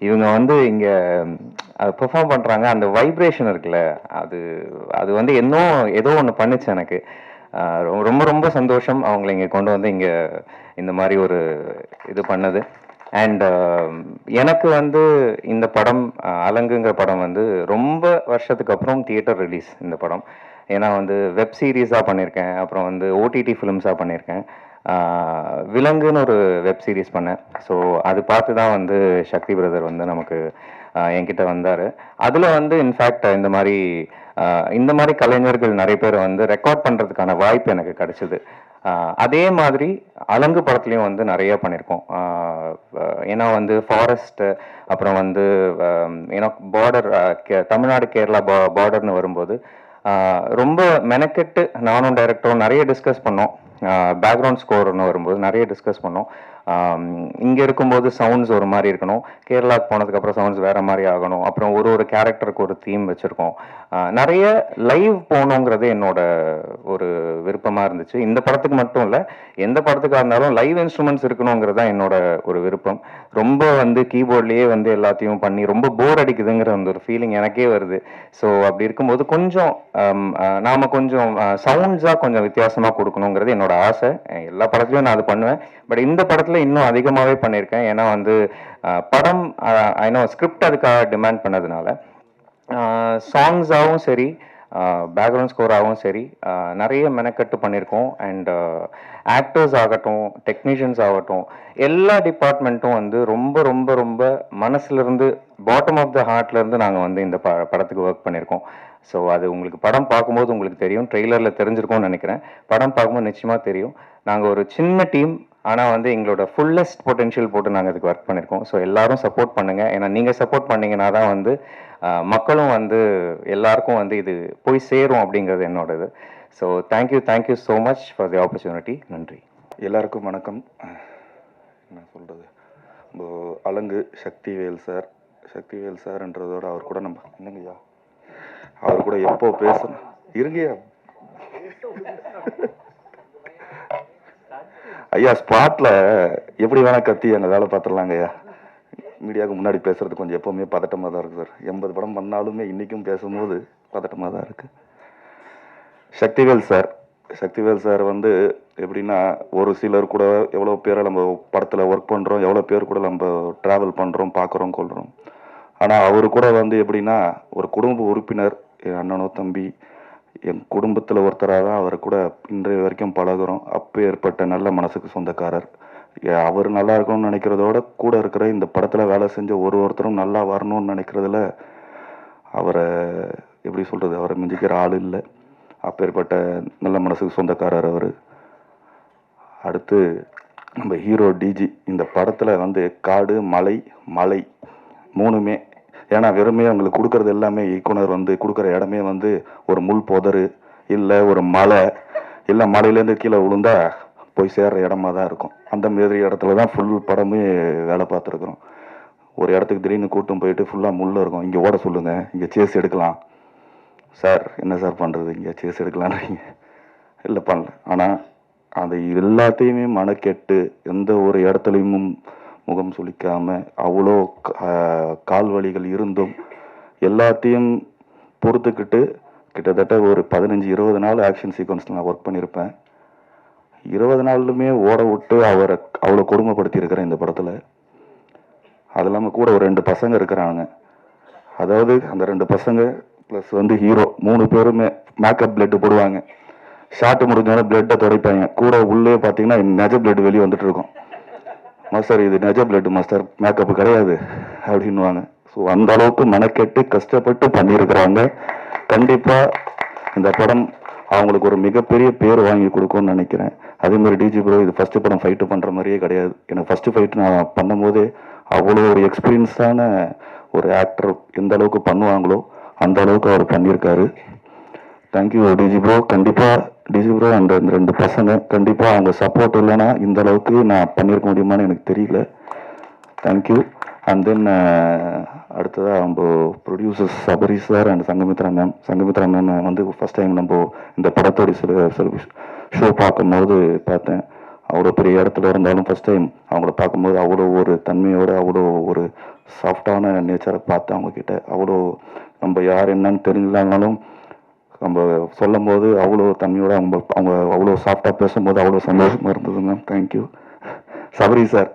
இவங்க வந்து இங்கே பெர்ஃபார்ம் பண்ணுறாங்க. அந்த வைப்ரேஷன் இருக்குல்ல, அது வந்து ஏதோ ஒன்று பண்ணுச்சு எனக்கு. ரொம்ப ரொம்ப சந்தோஷம் அவங்கள இங்கே கொண்டு வந்து இங்கே இந்த மாதிரி ஒரு இது பண்ணது. அண்ட் எனக்கு வந்து இந்த படம் அலங்குங்கிற படம் வந்து ரொம்ப வருஷத்துக்கு அப்புறம் தியேட்டர் ரிலீஸ் இந்த படம். ஏன்னா வந்து வெப் சீரிஸாக பண்ணியிருக்கேன், அப்புறம் வந்து ஓடிடி ஃபிலிம்ஸாக பண்ணியிருக்கேன். விலங்குன்னு ஒரு வெப் சீரிஸ் பண்ணேன். ஸோ அது பார்த்து தான் வந்து சக்தி பிரதர் வந்து நமக்கு என்கிட்ட வந்தார். அதில் வந்து இன்ஃபேக்ட் இந்த மாதிரி கலைஞர்கள் நிறைய பேர் வந்து ரெக்கார்ட் பண்ணுறதுக்கான வாய்ப்பு எனக்கு கிடைச்சிது. அதே மாதிரி அலங்கு படத்துலையும் வந்து நிறைய பண்ணியிருக்கோம். ஏன்னா வந்து ஃபாரஸ்ட்டு, அப்புறம் வந்து ஏன்னா பார்டர் தமிழ்நாடு கேரளா பார்டர்னு வரும்போது ரொம்ப மெனக்கெட்டு நானும் டைரக்டரும் நிறைய டிஸ்கஸ் பண்ணோம். பேக்ரவுண்ட் ஸ்கோர்னு வரும்போது நிறைய டிஸ்கஸ் பண்ணோம். இங்கே இருக்கும்போது சவுண்ட்ஸ் ஒரு மாதிரி இருக்கணும், கேரளாவுக்கு போனதுக்கப்புறம் சவுண்ட்ஸ் வேறு மாதிரி ஆகணும், அப்புறம் ஒரு கேரக்டருக்கு ஒரு தீம் வச்சுருக்கோம். நிறைய லைவ் போகணுங்கிறது என்னோட ஒரு விருப்பமாக இருந்துச்சு. இந்த படத்துக்கு மட்டும் இல்லை, எந்த படத்துக்காக இருந்தாலும் லைவ் இன்ஸ்ட்ருமெண்ட்ஸ் இருக்கணுங்கிறது தான் என்னோட ஒரு விருப்பம். ரொம்ப வந்து கீபோர்ட்லேயே வந்து எல்லாத்தையும் பண்ணி ரொம்ப போர் அடிக்குதுங்கிற அந்த ஒரு ஃபீலிங் எனக்கே வருது. ஸோ அப்படி இருக்கும்போது கொஞ்சம் நாம் கொஞ்சம் சவுண்ட்ஸாக கொஞ்சம் வித்தியாசமாக கொடுக்கணுங்கிறது என்னோட ஆசை. எல்லா படத்துலையும் நான் அது பண்ணுவேன், பட் இந்த படத்தில் இன்னும் அதிகமாகவே பண்ணியிருக்கேன். ஏன்னா வந்து படம் ஐநோ ஸ்கிரிப்ட் அதுக்காக டிமாண்ட் பண்ணதுனால சாங்ஸாகவும் சரி, பேக்ரவுண்ட் ஸ்கோராகவும் சரி நிறைய மெனக்கட்டு பண்ணியிருக்கோம். அண்ட் ஆக்டர்ஸ் ஆகட்டும், டெக்னீஷியன்ஸ் ஆகட்டும், எல்லா டிபார்ட்மெண்ட்டும் வந்து ரொம்ப ரொம்ப ரொம்ப மனசுலேருந்து, பாட்டம் ஆஃப் த ஹார்ட்லேருந்து நாங்கள் வந்து இந்த படத்துக்கு ஒர்க் பண்ணியிருக்கோம். ஸோ அது உங்களுக்கு படம் பார்க்கும்போது உங்களுக்கு தெரியும், ட்ரெய்லரில் தெரிஞ்சிருக்கும்னு நினைக்கிறேன். படம் பார்க்கும்போது நிச்சயமாக தெரியும். நாங்கள் ஒரு சின்ன டீம், ஆனால் வந்து எங்களோட ஃபுல்லஸ்ட் பொட்டென்ஷியல் போட்டு நாங்கள் இதுக்கு ஒர்க் பண்ணியிருக்கோம். ஸோ எல்லாரும் சப்போர்ட் பண்ணுங்கள். ஏன்னா நீங்கள் சப்போர்ட் பண்ணிங்கன்னா தான் வந்து மக்களும் வந்து எல்லாருக்கும் வந்து இது போய் சேரும் அப்படிங்கிறது என்னோடது. So thank you so much for the opportunity. நன்றி. எல்லாருக்கும் வணக்கம். என்ன சொல்கிறது, அலங்கு சக்திவேல் சார்ன்றதோட அவர் கூட நம்ம என்னங்கய்யா, அவர் கூட எப்போ பேசணும் இருங்கய்யா ஐயா, ஸ்பாட்ல எப்படி வேணா கத்தி அங்கே வேலை பார்த்துடலாங்க ஐயா. மீடியாவுக்கு முன்னாடி பேசுறது கொஞ்சம் எப்பவுமே பதட்டமாக தான் இருக்கு சார். 80 படம் பண்ணாலுமே இன்னைக்கும் பேசும்போது பதட்டமாக தான் இருக்கு. சக்திவேல் சார் சக்திவேல் சார் வந்து எப்படின்னா, ஒரு சிலர் கூட எவ்வளோ பேரை நம்ம படத்தில் ஒர்க் பண்ணுறோம், எவ்வளோ பேர் கூட நம்ம ட்ராவல் பண்ணுறோம், பார்க்குறோம், கொள்கிறோம். ஆனால் அவர் கூட வந்து எப்படின்னா, ஒரு குடும்ப உறுப்பினர், என் அண்ணனோ தம்பி, என் குடும்பத்தில் ஒருத்தராக தான் அவர் கூட இன்றைய வரைக்கும் பழகுறோம். அப்பேற்பட்ட நல்ல மனசுக்கு சொந்தக்காரர். அவர் நல்லா இருக்கணும்னு நினைக்கிறதோட கூட இருக்கிற இந்த படத்தில் வேலை செஞ்ச ஒருத்தரும் நல்லா வரணும்னு நினைக்கிறதுல அவரை எப்படி சொல்கிறது, அவரை மிஞ்சிக்கிற ஆள் இல்லை. அப்பேற்பட்ட நல்ல மனசுக்கு சொந்தக்காரர் அவர். அடுத்து நம்ம ஹீரோ டிஜி. இந்த படத்தில் வந்து காடு, மலை, மலை மூணுமே, ஏன்னா வெறுமே அவங்களுக்கு கொடுக்கறது எல்லாமே இயக்குனர் வந்து கொடுக்குற இடமே வந்து ஒரு முள் புதரு, இல்லை ஒரு மலை, இல்லை மலையிலேருந்து கீழே விழுந்தா போய் சேர்ற இடமா தான் இருக்கும். அந்த மாதிரி இடத்துல தான் ஃபுல் படமே வேலை பார்த்துருக்குறோம். ஒரு இடத்துக்கு திடீர்னு கூட்டம் போயிட்டு ஃபுல்லாக முள்ள இருக்கும், இங்கே ஓட சொல்லுங்கள், இங்கே சேஸ் எடுக்கலாம் சார், என்ன சார் பண்ணுறது, இங்கே சேஸ் எடுக்கலான்றீங்க, இல்லை பண்ணல. ஆனால் அது எல்லாத்தையுமே மனக்கெட்டு எந்த ஒரு இடத்துலையும் முகம் சுளிக்காமல் அவ்வளோ கால் வலிகள் இருந்தும் எல்லாத்தையும் பொறுத்துக்கிட்டு கிட்டத்தட்ட ஒரு 15-20 நாள் ஆக்ஷன் சீக்வன்ஸில் நான் ஒர்க் பண்ணியிருப்பேன். 20 நாளுமே ஓட விட்டு அவரை அவ்வளோ கொடுமைப்படுத்தியிருக்கிறேன் இந்த படத்தில். அது இல்லாமல் கூட ஒரு 2 பசங்க இருக்கிறாங்க. அதாவது அந்த 2 பசங்க ப்ளஸ் வந்து ஹீரோ 3 பேருமே மேக்கப் பிளட்டு போடுவாங்க. ஷார்ட் முடிஞ்சாலும் பிளட்டை துடைப்பாங்க. கூட உள்ளே பார்த்தீங்கன்னா நெஜ பிளட் வெளியே வந்துட்டு இருக்கும். மாஸ்டர் இது நெஜ பிளட் மாஸ்டர், மேக்கப் கிடையாது அப்படின்வாங்க. ஸோ அந்த அளவுக்கு மெனக்கெட்டு கஷ்டப்பட்டு பண்ணியிருக்கிறாங்க. கண்டிப்பாக இந்த படம் அவங்களுக்கு ஒரு மிகப்பெரிய பேர் வாங்கி கொடுக்கும்னு நினைக்கிறேன். அதே மாதிரி டிஜி ப்ரோ இது ஃபஸ்ட்டு படம் ஃபைட்டு பண்ணுற மாதிரியே கிடையாது. எனக்கு ஃபஸ்ட்டு ஃபைட்டு நான் பண்ணும்போது அவ்வளோ ஒரு எக்ஸ்பீரியன்ஸான ஒரு ஆக்டர் எந்த அளவுக்கு பண்ணுவாங்களோ அந்த அளவுக்கு அவர் பண்ணியிருக்காரு. தேங்க்யூ டிஜி ப்ரோ. கண்டிப்பாக டிஜி ப்ரோ அந்த 2 பசங்க கண்டிப்பாக அவங்க சப்போர்ட் இல்லைன்னா இந்த அளவுக்கு நான் பண்ணியிருக்க முடியுமான்னு எனக்கு தெரியல. தேங்க்யூ. அண்ட் தென் அடுத்ததாக நம்ம producers Sabari sir and Sanghamitra ma'am. Sanghamitra ma'am வந்து ஃபஸ்ட் டைம் நம்ம இந்த படத்தோடைய சில ஷோ பார்க்கும்போது பார்த்தேன். அவ்வளோ பெரிய இடத்துல இருந்தாலும் ஃபஸ்ட் டைம் அவங்கள பார்க்கும்போது அவ்வளோ ஒரு தன்மையோடு அவ்வளோ ஒரு சாஃப்டான நேச்சரை பார்த்து அவங்கக்கிட்ட அவ்வளோ நம்ம யார் என்னன்னு தெரிஞ்சினாலும் நம்ம சொல்லும் போது அவ்வளோ தன்மையோடு அவங்க அவ்வளோ சாஃப்டாக பேசும்போது அவ்வளோ சந்தோஷமாக இருந்தது மேம். தேங்க்யூ. சபரி சார்,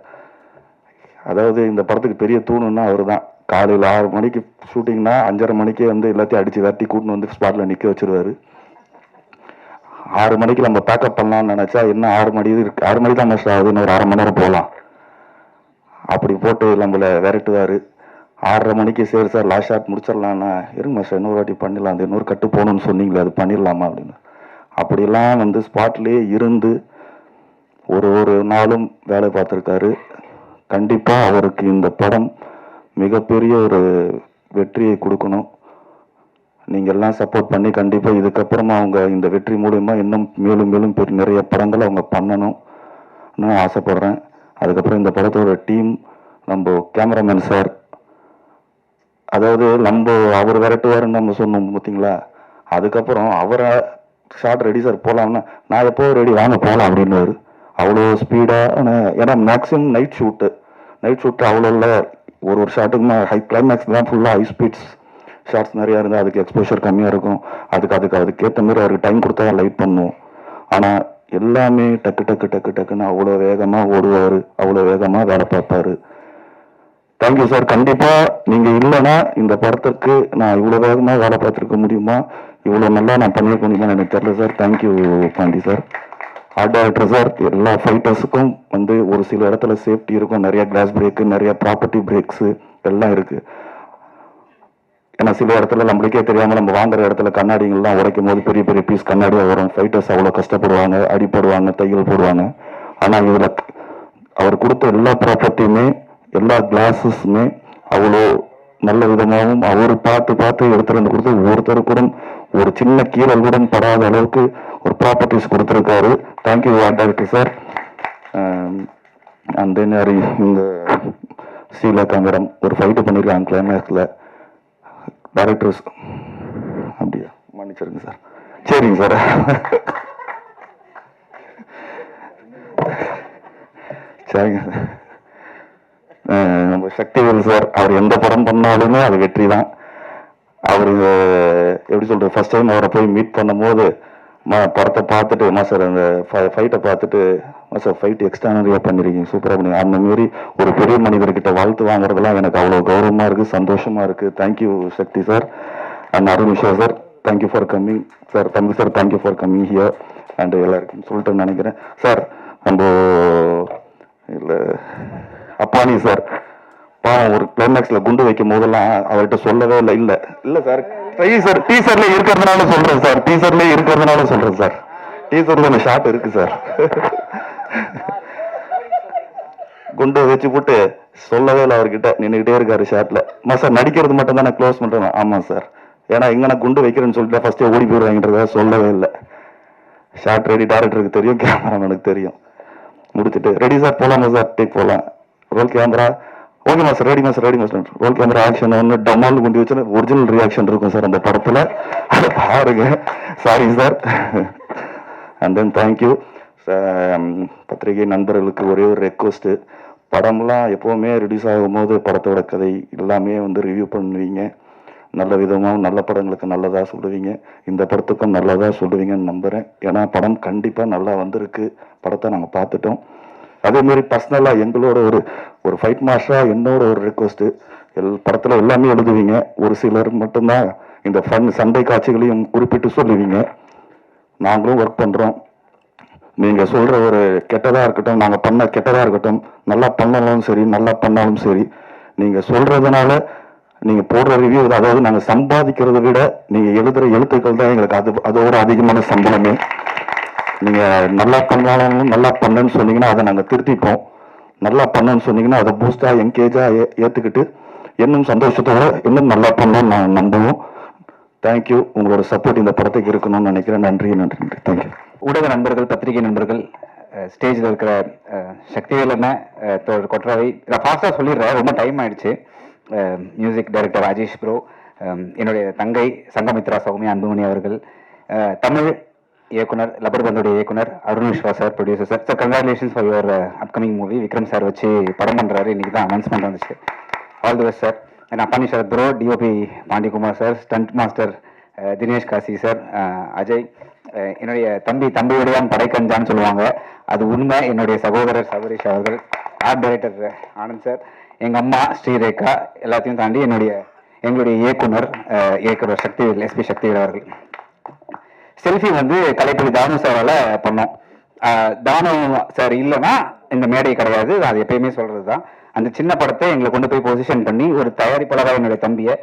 அதாவது இந்த படத்துக்கு பெரிய தூணுன்னா அவர் தான். காலையில் 6 மணிக்கு ஷூட்டிங்னா 5:30 மணிக்கே வந்து எல்லாத்தையும் அடித்து தட்டி கூட்டின்னு வந்து ஸ்பாட்டில் நிற்க வச்சுருவார். 6 மணிக்கு நம்ம பேக்கப் பண்ணலாம்னு நினச்சா என்ன 6 மணி இருக்கு, 6 மணி தான் மிஸ் ஆகுது, இன்னொரு 1/2 மணி நேரம் போகலாம் அப்படி போட்டு நம்மளை விரட்டுவார். 6:30 மணிக்கு சரி சார் லாஸ்ட் ஷாட் முடிச்சிடலான்னா, இருங்க மாஸ்டர் இன்னொரு வாட்டி பண்ணிடலாம், அந்த இன்னொரு கட்டு போகணுன்னு சொன்னீங்களே அது பண்ணிடலாமா அப்படின்னு. அப்படிலாம் வந்து ஸ்பாட்லேயே இருந்து ஒரு நாளும் வேலை பார்த்துருக்காரு. கண்டிப்பாக அவருக்கு இந்த படம் மிகப்பெரிய ஒரு வெற்றியை கொடுக்கணும். நீங்கள் எல்லாம் சப்போர்ட் பண்ணி கண்டிப்பாக இதுக்கப்புறமா அவங்க இந்த வெற்றி மூலமா இன்னும் மேலும் மேலும் நிறைய படங்களை அவங்க பண்ணணும்னு ஆசைப்படுறேன். அதுக்கப்புறம் இந்த படத்தோட டீம், நம்ம கேமராமேன் சார், அதாவது நம்ம அவர் விரட்டுவாருன்னு நம்ம சொன்னோம் பார்த்தீங்களா, அதுக்கப்புறம் அவரை ஷார்ட் ரெடி சார் போகலாம்னா நான் எப்போ ரெடி வாங்க போகலாம் அப்படின்னு அவ்வளோ ஸ்பீடாக. ஏன்னா மேக்ஸிமம் நைட் ஷூட்டு அவ்வளோ இல்லை. ஒரு ஷார்ட்டுக்குமா ஹை கிளைமேக்ஸ் தான் ஃபுல்லாக ஹை ஸ்பீட்ஸ் ஷார்ட்ஸ் நிறையா இருந்தால் அதுக்கு எக்ஸ்போஷர் கம்மியாக இருக்கும். அதுக்கேற்ற மாதிரி அவருக்கு டைம் கொடுத்தா லைட் பண்ணுவோம். ஆனால் எல்லாமே டக்குன்னு அவ்வளோ வேகமாக ஓடுவார், அவ்வளோ வேகமாக வேலை பார்ப்பார். Thank you sir. கண்டிப்பாக நீங்கள் இல்லைன்னா இந்த படத்துக்கு நான் இவ்வளோ வேகமாக வேலை பார்த்துருக்க முடியுமா, இவ்வளோ நல்லா நான் பண்ணியிருக்க முடியுமா எனக்கு தெரியல sir. Thank you Pandi sir. Art director sir, எல்லா ஃபைட்டர்ஸுக்கும் வந்து ஒரு சில இடத்துல சேஃப்டி இருக்கும், நிறைய கிளாஸ் பிரேக்கு, நிறைய ப்ராப்பர்ட்டி பிரேக்ஸு எல்லாம் இருக்குது. ஏன்னா சில இடத்துல நம்மளுக்கே தெரியாமல் நம்ம வாங்குற இடத்துல கண்ணாடிங்கள்லாம் உடைக்கும் போது பெரிய பெரிய பீஸ் கண்ணாடியாக வரும். ஃபைட்டர்ஸ் அவ்வளோ கஷ்டப்படுவாங்க, அடிப்படுவாங்க, தையல் போடுவாங்க. ஆனால் இதில் அவர் கொடுத்த எல்லா ப்ராப்பர்ட்டியுமே எல்லா கிளாஸஸுமே அவ்வளோ நல்ல விதமாகவும் அவர் பார்த்து எடுத்துகிட்டு வந்து கொடுத்து ஒருத்தர் கூட ஒரு சின்ன கீழல் கூட படாத அளவுக்கு ஒரு ப்ராப்பர்ட்டிஸ் கொடுத்துருக்காரு. Thank you art director sir. And then இந்த ஸ்ரீலங்காங்கடம் ஒரு ஃபைட்டு பண்ணியிருக்காங்க கிளைமேக்ஸில். டைரக்டர்ஸ் அப்படியா மன்னிச்சிருங்க சார். சரிங்க சார். சரிங்க சார். நம்ம சக்திவேல் சார், அவர் எந்த படம் பண்ணாலுமே அது வெற்றி தான். அவர் எப்படி சொல்கிறது, ஃபர்ஸ்ட் டைம் அவரை போய் மீட் பண்ணும்போது படத்தை பார்த்துட்டு மாஸ்டர் அந்த ஃபைட்டை பார்த்துட்டு மாஸ்டர் ஃபைட் எக்ஸ்ட்ரானரியாக பண்ணியிருக்கீங்க, சூப்பராக பண்ணி அந்த மாரி ஒரு பெரிய மனிதர்கிட்ட வாழ்த்து வாங்குறதுலாம் எனக்கு அவ்வளோ கௌரவமாக இருக்குது, சந்தோஷமாக இருக்குது. Thank you Sakthi sir and Arunisha sir, thank you for coming sir. தம்பி sir, thank you for coming here and எல்லாருக்கும் சொல்லிட்டேன்னு நினைக்கிறேன் சார். நம்ம இல்லை அப்பானி சார் பாவம் ஒரு கிளைமேக்ஸில் குண்டு வைக்கும் போதெல்லாம் அவர்கிட்ட சொல்லவே இல்லை. இல்லை இல்லை சார், டீசர்ல இருக்கிறதுனால சொல்றேன் சார், டீசர்ல இருக்கிறதுனால சொல்றேன் சார், டீசர்ல அந்த ஷாட் இருக்கு சார். குண்டு வச்சு போட்டு சொல்லவே இல்லை அவர்கிட்ட, நின்றுகிட்டே இருக்காரு ஷாட்ல. சார் நடிக்கிறது மட்டும் தான் நான் க்ளோஸ் பண்றேன். ஆமா சார், ஏன்னா இங்க நான் குண்டு வைக்கிறேன்னு சொல்லிட்டு ஃபர்ஸ்டே ஓடி போயிடுவாங்கன்றத சொல்லவே இல்லை. ஷாட் ரெடி, டேரக்டருக்கு தெரியும், கேமராமேனுக்கு தெரியும். முடிச்சுட்டு ரெடி சார் போலாமா சார், டேக் போகலாம், role camera okay master, ready master, ready master, role camera action ஒன்று டம்மால் கொண்டு வச்சு ஒரிஜினல் ரியாக்ஷன் இருக்கும் சார் அந்த படத்தில், அதை பாருங்க. Sorry sir. And then thank you. பத்திரிகை நண்பர்களுக்கு ஒரே ஒரு ரெக்வஸ்ட்டு, படம்லாம் எப்போவுமே ரிலீஸ் ஆகும்போது படத்தோட கதை எல்லாமே வந்து ரிவ்யூ பண்ணுவீங்க, நல்ல விதமாக நல்ல படங்களுக்கு நல்லதாக சொல்லுவீங்க, இந்த படத்துக்கும் நல்லதாக சொல்லுவீங்கன்னு நம்புகிறேன். ஏன்னா படம் கண்டிப்பாக நல்லா வந்திருக்கு, படத்தை நாங்கள் பார்த்துட்டோம். அதேமாரி பர்சனலாக எங்களோட ஒரு ஃபைட் மாஸ்டராக என்னோட ஒரு ரெக்வஸ்ட்டு, படத்தில் எல்லாமே எழுதுவீங்க, ஒரு சிலர் மட்டும்தான் இந்த சண்டை காட்சிகளையும் குறிப்பிட்டு சொல்லுவீங்க. நாங்களும் ஒர்க் பண்ணுறோம், நீங்கள் சொல்கிற ஒரு கெட்டதாக இருக்கட்டும், நாங்கள் பண்ண கெட்டதாக இருக்கட்டும், நல்லா பண்ணாலும் சரி நல்லா பண்ணாலும் சரி, நீங்கள் சொல்கிறதுனால நீங்கள் போடுற ரிவ்யூ, அதாவது நாங்கள் சம்பாதிக்கிறத விட நீங்கள் எழுதுகிற எழுத்துக்கள் தான் எங்களுக்கு அதோட அதிகமான சம்பளமே. நீங்கள் நல்லா பண்ணாலும் நல்லா பண்ணேன்னு சொன்னீங்கன்னா அதை நாங்கள் திருத்திப்போம், நல்லா பண்ணேன்னு சொன்னீங்கன்னா அதை பூஸ்டாக என்கேஜாக ஏற்றுக்கிட்டு இன்னும் சந்தோஷத்தோட இன்னும் நல்லா பண்ணணும்னு நான் நம்புவோம். தேங்க்யூ. உங்களோட சப்போர்ட் இந்த படத்துக்கு இருக்கணும்னு நினைக்கிறேன். நன்றி நன்றி நன்றி. தேங்க்யூ. ஊடக நண்பர்கள், பத்திரிகை நண்பர்கள், ஸ்டேஜில் இருக்கிற சக்திவேல் என்ன கொற்றவை, நான் ஃபாஸ்ட்டாக சொல்லிடுறேன், ரொம்ப டைம் ஆயிடுச்சு. மியூசிக் டைரக்டர் ராஜேஷ் ப்ரோ, என்னுடைய தங்கை சங்கமித்ரா சௌமியா அன்புமணி அவர்கள், தமிழ் இயக்குனர் லப்பர் பந்தோடைய இயக்குனர் Arunishwa sir, producer sir. Sir congratulations for your upcoming movie. Vikram sir வச்சு படம் பண்ணுறாரு, இன்னைக்கு தான் அனௌன்ஸ்மெண்ட் வந்துச்சு. All the best sir. Appani sir bro, DOP Pandikumar sir, stunt master Dinesh Kasi sir, Ajay, என்னுடைய தம்பியுடையான் படைக்கஞ்சான்னு சொல்லுவாங்க, அது உண்மை. என்னுடைய சகோதரர் சபரீஷ் அவர்கள், ஆர்ட் டைரக்டர் ஆனந்த் சார், எங்கள் அம்மா ஸ்ரீரேகா, எல்லாத்தையும் தாண்டி எங்களுடைய இயக்குனர் சக்திவேல், எஸ்பி சக்திவேல் அவர்கள். செல்ஃபி வந்து கலைப்பள்ளி தானு சாரால் பண்ணோம். தானு சார் இல்லைன்னா இந்த மேடை கிடையாது, அது எப்பயுமே சொல்கிறது தான். அந்த சின்ன படத்தை எங்களை கொண்டு போய் பொசிஷன் பண்ணி ஒரு தயாரிப்பாளராக என்னுடைய தம்பியை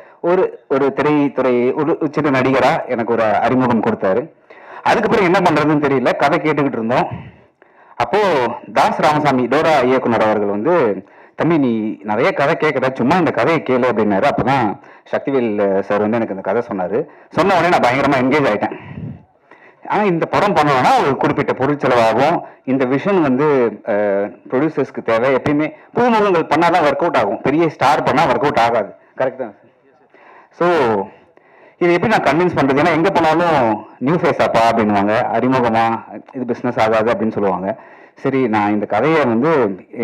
ஒரு திரைத்துறை ஒரு சின்ன நடிகராக எனக்கு ஒரு அறிமுகம் கொடுத்தாரு. அதுக்கப்புறம் என்ன பண்ணுறதுன்னு தெரியல, கதை கேட்டுக்கிட்டு இருந்தோம். அப்போது தாஸ் ராமசாமி டோரா இயக்குனர் அவர்கள் வந்து, தம்பி நீ நிறைய கதை கேட்குற, சும்மா இந்த கதையை கேளு அப்படின்னாரு. அப்போ தான் சக்திவேல் சார் வந்து எனக்கு இந்த கதை சொன்னார். சொன்ன உடனே நான் பயங்கரமாக என்கேஜ் ஆகிட்டேன். ஆனால் இந்த படம் பண்ணோன்னா ஒரு குறிப்பிட்ட பொருட்செலவாகும். இந்த விஷன் வந்து ப்ரொடியூசர்ஸ்க்கு தேவை. எப்பயுமே புதுமுகங்கள் பண்ணால் தான் ஒர்க் அவுட் ஆகும், பெரிய ஸ்டார் பண்ணால் ஒர்க் அவுட் ஆகாது. கரெக்ட் தான். ஸோ இது எப்படி நான் கன்வின்ஸ் பண்ணுறது? ஏன்னா எங்கே போனாலும் நியூ ஃபேஸ் ஆப்பா அப்படின்வாங்க, அறிமுகமாக இது பிஸ்னஸ் ஆகாது அப்படின்னு சொல்லுவாங்க. சரி, நான் இந்த கதையை வந்து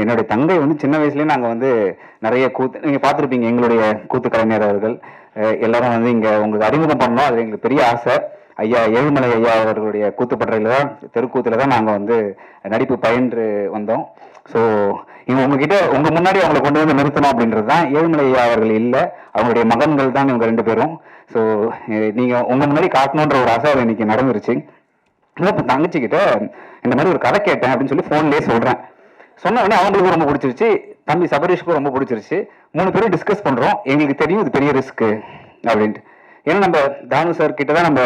என்னுடைய தங்கை வந்து சின்ன வயசுலேயே நாங்கள் வந்து நிறைய கூத்து, நீங்கள் பார்த்துருப்பீங்க, எங்களுடைய கூத்து கலைஞர் அவர்கள் எல்லாரும் வந்து இங்கே உங்களுக்கு அறிமுகம் பண்ணோம். அது எங்களுக்கு பெரிய ஆசை. ஐயா ஏழுமலை ஐயா அவர்களுடைய கூத்துப்பட்டறையில் தான், தெருக்கூத்தில் தான் நாங்கள் வந்து நடிப்பு பயின்று வந்தோம். ஸோ உங்ககிட்ட உங்கள் முன்னாடி அவங்களை கொண்டு வந்து நிறுத்தணும் அப்படின்றது தான். ஏழுமலை ஐயா அவர்கள் இல்லை, அவங்களுடைய மகன்கள் தான் இவங்க 2 பேரும். ஸோ நீங்கள் உங்கள் முன்னாடி காட்டணுன்ற ஒரு ஆசை அது இன்னைக்கு நடந்துருச்சு. இப்போ தங்கச்சிக்கிட்ட இந்த மாதிரி ஒரு கதை கேட்டேன் அப்படின்னு சொல்லி ஃபோன்லேயே சொல்கிறேன். சொன்ன உடனே அவங்களுக்கும் ரொம்ப பிடிச்சிருச்சு, தம்பி சபரீஷுக்கும் ரொம்ப பிடிச்சிருச்சு. 3 பேரும் டிஸ்கஸ் பண்ணுறோம். எங்களுக்கு தெரியும் இது பெரிய ரிஸ்க்கு அப்படின்ட்டு. ஏன்னா நம்ம தானு சார் கிட்ட தான் நம்ம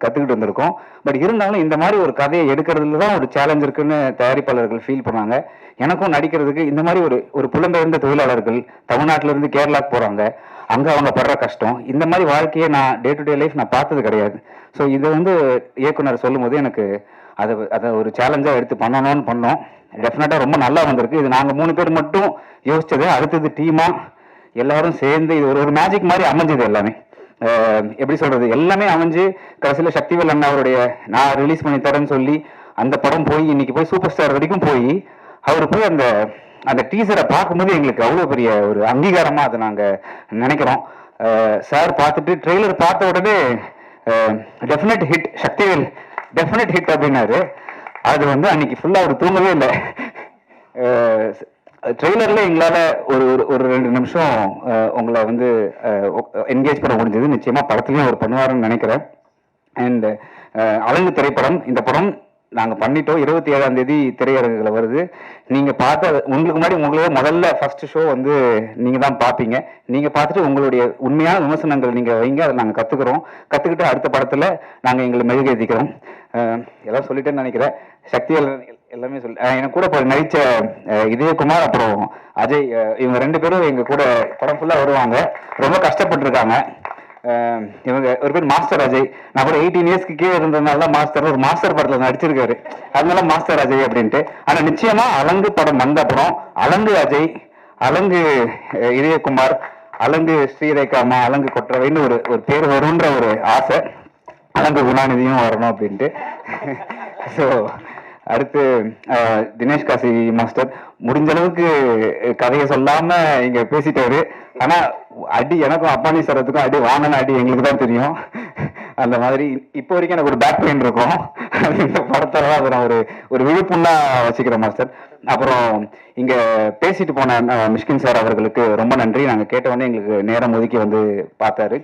கற்றுக்கிட்டு வந்திருக்கோம். பட் இருந்தாலும் இந்த மாதிரி ஒரு கதையை எடுக்கிறதுல தான் ஒரு சேலஞ்ச் இருக்குன்னு தயாரிப்பாளர்கள் ஃபீல் பண்ணாங்க. எனக்கும் நடிக்கிறதுக்கு இந்த மாதிரி ஒரு புலம்பெயர்ந்த தொழிலாளர்கள் தமிழ்நாட்டிலேருந்து கேரளாவுக்கு போகிறாங்க, அங்கே அவங்க படுற கஷ்டம், இந்த மாதிரி வாழ்க்கையை நான் டே டு டே லைஃப் நான் பார்த்தது கிடையாது. ஸோ இதை வந்து இயக்குனர் சொல்லும் போது எனக்கு அதை ஒரு சேலஞ்சாக எடுத்து பண்ணோம். டெஃபினட்டாக ரொம்ப நல்லா வந்திருக்கு. இது நாங்கள் 3 பேர் மட்டும் யோசிச்சது, அடுத்தது டீமாக எல்லாரும் சேர்ந்து இது ஒரு மேஜிக் மாதிரி அமைஞ்சது. எல்லாமே எப்படி சொல்றது, எல்லாமே அமைஞ்சு கடைசியில் சக்திவேல் அண்ணா அவருடைய நான் ரிலீஸ் பண்ணி தரேன்னு சொல்லி அந்த படம் போய் இன்னைக்கு போய் சூப்பர் ஸ்டார் வரைக்கும் போய் அவர் போய் அந்த டீசரை பார்க்கும்போது எங்களுக்கு அவ்வளோ பெரிய ஒரு அங்கீகாரமாக அதை நாங்கள் நினைக்கிறோம். சார் பார்த்துட்டு ட்ரெய்லர் பார்த்த உடனே definite hit, Sakthivel definite hit அப்படின்னாரு. அது வந்து அன்னைக்கு ஃபுல்லாக அவர் தூங்கவே இல்லை. ட்ரெய்லர்ல எங்களால் ஒரு ஒரு 2 நிமிஷம் உங்களை வந்து என்கேஜ் பண்ண முடிஞ்சது. நிச்சயமா படத்துலையும் அவர் பண்ணுவாருன்னு நினைக்கிறேன். அண்ட் அலங்கு திரைப்படம், இந்த படம் நாங்கள் பண்ணிட்டோம். 27ஆம் தேதி திரையரங்குகளை வருது. நீங்கள் பார்த்த உங்களுக்கு முன்னாடி உங்களே முதல்ல ஃபர்ஸ்ட் ஷோ வந்து நீங்கள் தான் பார்ப்பீங்க. நீங்கள் பார்த்துட்டு உங்களுடைய உண்மையான விமர்சனங்கள் நீங்கள் வைங்க, அதை நாங்கள் கற்றுக்கிட்டு அடுத்த படத்தில் நாங்கள் எங்களை மெழுகேற்றிக்கிறோம். எல்லாம் சொல்லிட்டேன்னு நினைக்கிறேன். சக்தி எல்லாமே சொல்லி எனக்கு கூட இப்போ நடித்த இதயகுமார் அப்புறம் அஜய், இவங்க 2 பேரும் எங்கள் கூட படம் ஃபுல்லாக வருவாங்க. ரொம்ப கஷ்டப்பட்டுருக்காங்க. இவங்க ஒரு பேர் மாஸ்டர் அஜய். நான் கூட 18 இயர்ஸ்க்கு கீழே இருந்ததுனால மாஸ்டர் ஒரு மாஸ்டர் படத்தில் நடிச்சிருக்காரு, அதனால மாஸ்டர் அஜய் அப்படின்ட்டு. ஆனால் நிச்சயமா அலங்கு படம் வந்த அப்புறம் அலங்கு அஜய், அலங்கு இதயகுமார், அலங்கு ஸ்ரீரேகாமா, அலங்கு கொற்றவைன்னு ஒரு பேர் வரும்ன்ற ஒரு ஆசை. அலங்கு குணாநிதியும் வரணும் அப்படின்ட்டு. ஸோ அடுத்து தினேஷ் காசி மாஸ்டர் முடிஞ்ச அளவுக்கு கதையை சொல்லாம இங்க பேசிட்டாரு. ஆனா அடி எனக்கும் அப்பானி சரத்துக்கும் அடி வாங்கின அடி எங்களுக்கு தான் தெரியும். அந்த மாதிரி இப்போ வரைக்கும் எனக்கு ஒரு பேக் பெயின் இருக்கும். இந்த படத்தெல்லாம் அதை நான் ஒரு விழிப்புண்ணா வச்சுக்கிறேன் மாஸ்டர். அப்புறம் இங்க பேசிட்டு போன மிஷ்கின் சார் அவர்களுக்கு ரொம்ப நன்றி. நாங்கள் கேட்டவொடனே எங்களுக்கு நேரம் ஒதுக்கி வந்து பார்த்தாரு.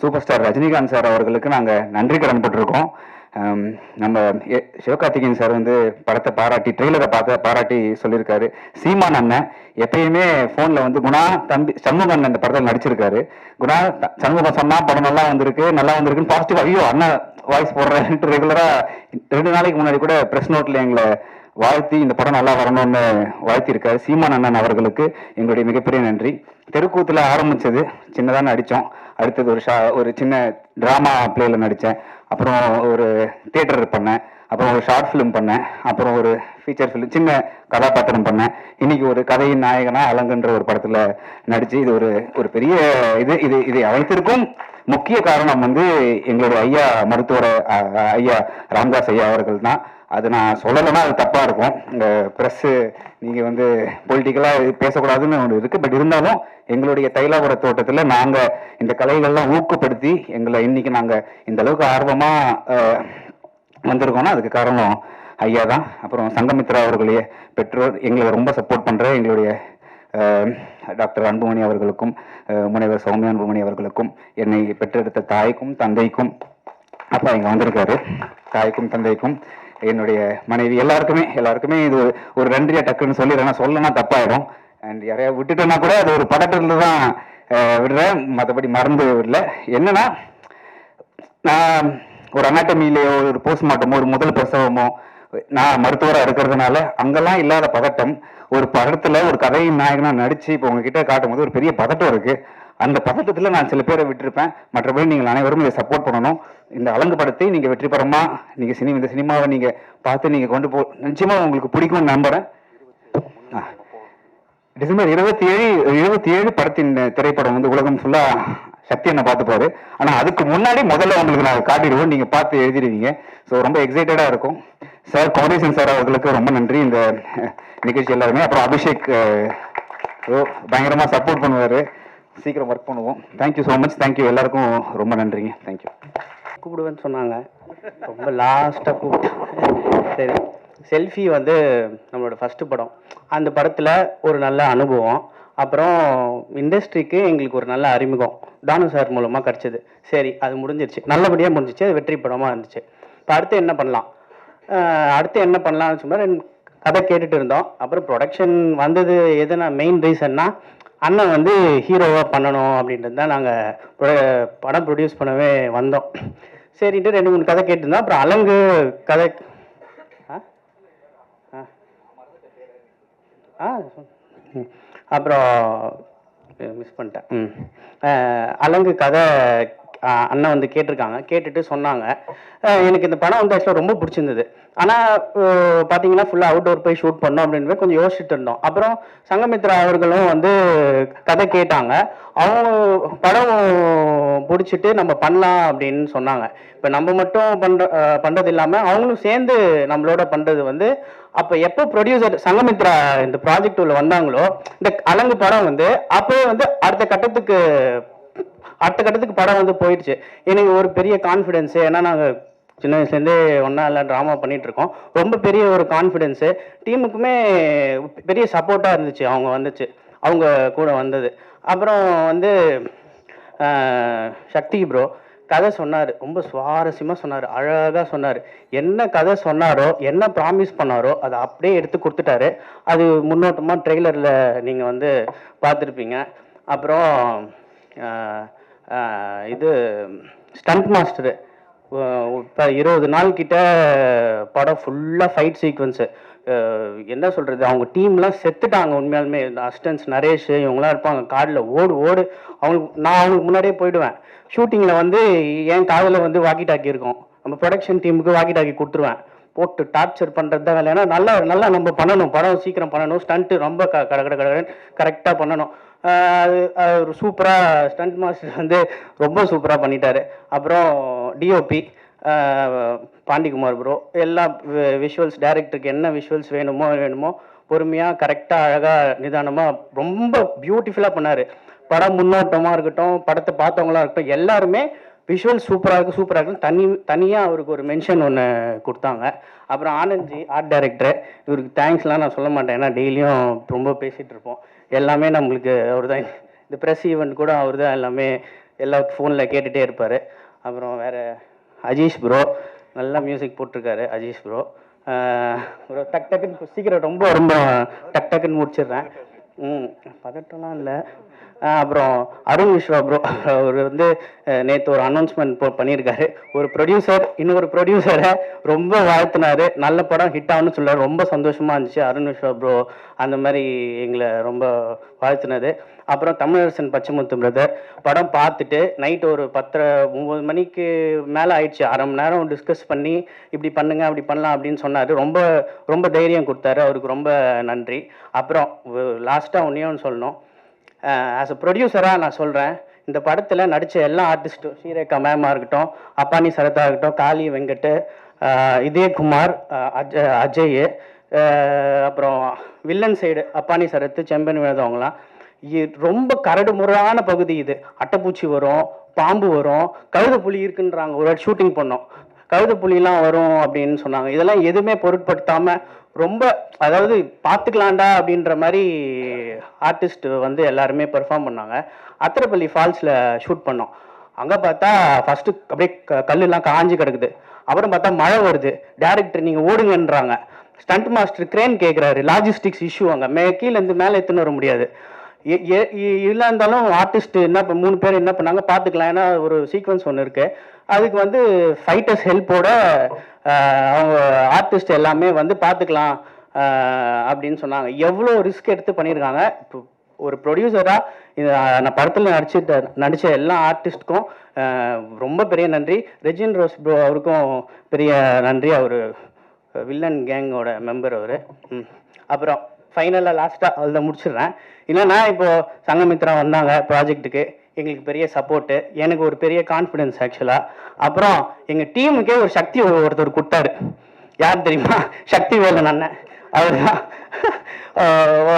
சூப்பர் ஸ்டார் ரஜினிகாந்த் சார் அவர்களுக்கு நாங்கள் நன்றி கடன் பட்டிருக்கோம். நம்ம சிவகார்த்திகேயன் சார் வந்து படத்தை பாராட்டி ட்ரெய்லரை பாராட்டி சொல்லியிருக்காரு. சீமான் அண்ணன் எப்பயுமே ஃபோனில் வந்து குணா தம்பி சண்முகன் இந்த படத்தில் நடிச்சிருக்காரு. குணா சண்முகம் சொன்னா படம் நல்லா வந்திருக்குன்னு பாசிட்டிவ் ஐயோ அண்ணன் வாய்ஸ் போடுறேன்ட்டு ரெகுலராக 2 நாளைக்கு முன்னாடி கூட ப்ரெஸ் நோட்டில் எங்களை வாழ்த்தி இந்த படம் நல்லா வரணும்னு வாழ்த்தியிருக்காரு. சீமான் அண்ணன் அவர்களுக்கு எங்களுடைய மிகப்பெரிய நன்றி. தெருக்கூத்துல ஆரம்பிச்சது சின்னதான நடித்தோம். அடுத்தது ஒரு சின்ன ட்ராமா பிளேல நடித்தேன். அப்புறம் ஒரு தியேட்டர் பண்ணேன். அப்புறம் ஒரு ஷார்ட் ஃபிலிம் பண்ணேன். அப்புறம் ஒரு ஃபீச்சர் ஃபிலிம் சின்ன கதாபாத்திரம் பண்ணேன். இன்னைக்கு ஒரு கதையின் நாயகனா அலங்குன்ற ஒரு படத்துல நடிச்சு இது ஒரு பெரிய இது அனைத்திற்கும் முக்கிய காரணம் வந்து எங்களுடைய ஐயா மருத்துவர் ஐயா ராம்தாஸ் ஐயா அவர்கள் தான். அது நான் சொல்லலைன்னா அது தப்பா இருக்கும். இந்த ப்ரெஸ்ஸு நீங்க வந்து பொலிட்டிக்கலா பேசக்கூடாதுன்னு ஒன்று இருக்கு. பட் இருந்தாலும் எங்களுடைய தைலாபுர தோட்டத்தில் நாங்க இந்த கலைகள்லாம் ஊக்கப்படுத்தி எங்களை இன்னைக்கு நாங்க இந்த அளவுக்கு ஆர்வமா வந்திருக்கோம்னா அதுக்கு காரணம் ஐயா தான். அப்புறம் சங்கமித்ரா அவர்களுடைய பெற்றோர் எங்களை ரொம்ப சப்போர்ட் பண்ற எங்களுடைய டாக்டர் அன்புமணி அவர்களுக்கும் முனைவர் சௌமியா அன்புமணி அவர்களுக்கும் என்னை பெற்றெடுத்த தாய்க்கும் தந்தைக்கும் அப்பா இங்க வந்திருக்காரு. தாய்க்கும் தந்தைக்கும் என்னுடைய மனைவி எல்லாருக்குமே இது ஒரு நன்றியா டக்குன்னு சொல்லிடுறேன். சொல்லனா தப்பாயிடும். அண்ட் யாரையா விட்டுட்டேன்னா கூட அது ஒரு படத்துல தான் விடுறேன், மற்றபடி மறந்து விடல. என்னன்னா நான் ஒரு அனாட்டமியிலேயோ ஒரு போஸ்ட்மார்ட்டமோ ஒரு முதல் பிரசவமோ நான் மருத்துவராக இருக்கிறதுனால அங்கெல்லாம் இல்லாத பதட்டம் ஒரு படத்துல ஒரு கதையின் நாயகனா நடிச்சு இப்போ உங்ககிட்ட காட்டும் போது ஒரு பெரிய பதட்டம் இருக்கு. அந்த பதட்டத்துல நான் சில பேரை விட்டுருப்பேன். மற்றபடி நீங்கள் அனைவரும் இதை சப்போர்ட் பண்ணணும். இந்த அலங்கு படத்தை நீங்க வெற்றிபெறமா இந்த சினிமாவை நீங்க பார்த்து நீங்க கொண்டு நிச்சயமா உங்களுக்கு பிடிக்கும்னு நம்புறேன். டிசம்பர் 27 படத்தின் திரைப்படம் வந்து உலகம் ஃபுல்லா சக்தி என்ன பார்த்துப்பாரு. ஆனா அதுக்கு முன்னாடி முதல்ல உங்களுக்கு நான் காட்டிடுவோம், நீங்க பார்த்து எழுதிடுவீங்க. ஸோ ரொம்ப எக்ஸைட்டடா இருக்கும். சார் கௌரேசன் சார் அவர்களுக்கு ரொம்ப நன்றி இந்த நிகழ்ச்சி எல்லாருமே. அப்புறம் அபிஷேக் பயங்கரமா சப்போர்ட் பண்ணுவாரு. சீக்கிரம் ஒர்க் பண்ணுவோம். Thank you so much. தேங்க்யூ எல்லாருக்கும் ரொம்ப நன்றிங்க. தேங்க்யூ. கூப்பிடுவேன்னு சொன்னாங்க, ரொம்ப லாஸ்ட்டாக கூப்பிட்டு. சரி, செல்ஃபி வந்து நம்மளோட ஃபஸ்ட்டு படம். அந்த படத்தில் ஒரு நல்ல அனுபவம். அப்புறம் இண்டஸ்ட்ரிக்கு எங்களுக்கு ஒரு நல்ல அறிமுகம் தானு சார் மூலமாக கிடச்சிது. சரி, அது முடிஞ்சிருச்சு, நல்லபடியாக முடிஞ்சிச்சு. அது வெற்றி படமாக இருந்துச்சு. இப்போ அடுத்து என்ன பண்ணலாம்னு சொன்னால் கதை கேட்டுட்டு இருந்தோம். அப்புறம் ப்ரொடக்ஷன் வந்தது எதுனா மெயின் ரீசன்னா அண்ணன் வந்து ஹீரோவாக பண்ணணும் அப்படின்றது தான் நாங்கள் படம் ப்ரொடியூஸ் பண்ணவே வந்தோம். சரின்ட்டு 2-3 கதை கேட்டுருந்தோம். அப்புறம் அலங்கு கதை அப்புறம் மிஸ் பண்ணிட்டேன். அலங்கு கதை அண்ணன் வந்து கேட்டிருக்காங்க. கேட்டுட்டு சொன்னாங்க, எனக்கு இந்த படம் வந்து ஆக்சுவலாக ரொம்ப பிடிச்சிருந்தது. ஆனால் பார்த்தீங்கன்னா ஃபுல்லாக அவுட்டோர் போய் ஷூட் பண்ணோம் அப்படின்னு கொஞ்சம் யோசிச்சுட்டு இருந்தோம். அப்புறம் சங்கமித்ரா அவர்களும் வந்து கதை கேட்டாங்க. அவங்க படம் பிடிச்சிட்டு நம்ம பண்ணலாம் அப்படின்னு சொன்னாங்க. இப்போ நம்ம மட்டும் பண்ணுறது இல்லாமல் அவங்களும் சேர்ந்து நம்மளோட பண்ணுறது வந்து அப்போ எப்போ ப்ரொடியூசர் சங்கமித்ரா இந்த ப்ராஜெக்ட் உள்ள வந்தாங்களோ இந்த அலங்கு படம் வந்து அப்போவே வந்து அடுத்த கட்டத்துக்கு படம் வந்து போயிடுச்சு. எனக்கு ஒரு பெரிய கான்ஃபிடென்ஸு. ஏன்னா நாங்கள் சின்ன வயசுலேருந்தே ஒன்றா எல்லாம் ட்ராமா பண்ணிகிட்ருக்கோம். ரொம்ப பெரிய ஒரு கான்ஃபிடென்ஸு, டீமுக்குமே பெரிய சப்போர்ட்டாக இருந்துச்சு அவங்க கூட வந்தது. அப்புறம் வந்து சக்தி ப்ரோ கதை சொன்னார், ரொம்ப சுவாரஸ்யமாக சொன்னார், அழகாக சொன்னார். என்ன கதை சொன்னாரோ, என்ன ப்ராமிஸ் பண்ணாரோ அதை அப்படியே எடுத்து கொடுத்துட்டாரு. அது முன்னோட்டமாக ட்ரெய்லரில் நீங்கள் வந்து பார்த்துருப்பீங்க. அப்புறம் இது ஸ்டண்ட் மாஸ்டரு, இப்போ 20 நாள் கிட்ட படம் ஃபுல்லாக ஃபைட் சீக்வன்ஸு. என்ன சொல்கிறது, அவங்க டீம்லாம் செத்துட்டாங்க உண்மையாலுமே. அசிஸ்டன்ஸ் நரேஷ் இவங்களாம் இருப்பாங்க, காடில் ஓடு நான் அவங்களுக்கு முன்னாடியே போயிடுவேன். ஷூட்டிங்கில் வந்து என் காதில் வந்து வாக்கி டாக்கி இருக்கும், நம்ம ப்ரொடக்ஷன் டீமுக்கு வாக்கி டாக்கி கொடுத்துருவேன், போட்டு டார்ச்சர் பண்ணுறது தான் வேலை. ஏன்னா நல்லா நம்ம பண்ணணும், படம் சீக்கிரம் பண்ணணும், ஸ்டண்ட்டு ரொம்ப கரெக்டாக பண்ணணும். அது ஒரு சூப்பராக ஸ்டண்ட் மாஸ்டர் வந்து ரொம்ப சூப்பராக பண்ணிட்டாரு. அப்புறம் டிஓபி பாண்டிகுமார் ப்ரோ, எல்லா விஷுவல்ஸ் டைரக்டருக்கு என்ன விஷுவல்ஸ் வேணுமோ பொறுமையாக கரெக்டாக அழகாக நிதானமாக ரொம்ப பியூட்டிஃபுல்லாக பண்ணார். படம் முன்னோட்டமாக இருக்கட்டும், படத்தை பார்த்தவங்களாக இருக்கட்டும், எல்லாருமே விஷுவல் சூப்பராக இருக்கும் தனியாக அவருக்கு ஒரு மென்ஷன் ஒன்று கொடுத்தாங்க. அப்புறம் ஆனந்த்ஜி ஆர்ட் டைரக்டர், இவருக்கு தேங்க்ஸ்லாம் நான் சொல்ல மாட்டேன், ஏன்னா டெய்லியும் ரொம்ப பேசிகிட்டு இருப்போம். எல்லாமே நம்மளுக்கு அவர் தான், இந்த ப்ரெஸ் ஈவெண்ட் கூட அவர் தான் எல்லாமே எல்லா ஃபோனில் கேட்டுகிட்டே இருப்பார். அப்புறம் வேறு அஜீஷ் ப்ரோ நல்லா மியூசிக் போட்டிருக்காரு. அஜீஷ் ப்ரோ டக்குன்னு சீக்கிரம் ரொம்ப டக்குன்னு முடிச்சிடுறேன். பதட்டம்லாம் இல்லை. அப்புறம் அருண் விஸ்வா ப்ரோ, அவர் வந்து நேற்று ஒரு அனௌன்ஸ்மெண்ட் பண்ணியிருக்காரு. ஒரு ப்ரொடியூசர் இன்னொரு ப்ரொடியூசரை ரொம்ப வாழ்த்தினார், நல்ல படம் ஹிட் ஆகுன்னு சொல்ல ரொம்ப சந்தோஷமாக இருந்துச்சு. அருண் விஸ்வா ப்ரோ அந்த மாதிரி எங்களை ரொம்ப வாழ்த்தினது. அப்புறம் தமிழரசன் பச்சைமுத்து பிரதர் படம் பார்த்துட்டு நைட்டு ஒரு 10-9 மணிக்கு மேலே ஆயிடுச்சு. அரை மணி நேரம் டிஸ்கஸ் பண்ணி இப்படி பண்ணுங்க அப்படி பண்ணலாம் அப்படின்னு சொன்னார். ரொம்ப தைரியம் கொடுத்தாரு, அவருக்கு ரொம்ப நன்றி. அப்புறம் லாஸ்ட்டாக ஒன்று சொல்லணும், ஆஸ் அ ப்ரொடியூசராக நான் சொல்கிறேன், இந்த படத்தில் நடித்த எல்லா ஆர்டிஸ்ட்டும், ஸ்ரீரேகா மேமாக இருக்கட்டும், அப்பானி சரத்தா இருக்கட்டும், காளி வெங்கட், இதயகுமார், அஜய், அப்புறம் வில்லன் சைடு அப்பானி சரத்து, செம்பன் வினோதவங்களாம், ரொம்ப கரடு முறையான பகுதி இது. அட்டைப்பூச்சி வரும், பாம்பு வரும், கழுத புலி இருக்குன்றாங்க. ஒரு ஷூட்டிங் பண்ணோம், கழுத புலிலாம் வரும் அப்படின்னு சொன்னாங்க. இதெல்லாம் எதுவுமே பொருட்படுத்தாமல் ரொம்ப, அதாவது பார்த்துக்கலாண்டா அப்படின்ற மாதிரி ஆர்டிஸ்ட் வந்து எல்லாருமே பெர்ஃபார்ம் பண்ணாங்க. அத்திரப்பள்ளி ஃபால்ஸில் ஷூட் பண்ணோம். அங்கே பார்த்தா ஃபஸ்ட்டு அப்படியே கல்லுலாம் காஞ்சி கிடக்குது. அப்புறம் பார்த்தா மழை வருது, டேரக்டர் நீங்கள் ஓடுங்கன்றாங்க. ஸ்டண்ட் மாஸ்டர் கிரேன் கேட்குறாரு, லாஜிஸ்டிக்ஸ் இஷ்யூ, அங்கே கீழேருந்து மேலே எடுத்துன்னு வர முடியாது. இல்லை இருந்தாலும் ஆர்டிஸ்ட் என்ன 3 பேர் என்ன பண்ணாங்க, பார்த்துக்கலாம், ஏன்னா ஒரு சீக்வன்ஸ் ஒன்று இருக்குது, அதுக்கு வந்து ஃபைட்டர்ஸ் ஹெல்ப்போட அவங்க ஆர்டிஸ்ட் எல்லாமே வந்து பார்த்துக்கலாம் அப்படின்னு சொன்னாங்க. எவ்வளோ ரிஸ்க் எடுத்து பண்ணியிருக்காங்க. இப்போ ஒரு ப்ரொடியூசராக நான் படத்தில் நடித்த எல்லா ஆர்டிஸ்ட்டுக்கும் ரொம்ப பெரிய நன்றி. ரெஜின் ரோஸ் ப்ரோ அவருக்கும் பெரிய நன்றி, அவர் வில்லன் கேங்கோட மெம்பர் அவர். அப்புறம் ஃபைனலாக லாஸ்ட்டாக அதில் முடிச்சிடுறேன். இல்லைன்னா இப்போது சங்கமித்ரா வந்தாங்க ப்ராஜெக்ட்டுக்கு, எங்களுக்கு பெரிய சப்போர்ட்டு, எனக்கு ஒரு பெரிய கான்ஃபிடென்ஸ் ஆக்சுவலாக. அப்புறம் எங்கள் டீமுக்கே ஒரு சக்தி ஒருத்தர் கொடுத்தாரு. யார் தெரியுமா? சக்தி வேலன் அண்ணன்.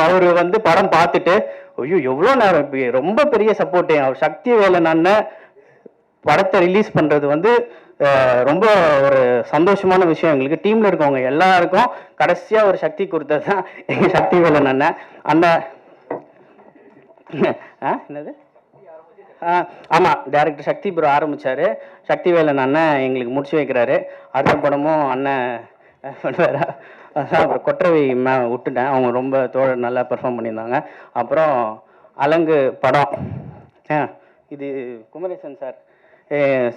அவர் வந்து படம் பார்த்துட்டு, ஐயோ எவ்வளோ நேரம், இப்போ ரொம்ப பெரிய சப்போர்ட்டு. அவர் சக்தி வேலன் அண்ணன் படத்தை ரிலீஸ் பண்ணுறது வந்து ரொம்ப ஒரு சந்தோஷமான விஷயம் எங்களுக்கு. டீமில் இருக்கவங்க எல்லாருக்கும் கடைசியாக ஒரு சக்தி கொடுத்தது தான் எங்கள் சக்தி வேலன் அண்ணன். என்னது? ஆமாம், டேரக்டர் சக்தி ப்ரோ ஆரம்பித்தார், சக்தி வேலன் அண்ணன் எங்களுக்கு முடிச்சு வைக்கிறாரு. அடுத்த படமும் அண்ணன் பண்ணுவார். அப்புறம் கொற்றவை விட்டுட்டேன், அவங்க ரொம்ப நல்லா பெர்ஃபார்ம் பண்ணியிருந்தாங்க. அப்புறம் அலங்கு படம், இது Kumaresan sir,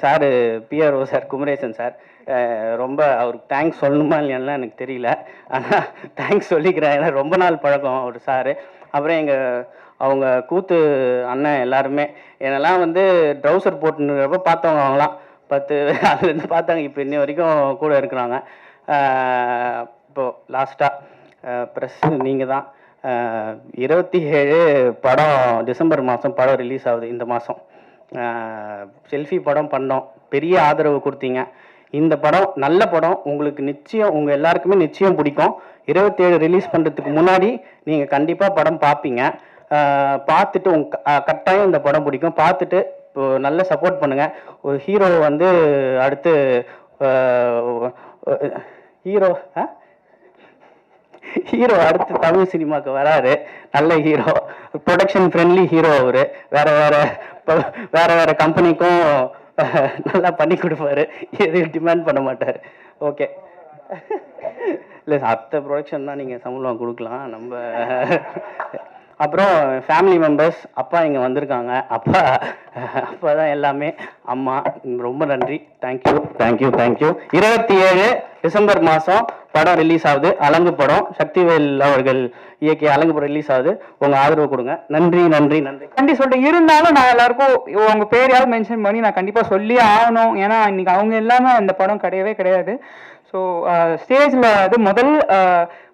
sir PRO sir Kumaresan sir, ரொம்ப அவருக்கு தேங்க்ஸ் சொல்லணுமா இல்லையாலாம் எனக்கு தெரியல, ஆனால் தேங்க்ஸ் சொல்லிக்கிறேன், ஏன்னா ரொம்ப நாள் பழக்கம் அவர் சார். அப்புறம் அவங்க கூத்து அண்ணன் எல்லாருமே என்னெல்லாம் வந்து ட்ரௌசர் போட்டுருக்கப்போ பார்த்தவங்க, அவங்களாம் 10 அதுலேருந்து பார்த்தாங்க, இப்போ இன்னி வரைக்கும் கூட இருக்கிறாங்க. இப்போது லாஸ்ட்டாக ப்ரெஸ் நீங்கள் தான். 27 படம், டிசம்பர் மாதம் படம் ரிலீஸ் ஆகுது. இந்த மாதம் செல்ஃபி படம் பண்ணோம், பெரிய ஆதரவு கொடுத்தீங்க. இந்த படம் நல்ல படம், உங்களுக்கு நிச்சயம், உங்கள் எல்லாருக்குமே நிச்சயம் பிடிக்கும். 27 ரிலீஸ் பண்ணுறதுக்கு முன்னாடி நீங்கள் கண்டிப்பாக படம் பார்ப்பீங்க. பார்த்துட்டு கட்டாயம் இந்த படம் பிடிக்கும். பார்த்துட்டு இப்போ நல்ல சப்போர்ட் பண்ணுங்கள். ஒரு ஹீரோ வந்து அடுத்து ஹீரோ அடுத்து தமிழ் சினிமாவுக்கு வராரு. நல்ல ஹீரோ, ப்ரொடக்ஷன் ஃப்ரெண்ட்லி ஹீரோ. அவரு வேற வேற கம்பெனிக்கும் நல்லா பண்ணி கொடுப்பாரு, எதுவும் டிமாண்ட் பண்ண மாட்டார். ஓகே, இல்லை அத்தை ப்ரொடக்ஷன் தான் நீங்கள் சம்பளம் கொடுக்கலாம் நம்ம. அப்புறம் ஃபேமிலி மெம்பர்ஸ், அப்பா இங்கே வந்திருக்காங்க. அப்பா தான் எல்லாமே. அம்மா ரொம்ப நன்றி. Thank you thank you thank you. 27 டிசம்பர் மாதம் படம் ரிலீஸ் ஆகுது. அலங்கு படம், சக்திவேல் அவர்கள் இயக்கிய அலங்கு படம் ரிலீஸ் ஆகுது. உங்கள் ஆதரவு கொடுங்க. நன்றி நன்றி நன்றி. கண்டி சொல்லிட்டு இருந்தாலும் நான் எல்லாருக்கும் உங்க பேரையாவது மென்ஷன் பண்ணி நான் கண்டிப்பாக சொல்லி ஆகணும். ஏன்னா இன்னைக்கு அவங்க எல்லாமே அந்த படம் கிடையவே கிடையாது. ஸோ ஸ்டேஜில் அது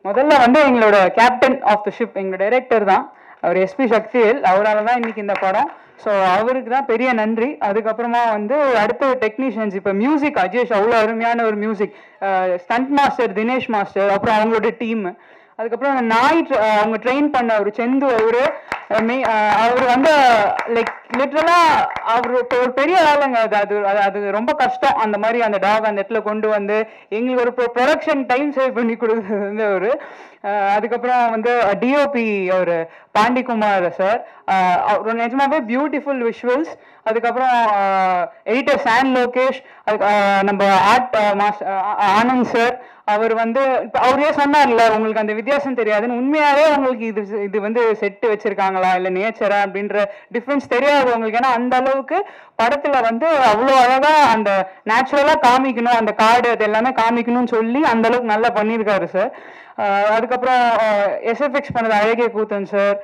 முதல்ல வந்து எங்களோட கேப்டன் ஆஃப் த ஷிப் எங்களோட டைரக்டர் தான், அவர் எஸ்பி சக்திவேல். அவரால் தான் இன்னைக்கு இந்த படம். ஸோ அவருக்கு தான் பெரிய நன்றி. அதுக்கப்புறமா வந்து அடுத்த டெக்னீஷியன்ஸ், இப்போ மியூசிக் அஜேஷ் அவ்வளோ அருமையான ஒரு music, stunt master Dinesh master, அப்புறம் அவங்களோட டீம். அதுக்கப்புறம் அவங்க ட்ரெயின் பண்ண ஒரு செந்து அவர் வந்து லைக் லிட்டரலா அவர் ஒரு பெரிய ஆளுங்க. அது ரொம்ப கஷ்டம் அந்த மாதிரி அந்த டாக் அந்த இடத்துல கொண்டு வந்து எங்களுக்கு ஒரு ப்ரொடக்ஷன் டைம் சேவ் பண்ணி கொடுத்தது வந்து அவரு. அதுக்கப்புறம் வந்து டிஓபி அவர் பாண்டிகுமார் சார், அவர் நிஜமாவே பியூட்டிஃபுல் விஷுவல்ஸ். அதுக்கப்புறம் எடிட்டர் சான் லோகேஷ், நம்ம ஆர்ட் மாஸ்டர் ஆனந்த் சார். அவர் வந்து இப்போ அவரே சொன்னார்ல உங்களுக்கு அந்த வித்தியாசம் தெரியாதுன்னு. உண்மையாவே உங்களுக்கு இது வந்து செட்டு வச்சிருக்காங்களா இல்லை நேச்சரா அப்படின்ற டிஃப்ரென்ஸ் தெரியாது உங்களுக்கு. ஏன்னா அந்த அளவுக்கு படத்துல வந்து அவ்வளோ அழகா அந்த நேச்சுரலா காமிக்கணும், அந்த காடு அது எல்லாமே காமிக்கணும்னு சொல்லி அந்த அளவுக்கு நல்லா பண்ணியிருக்காரு சார். அதுக்கப்புறம் எஸ்எஃப்எக்ஸ் பண்ணது அழகிய கூத்தன் சார்,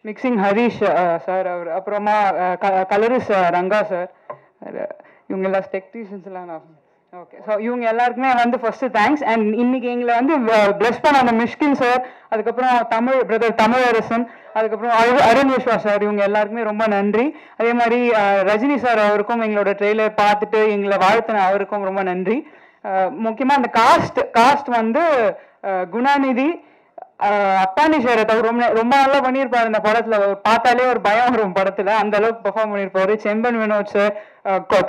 மிக்சிங் ஹரீஷ் சார், அவர் அப்புறமா கலரிஸ் ரங்கா சார், இவங்க எல்லாம் டெக்னீஷியன்ஸ் எல்லாம். ஓகே, ஸோ இவங்க எல்லாருக்குமே வந்து ஃபர்ஸ்ட் தேங்க்ஸ். அண்ட் இன்னைக்கு எங்களை வந்து பிளஸ் பண்ண அந்த மிஷ்கின் சார், அதுக்கப்புறம் பிரதர் தமிழரசன், அதுக்கப்புறம் அருண் விஸ்வா சார், இவங்க எல்லாருக்குமே ரொம்ப நன்றி. அதே மாதிரி ரஜினி சார் அவருக்கும் எங்களோட ட்ரெய்லர் பார்த்துட்டு எங்களை வாழ்த்தின அவருக்கும் ரொம்ப நன்றி. முக்கியமாக அந்த காஸ்ட் வந்து குணாநிதி, அப்பானி ஷேரத் அவர் ரொம்ப நல்லா பண்ணியிருப்பாரு இந்த படத்துல. பார்த்தாலே ஒரு பயம் வரும் படத்துல, அந்த அளவுக்கு பெர்ஃபார்ம் பண்ணியிருப்பாரு. செம்பன் வினோத் சார்,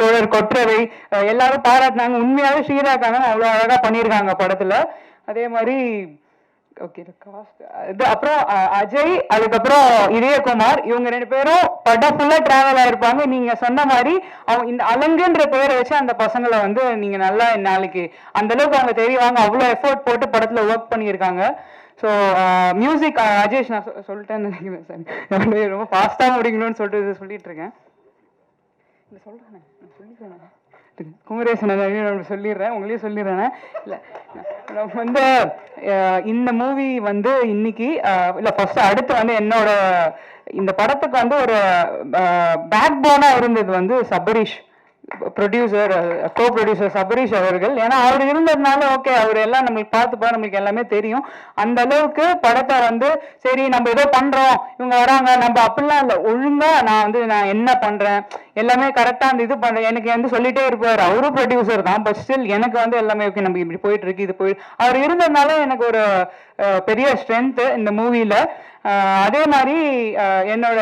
தோழர் கொற்றவை எல்லாரும் பாராட்டினாங்க. உண்மையாவே ஸ்ரீராக்காங்க அவ்வளோ அழகா பண்ணியிருக்காங்க படத்துல. அதே மாதிரி ஓகே இது அப்புறம் அஜய், அதுக்கப்புறம் இதயகுமார், இவங்க 2 பேரும் படம் ஃபுல்லா டிராவல் ஆயிருப்பாங்க. நீங்க சொன்ன மாதிரி அவங்க இந்த அலங்குன்ற பேரை வச்சு அந்த பசங்களை வந்து நீங்க நல்லா நாளைக்கு அந்த அளவுக்கு அவங்க தெரிவாங்க. அவ்வளோ எஃபோர்ட் போட்டு படத்துல ஒர்க் பண்ணியிருக்காங்க. ஸோ மியூசிக் அஜேஷ் நான் சொல்லிட்டேன்னு நினைக்கிறேன் சார், ரொம்ப ஃபாஸ்ட்டாக முடிக்கணும்னு சொல்லிட்டு இருக்கேன். சொல்லிடுறேன் குமரேசன் சொல்லிடுறேன், உங்களையும் சொல்லிடுறேன். இல்லை வந்து இந்த மூவி வந்து இன்னைக்கு இல்லை ஃபர்ஸ்ட் அடுத்து வந்து என்னோட இந்த படத்துக்கு வந்து ஒரு பேக் போனா இருந்தது வந்து சபரீஷ் ப்ரொடியூசர், கோ ப்ரொடியூசர் சபரீஷ் அவர்கள். ஏன்னா அவர் இருந்ததுனால ஓகே அவர் எல்லாம் நம்மளுக்கு பார்த்துப்பா, நம்மளுக்கு எல்லாமே தெரியும். அந்த அளவுக்கு படத்தை வந்து சரி நம்ம ஏதோ பண்றோம் இவங்க வராங்க நம்ம அப்படிலாம் இல்லை, ஒழுங்கா நான் என்ன பண்றேன் எல்லாமே கரெக்டா அந்த இது பண்றேன் எனக்கு வந்து சொல்லிட்டே இருப்பார். அவரும் ப்ரொடியூசர் தான், பட் ஸ்டில் எனக்கு வந்து எல்லாமே ஓகே நம்ம இப்படி போயிட்டு இருக்கு இது அவர் இருந்ததுனால எனக்கு ஒரு பெரிய ஸ்ட்ரென்த் இந்த மூவில. அதே மாதிரி என்னோட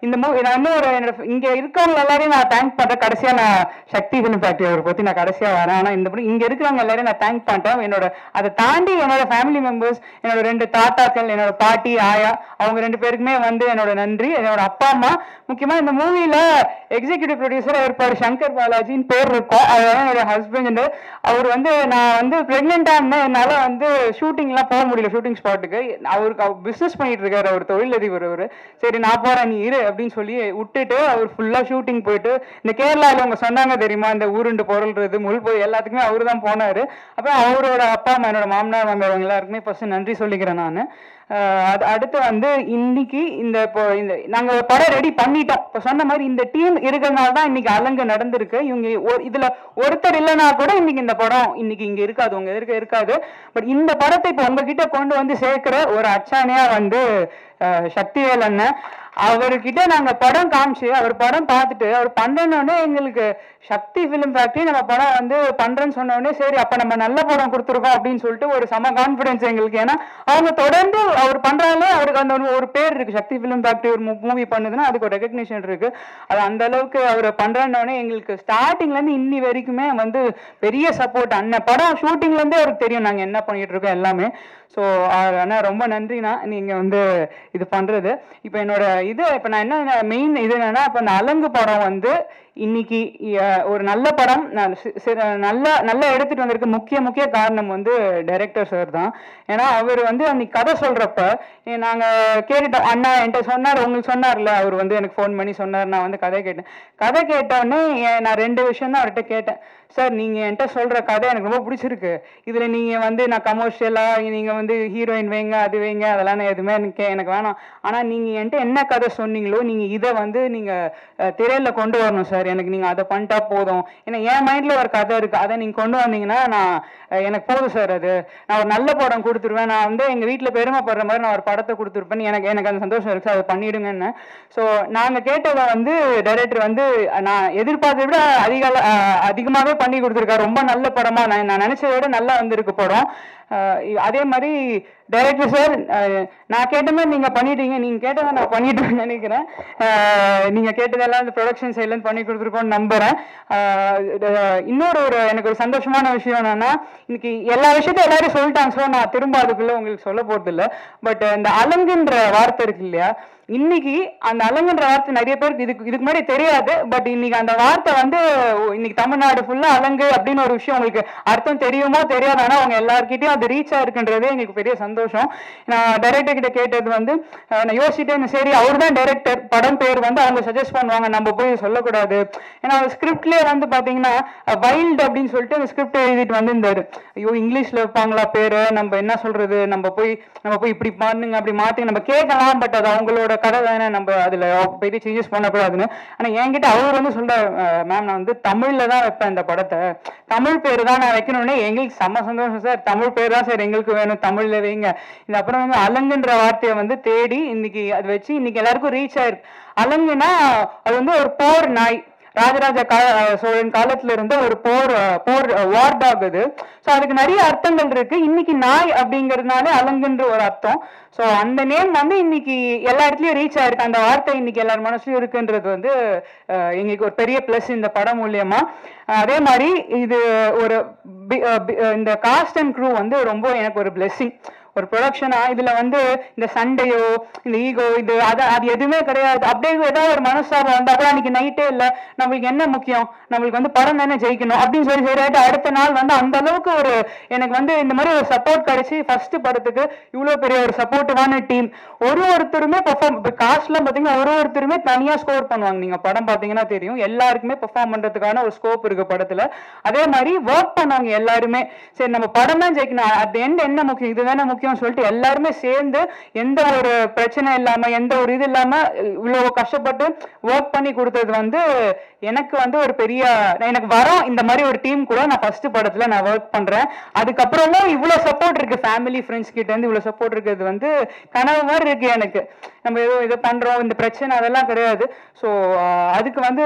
இந்த மூவி நான் என்னோட இங்க இருக்கவங்க எல்லாரையும் நான் தேங்க் பண்றேன். கடைசியா நான் சக்தி ஃபிலிம் ஃபேக்டரி அவரை பத்தி நான் கடைசியா வரேன். ஆனா இந்த இங்க இருக்கிறவங்க எல்லாரையும் நான் தேங்க் பண்ணிட்டேன். என்னோட அதை தாண்டி என்னோட ஃபேமிலி மெம்பர்ஸ், என்னோட 2 தாத்தாக்கள், என்னோட பாட்டி ஆயா, அவங்க 2 பேருக்குமே வந்து என்னோட நன்றி. என்னோட அப்பா அம்மா, முக்கியமா இந்த மூவில எக்ஸிகியூட்டிவ் ப்ரொடியூசரா இருப்பாரு சங்கர் பாலாஜின்னு பேர் இருக்கும். அதுதான் என்னோட ஹஸ்பண்ட். அவர் வந்து நான் வந்து பிரெக்னெண்டா இருந்தேன், என்னால வந்து ஷூட்டிங்லாம் போக முடியல, ஷூட்டிங் ஸ்பாட்டுக்கு. அவருக்கு பிசினஸ் பண்ணிட்டு இருக்காரு, அவர் தொழிலதிபர். அவரு சரி நான் போறேன் நீ இரு அப்படின்னு சொல்லி விட்டுட்டு அவர் ஃபுல்லா ஷூட்டிங் போயிட்டு இந்த கேரளாவில் அவங்க சொன்னாங்க தெரியுமா இந்த ஊருண்டு பொருள்றது முள் போய் எல்லாத்துக்குமே அவரு தான் போனாரு. அப்புறம் அவரோட அப்பா அம்மா, என்னோட மாமனார் மாமியார் எல்லாருக்குமே ஃபர்ஸ்ட் நன்றி சொல்லிக்கிறேன் நான். அடுத்து வந்து இன்னைக்கு இப்போ நாங்க படம் ரெடி பண்ணிட்டோம். இப்போ சொன்ன மாதிரி இந்த டீம் இருக்கிறதுனால தான் இன்னைக்கு அலங்கு நடந்திருக்கு. இவங்க இதுல ஒருத்தர் இல்லைன்னா கூட இன்னைக்கு இந்த படம் இன்னைக்கு இங்க இருக்காது, உங்க எதிர்க்க இருக்காது. பட் இந்த படத்தை இப்போ உங்ககிட்ட கொண்டு வந்து சேர்க்கிற ஒரு அச்சாணியா வந்து சக்திவேல் அண்ணன். அவர்கிட்ட நாங்க படம் காமிச்சு அவர் படம் பார்த்துட்டு அவர் பண்றோன்னே எங்களுக்கு சக்தி ஃபிலிம் ஃபேக்டரி நம்ம படம் வந்து பண்றேன்னு சொன்னோடனே சரி அப்ப நம்ம நல்ல படம் கொடுத்துருக்கோம் அப்படின்னு சொல்லிட்டு ஒரு சம கான்பிடன்ஸ் எங்களுக்கு. ஏன்னா அவங்க தொடர்ந்து அவர் பண்றாலே அந்த ஒரு பேர் இருக்கு, சக்தி ஃபிலிம் ஃபேக்டரி ஒரு மூவி பண்ணுதுன்னா அதுக்கு ஒரு ரெகக்னிஷன் இருக்கு. அது அந்த அளவுக்கு அவர் பண்றோன்னே எங்களுக்கு ஸ்டார்டிங்ல இருந்து இன்னி வரைக்குமே வந்து பெரிய சப்போர்ட். அண்ணன் படம் ஷூட்டிங்ல இருந்தே அவருக்கு தெரியும் நாங்க என்ன பண்ணிட்டு இருக்கோம் எல்லாமே. ஸோ அண்ணா ரொம்ப நன்றிண்ணா நீங்க வந்து இது பண்றது. இப்போ என்னோட இது இப்போ நான் என்ன மெயின் இது என்னன்னா, இப்போ அந்த அலங்கு படம் வந்து இன்னைக்கு ஒரு நல்ல படம் நல்லா எடுத்துட்டு வந்திருக்க முக்கிய காரணம் வந்து டைரக்டர் சார் தான். ஏன்னா அவர் வந்து அன்னைக்கு கதை சொல்றப்ப நாங்க கேட்டுட்டோம், அண்ணா என்கிட்ட சொன்னார், உங்களுக்கு சொன்னார்ல, அவர் வந்து எனக்கு ஃபோன் பண்ணி சொன்னார். நான் வந்து கதை கேட்டோடனே நான் 2 விஷயம் தான் அவர்கிட்ட கேட்டேன். சார் நீங்க என்கிட்ட சொல்ற கதை எனக்கு ரொம்ப பிடிச்சிருக்கு, இதுல நீங்க வந்து நான் கமர்ஷியலா நீங்க வந்து ஹீரோயின் வைங்க அது வைங்க அதெல்லாம் எதுவுமே எனக்கு வேணாம். ஆனா நீங்க என்கிட்ட என்ன கதை சொன்னீங்களோ நீங்க இதை வந்து நீங்க திரையில கொண்டு வரணும் சார், எனக்கு நீங்க அதை பண்ணிட்டா போதும். ஏன்னா என் மைண்ட்ல ஒரு கதை இருக்கு, அதை நீங்க கொண்டு வந்தீங்கன்னா நான் எனக்கு போதும் சார், அது நான் ஒரு நல்ல படம் கொடுத்துருவேன், நான் வந்து எங்க வீட்டுல பெருமைப்படுற மாதிரி நான் ஒரு படத்தை கொடுத்துருப்பேன், எனக்கு அந்த சந்தோஷம் இருக்கு, அதை பண்ணிடுங்கன்னு. ஸோ நாங்க கேட்டதை வந்து டைரக்டர் வந்து நான் எதிர்பார்த்ததை விட அதிகமாகவே பண்ணி கொடுத்துருக்காரு. ரொம்ப நல்ல படமா நான் நினைச்சதை விட நல்லா வந்திருக்கு படம். அதே மாதிரி டைரக்டர் சார் நான் கேட்ட மாதிரி நீங்க பண்ணிட்டீங்க, நீங்க கேட்டதை நான் பண்ணிட்டேன்னு நினைக்கிறேன். நீங்க கேட்டதெல்லாம் இந்த ப்ரொடக்ஷன் சைட்ல இருந்து பண்ணி கொடுத்துருக்கோன்னு நம்புறேன். இன்னொரு எனக்கு ஒரு சந்தோஷமான விஷயம் என்னன்னா, இன்னைக்கு எல்லா விஷயத்தையும் எல்லாரும் சொல்லிட்டாங்க. ஸோ நான் திரும்ப அதுக்குள்ள உங்களுக்கு சொல்ல போறது இல்லை. பட் இந்த அலங்குன்ற வார்த்தை இருக்கு இல்லையா, இன்னைக்கு அந்த அலங்குன்ற வார்த்தை நிறைய பேருக்கு இதுக்கு முன்னாடி தெரியாது. பட் இன்னைக்கு அந்த வார்த்தை வந்து இன்னைக்கு தமிழ்நாடு ஃபுல்லா அலங்கு அப்படின்னு ஒரு விஷயம் உங்களுக்கு அர்த்தம் தெரியுமோ தெரியாது, ஆனா அவங்க எல்லார்கிட்டயும் அது ரீச் ஆயிருக்குன்றதே எங்களுக்கு பெரிய சந்தோஷம். நான் டைரக்டர் கிட்ட கேட்டது வந்து நான் யோசிச்சுட்டேன், சரி அவர் தான் டைரக்டர், படம் பேர் வந்து அவங்க சஜஸ்ட் பண்ணுவாங்க, நம்ம போய் சொல்லக்கூடாது. ஏன்னா ஸ்கிரிப்ட்லேயே வந்து பாத்தீங்கன்னா வைல்டு அப்படின்னு சொல்லிட்டு அந்த ஸ்கிரிப்ட் எழுதிட்டு வந்து இருந்தாரு. ஐயோ இங்கிலீஷ்ல வைப்பாங்களா பேரு, நம்ம என்ன சொல்றது, நம்ம போய் இப்படி பண்ணுங்க அப்படி மாத்தி நம்ம கேட்கலாம், பட் அது அவங்களோட கதை தானே, நம்ம அதுல பெரிய சேஞ்சஸ் பண்ணக்கூடாதுன்னு. ஆனா என்கிட்ட அவர் வந்து சொல்றாரு, மேம் நான் வந்து தமிழ்ல தான் வைப்பேன் இந்த படத்தை, தமிழ் பேர் தான் நான் வைக்கணும்னே. எங்களுக்கு செம்ம சந்தோஷம் சார், தமிழ் பேர் தான் சார் எங்களுக்கு வேணும், தமிழ்ல வைங்க. இந்த அப்புறம் வந்து அலங்குன்ற வார்த்தையை வந்து தேடி இன்னைக்கு அது வச்சு இன்னைக்கு எல்லாருக்கும் ரீச் ஆயிருக்கு. அலங்குனா அது வந்து ஒரு போர் நாய், ராஜராஜ சோழன் காலத்துல இருந்த ஒரு போர் வார் டாக் அது. ஸோ அதுக்கு நிறைய அர்த்தங்கள் இருக்கு. இன்னைக்கு நாய் அப்படிங்கிறதுனால அலங்குன்ற ஒரு அர்த்தம். ஸோ அந்த நேம் வந்து இன்னைக்கு எல்லா இடத்துலயும் ரீச் ஆயிருக்கு, அந்த வார்த்தை இன்னைக்கு எல்லார் மனசுலயும் இருக்குன்றது வந்து எங்களுக்கு ஒரு பெரிய பிளஸ் இந்த படம் மூலியமா. அதே மாதிரி இது ஒரு இந்த காஸ்ட் அண்ட் க்ரூ வந்து ரொம்ப எனக்கு ஒரு பிளெஸிங். ஒரு ப்ரொடக்ஷனா இதுல வந்து இந்த சண்டையோ இந்த ஈகோ அது எதுவுமே கிடையாது. அப்படியே ஏதாவது ஒரு மனசாபம் வந்தா கூட அன்னைக்கு நைட்டே இல்லை, நம்மளுக்கு என்ன முக்கியம், நம்மளுக்கு வந்து படம் தானே ஜெயிக்கணும் அப்படின்னு சொல்லி அடுத்த நாள் வந்து அந்த அளவுக்கு ஒரு எனக்கு வந்து இந்த மாதிரி ஒரு சப்போர்ட் கிடைச்சி ஃபர்ஸ்ட் படத்துக்கு இவ்வளவு பெரிய ஒரு சப்போர்ட்டிவான டீம். ஒருத்தருமே பெர்ஃபார்ம், இப்போ காஸ்ட்லாம் பார்த்தீங்கன்னா ஒருத்தருமே தனியா ஸ்கோர் பண்ணுவாங்க. நீங்க படம் பார்த்தீங்கன்னா தெரியும், எல்லாருக்குமே பெர்ஃபார்ம் பண்றதுக்கான ஒரு ஸ்கோப் இருக்கு படத்துல. அதே மாதிரி ஒர்க் பண்ணவங்க எல்லாருமே சரி நம்ம படம் தான் ஜெயிக்கணும், அட் எண்ட் என்ன முக்கியம், இதுதானே முக்கியம் சொல்லிட்டு எல்லாருமே சேர்ந்து எந்த ஒரு பிரச்சனை இல்லாம எந்த ஒரு இது இல்லாம இவ்வளவு கஷ்டப்பட்டு ஒர்க் பண்ணி கொடுத்தது வந்து எனக்கு வந்து ஒரு பெரிய எனக்கு வரும். இந்த மாதிரி ஒரு டீம் கூட நான் ஃபர்ஸ்ட் படத்துல நான் ஒர்க் பண்றேன். அதுக்கப்புறமும் இவ்வளவு சப்போர்ட் இருக்கு, ஃபேமிலி ஃப்ரெண்ட்ஸ் கிட்ட இருந்து இவ்வளவு சப்போர்ட் இருக்கிறது வந்து கனவு மாதிரி இருக்கு எனக்கு. நம்ம ஏதோ இதை பண்றோம், இந்த பிரச்சனை அதெல்லாம் கிடையாது. ஸோ அதுக்கு வந்து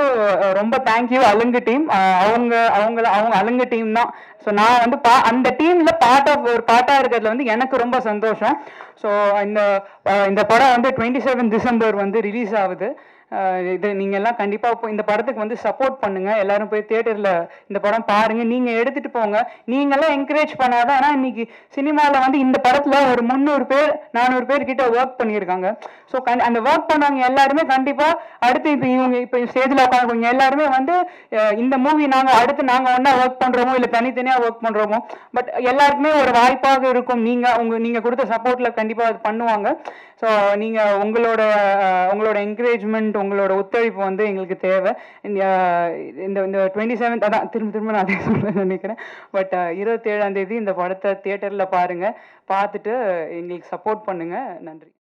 ரொம்ப தேங்க்யூ அலங்கு டீம். அவங்க அலங்கு டீம் தான். ஸோ நான் வந்து அந்த டீம்ல பார்ட்டா இருக்கிறதுல வந்து எனக்கு ரொம்ப சந்தோஷம். ஸோ இந்த படம் வந்து 27 டிசம்பர் வந்து ரிலீஸ் ஆகுது. இது நீங்க எல்லாம் கண்டிப்பா இந்த படத்துக்கு வந்து சப்போர்ட் பண்ணுங்க, எல்லாரும் போய் தியேட்டர்ல இந்த படம் பாருங்க, நீங்க எடுத்துட்டு போங்க. நீங்க எல்லாம் என்கரேஜ் பண்ணாதான். ஆனா இன்னைக்கு சினிமால வந்து இந்த படத்துல ஒரு 300 பேர் 400 பேர் கிட்ட ஒர்க் பண்ணியிருக்காங்க. ஸோ அந்த ஒர்க் பண்ணவங்க எல்லாருமே கண்டிப்பா அடுத்து இப்ப ஸ்டேஜ்ல உட்காந்து எல்லாருமே வந்து இந்த மூவி அடுத்து நாங்க ஒன்னா ஒர்க் பண்றோமோ இல்ல தனித்தனியா ஒர்க் பண்றோமோ, பட் எல்லாருக்குமே ஒரு வாய்ப்பாக இருக்கும். நீங்க கொடுத்த சப்போர்ட்ல கண்டிப்பா அது பண்ணுவாங்க. ஸோ நீங்க உங்களோட என்கரேஜ்மெண்ட் உங்களோட ஒத்துழைப்பு வந்து எங்களுக்கு தேவை. இந்த 27 அதான் திரும்ப நான் அதே சொல்ல நினைக்கிறேன். பட் 27ஆம் தேதி இந்த படத்தை தியேட்டர்ல பாருங்க, பார்த்துட்டு எங்களுக்கு சப்போர்ட் பண்ணுங்க. நன்றி.